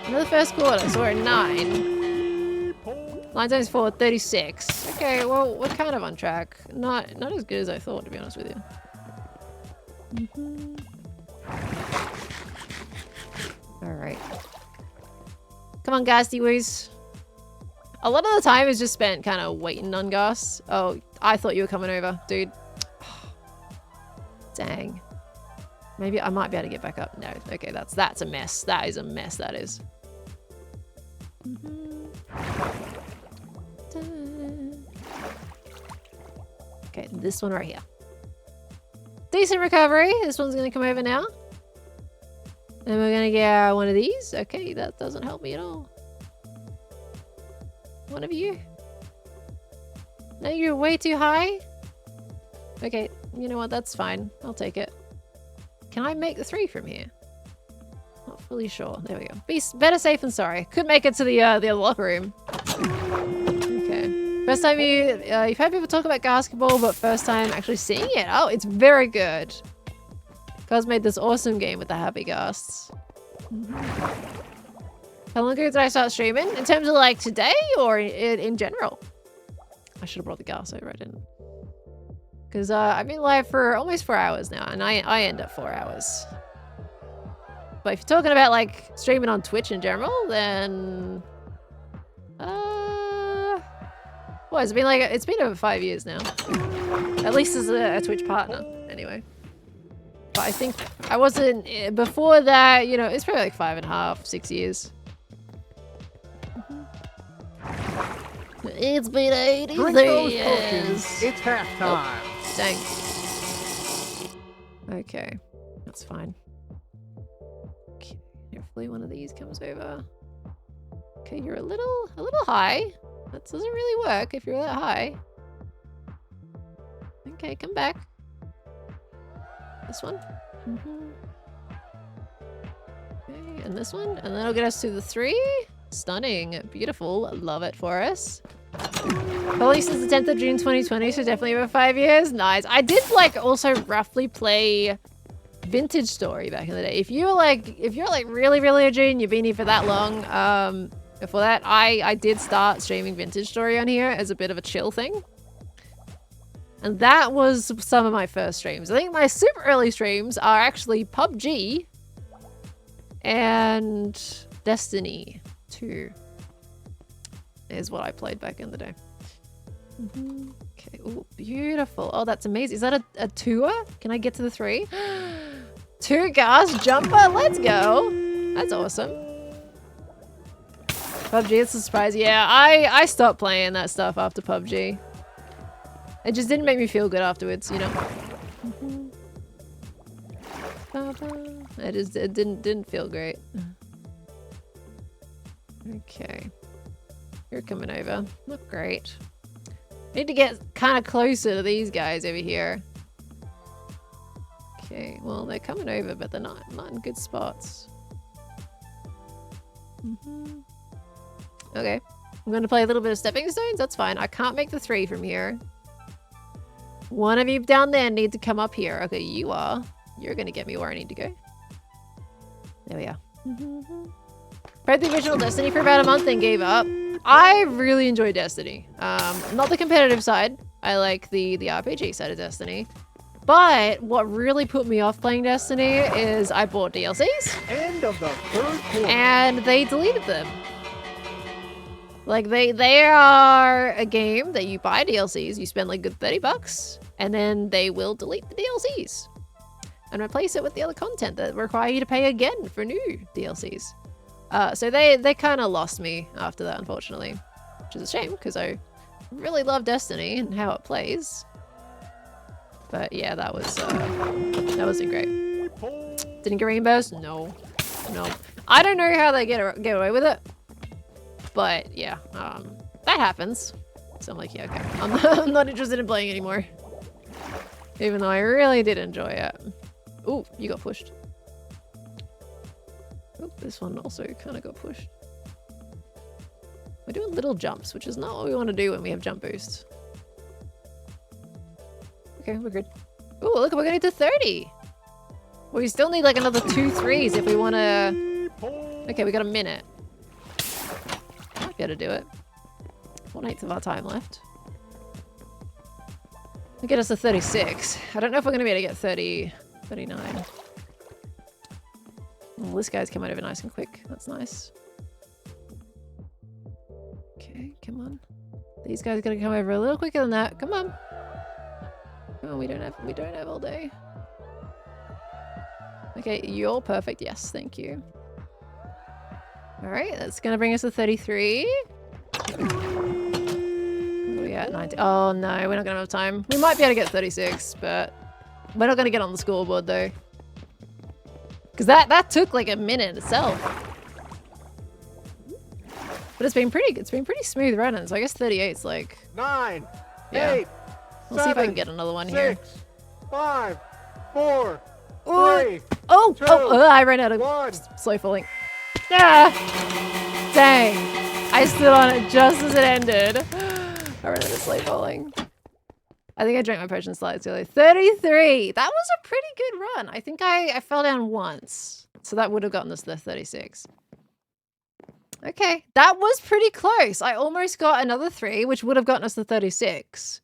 Another first quarter, so we're at 9. Line times 4, 36. Okay, well, we're kind of on track. Not as good as I thought, to be honest with you. Alright. Come on, Ghasty Woos. A lot of the time is just spent kind of waiting on Gas. Oh, I thought you were coming over, dude. Dang. Maybe I might be able to get back up. No, okay, that's a mess. That is a mess, that is. Okay, this one right here. Decent recovery. This one's gonna come over now. And we're gonna get one of these. Okay, that doesn't help me at all. One of you. No, you're way too high. Okay, you know what? That's fine. I'll take it. Can I make the 3 from here? Not fully sure. There we go. Better safe than sorry. Could make it to the locker room. Okay. First time you've heard people talk about basketball, but first time actually seeing it. Oh, it's very good. Guys made this awesome game with the happy ghasts. How long ago did I start streaming? In terms of like today or in general? I should have brought the gas over. I didn't. Because I've been live for almost 4 hours now, and I end up 4 hours. But if you're talking about like streaming on Twitch in general, then well, it's been over 5 years now. At least as a Twitch partner, anyway. But I think I wasn't before that. You know, it's probably like 5.5, 6 years. It's been 83 Drink those years. potions. It's halftime. Dang. Okay, that's fine. Okay, hopefully one of these comes over. Okay, you're a little high. That doesn't really work if you're that high. Okay, come back. This one. Okay, and this one, and that'll get us to the 3. Stunning, beautiful, love it for us. Probably since the 10th of June 2020, so definitely over 5 years. Nice. I did like also roughly play Vintage Story back in the day. If you're like really OG and you've been here for that long, before that, I did start streaming Vintage Story on here as a bit of a chill thing. And that was some of my first streams. I think my super early streams are actually PUBG and Destiny 2 is what I played back in the day. Okay, oh, beautiful. Oh, that's amazing. Is that a tour? Can I get to the 3? 2 gas jumper, let's go. That's awesome. PUBG, it's a surprise. Yeah, I stopped playing that stuff after PUBG. It just didn't make me feel good afterwards, you know. It didn't feel great. Okay. You're coming over. Not great. Need to get kind of closer to these guys over here. Okay, well they're coming over, but they're not in good spots. Okay. I'm gonna play a little bit of stepping stones. That's fine. I can't make the 3 from here. One of you down there need to come up here. Okay, you are. You're gonna get me where I need to go. There we are. Played the original Destiny for about a month and gave up. I really enjoy Destiny. Not the competitive side. I like the RPG side of Destiny. But what really put me off playing Destiny is I bought DLCs. End of the 3rd quarter. And they deleted them. Like they are a game that you buy DLCs, you spend like good $30, and then they will delete the DLCs and replace it with the other content that require you to pay again for new DLCs. So they kind of lost me after that, unfortunately, which is a shame because I really love Destiny and how it plays. But yeah, that wasn't great. Didn't get reimbursed? No. I don't know how they get away with it. But yeah, that happens. So I'm like, yeah, okay. I'm not interested in playing anymore. Even though I really did enjoy it. Ooh, you got pushed. Oop, this one also kind of got pushed. We're doing little jumps, which is not what we want to do when we have jump boosts. Okay, we're good. Ooh, look, we're going to 30. Well, we still need like another 2 3s if we want to... Okay, we got a minute. Might be able to do it. 1/8 of our time left. We'll get us to 36. I don't know if we're going to be able to get 30, 39. Well, this guy's coming over nice and quick. That's nice. Okay, come on. These guys gotta come over a little quicker than that. Come on. Oh, we don't have all day. Okay, you're perfect. Yes, thank you. All right, that's gonna bring us to 33. What are we at? 90. Oh no, we're not gonna have time. We might be able to get 36, but we're not gonna get on the scoreboard though. Because that took like a minute itself. But it's been pretty smooth running, so I guess 38's like 9, yeah. 8, We'll see if I can get another one 6, here. 5, 4, Ooh. 3, Oh, 2, I ran out of 1. slow falling. Ah! Dang. I stood on it just as it ended. I ran out of slow falling. I think I drank my potion slightly too late. 33. That was a pretty good run. I think I fell down once. So that would have gotten us to the 36. Okay. That was pretty close. I almost got another 3, which would have gotten us to 36.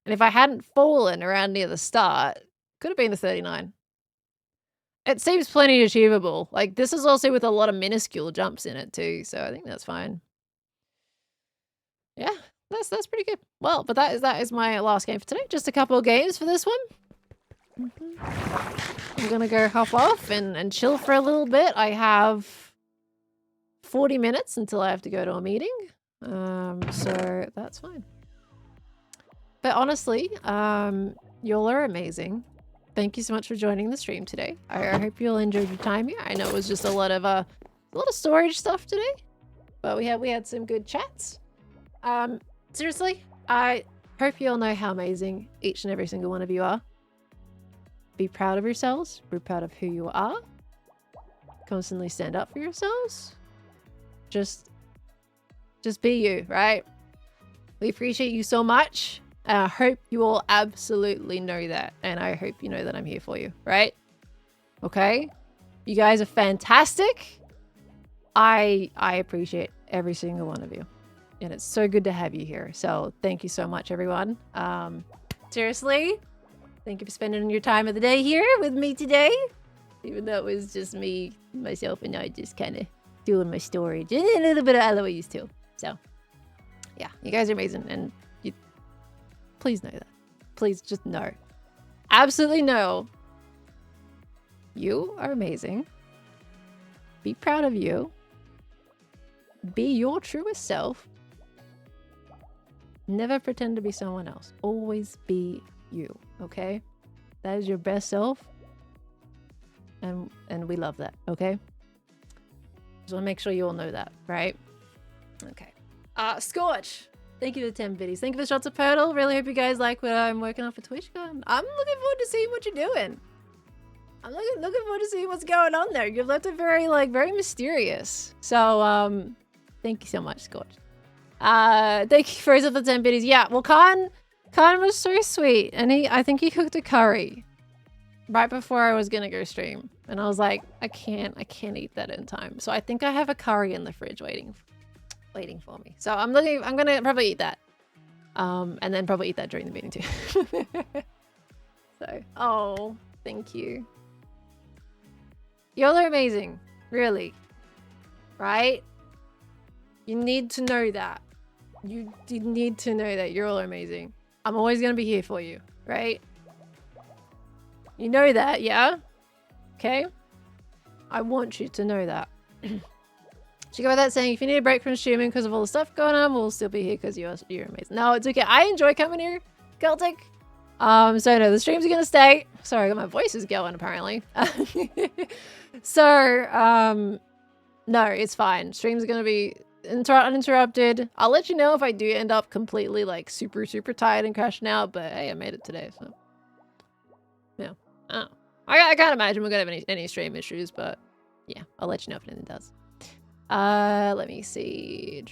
And if I hadn't fallen around near the start, could have been the 39. It seems plenty achievable. Like, this is also with a lot of minuscule jumps in it too, so I think that's fine. Yeah, that's pretty good. Well, but that is my last game for today. Just a couple of games for this one. I'm gonna go hop off and chill for a little bit. I have 40 minutes until I have to go to a meeting. So that's fine. But honestly, y'all are amazing. Thank you so much for joining the stream today. I hope you all enjoyed your time here. I know it was just a lot of storage stuff today, but we had some good chats. Seriously, I hope you all know how amazing each and every single one of you are. Be proud of yourselves. Be proud of who you are. Constantly stand up for yourselves. Just be you, right? We appreciate you so much. And I hope you all absolutely know that. And I hope you know that I'm here for you, right? Okay? You guys are fantastic. I appreciate every single one of you. And it's so good to have you here. So thank you so much, everyone. Seriously, thank you for spending your time of the day here with me today. Even though it was just me, myself, and I just kind of doing my storage. And a little bit of Eloise too. So, yeah, you guys are amazing. And you, please know that. Please just know. Absolutely know. You are amazing. Be proud of you. Be your truest self. Never pretend to be someone else. Always be you, okay? That is your best self. And we love that, okay? Just want to make sure you all know that, right? Okay. Scorch! Thank you for the 10 biddies. Thank you for the shots of Pearldle. Really hope you guys like what I'm working on for TwitchCon. I'm looking forward to seeing what you're doing. I'm looking forward to seeing what's going on there. You've left it very mysterious. So, thank you so much, Scorch. Thank you for the 10 biddies. Yeah, well, Khan was so sweet, and I think he cooked a curry right before I was gonna go stream, and I was like, I can't eat that in time. So I think I have a curry in the fridge waiting for me. So I'm gonna probably eat that, and then probably eat that during the meeting too. So, oh, thank you. Y'all are amazing, really, right? You need to know that. You need to know that you're all amazing. I'm always going to be here for you, right? You know that, yeah? Okay? I want you to know that. Should go with that saying, if you need a break from streaming because of all the stuff going on, we'll still be here because you're amazing. No, it's okay. I enjoy coming here, Celtic. So no, the streams are going to stay. Sorry, I got my voice is going apparently. So, no, it's fine. Streams are going to be uninterrupted. I'll let you know if I do end up completely like super tired and crashing out, but hey, I made it today, so yeah. I can't imagine we're gonna have any stream issues, but yeah, I'll let you know if anything does. Let me see.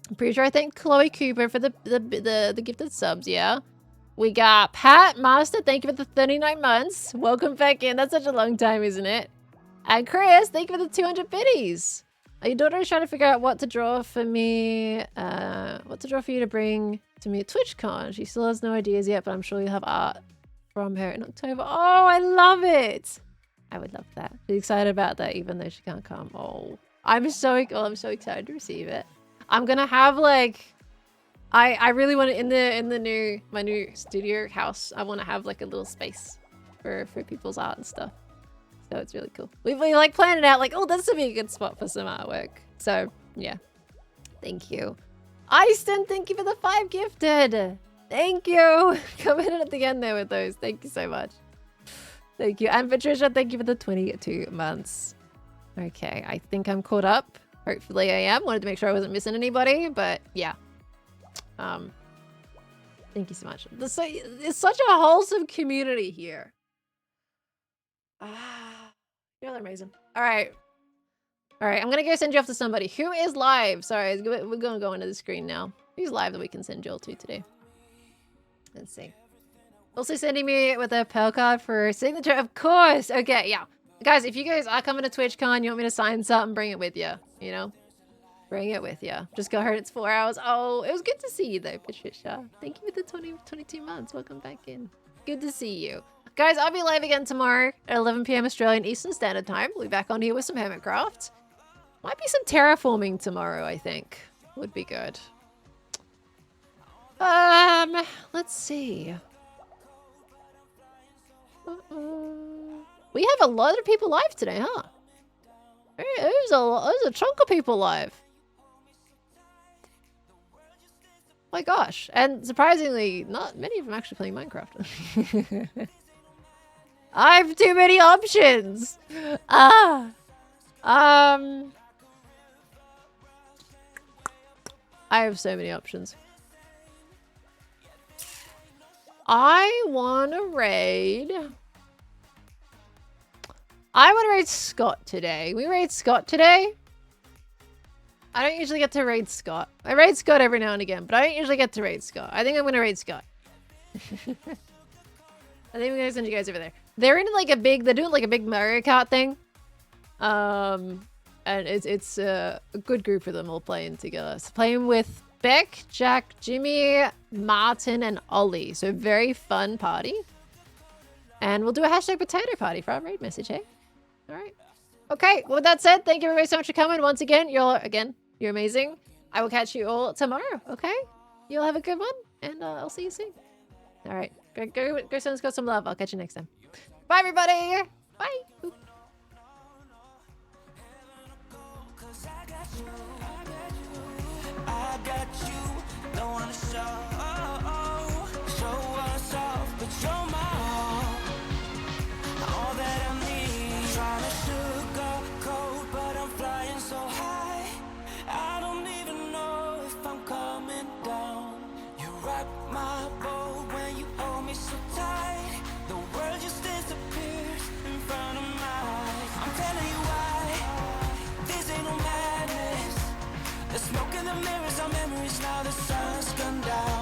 I'm pretty sure I thanked Chloe Cooper for the gifted subs. Yeah, we got Pat Master. Thank you for the 39 months. Welcome back in. That's such a long time, isn't it? And Chris, thank you for the 200 biddies. Your daughter is trying to figure out what to draw for me, what to draw for you to bring to me at TwitchCon. She still has no ideas yet, but I'm sure you'll have art from her in October. Oh, I love it. I would love that. She's excited about that, even though she can't come. Oh, I'm so excited to receive it. I'm gonna have like, I really want to in my new studio house. I want to have like a little space for people's art and stuff. So it's really cool. We like planned it out like, oh, this would be a good spot for some artwork. So yeah, thank you. Easton, thank you for the 5 gifted. Thank you. Coming in at the end there with those. Thank you so much. Thank you. And Patricia, thank you for the 22 months. Okay, I think I'm caught up. Hopefully I am. Wanted to make sure I wasn't missing anybody, but yeah. Thank you so much. It's such a wholesome community here. You're amazing. All right, I'm gonna go send you off to somebody who is live. Sorry, we're gonna go into the screen now. Who's live that we can send you all to today? Let's see. Also sending me with a Pearl card for signature, of course. Okay, yeah, guys, if you guys are coming to TwitchCon, you want me to sign something, bring it with you. You know, bring it with you. Just got heard it's 4 hours. Oh, it was good to see you though, Patricia. Thank you for the 22 months. Welcome back in. Good to see you. Guys, I'll be live again tomorrow at 11 PM Australian Eastern Standard Time. We'll be back on here with some Hermitcraft. Might be some terraforming tomorrow, I think. Would be good. Let's see. We have a lot of people live today, huh? There's a chunk of people live. My gosh. And surprisingly, not many of them actually playing Minecraft. I have too many options. I have so many options. I want to raid Scott today. We raid Scott today? I don't usually get to raid Scott. I raid Scott every now and again, but I don't usually get to raid Scott. I think I'm gonna raid Scott. I think I'm gonna send you guys over there. They're in like they're doing like a big Mario Kart thing. And it's a good group of them all playing together. So playing with Beck, Jack, Jimmy, Martin, and Ollie. So very fun party. And we'll do a hashtag potato party for our raid message, hey? All right. Okay, well, with that said, thank you everybody so much for coming. Once again, you're amazing. I will catch you all tomorrow, okay? You'll have a good one, and I'll see you soon. All right, go send us some love. I'll catch you next time. Bye, everybody. Bye. Boop. I got you, don't wanna show us off, but you're my all that I need. Trying to sugarcoat, but I'm flying so high. I don't even know if I'm coming down. You rock my boat when you hold me so tight. The world just disappears in front of my eyes. I'm telling you why, this ain't no madness. The smoke in the mirrors are memories, now the sun's gone down.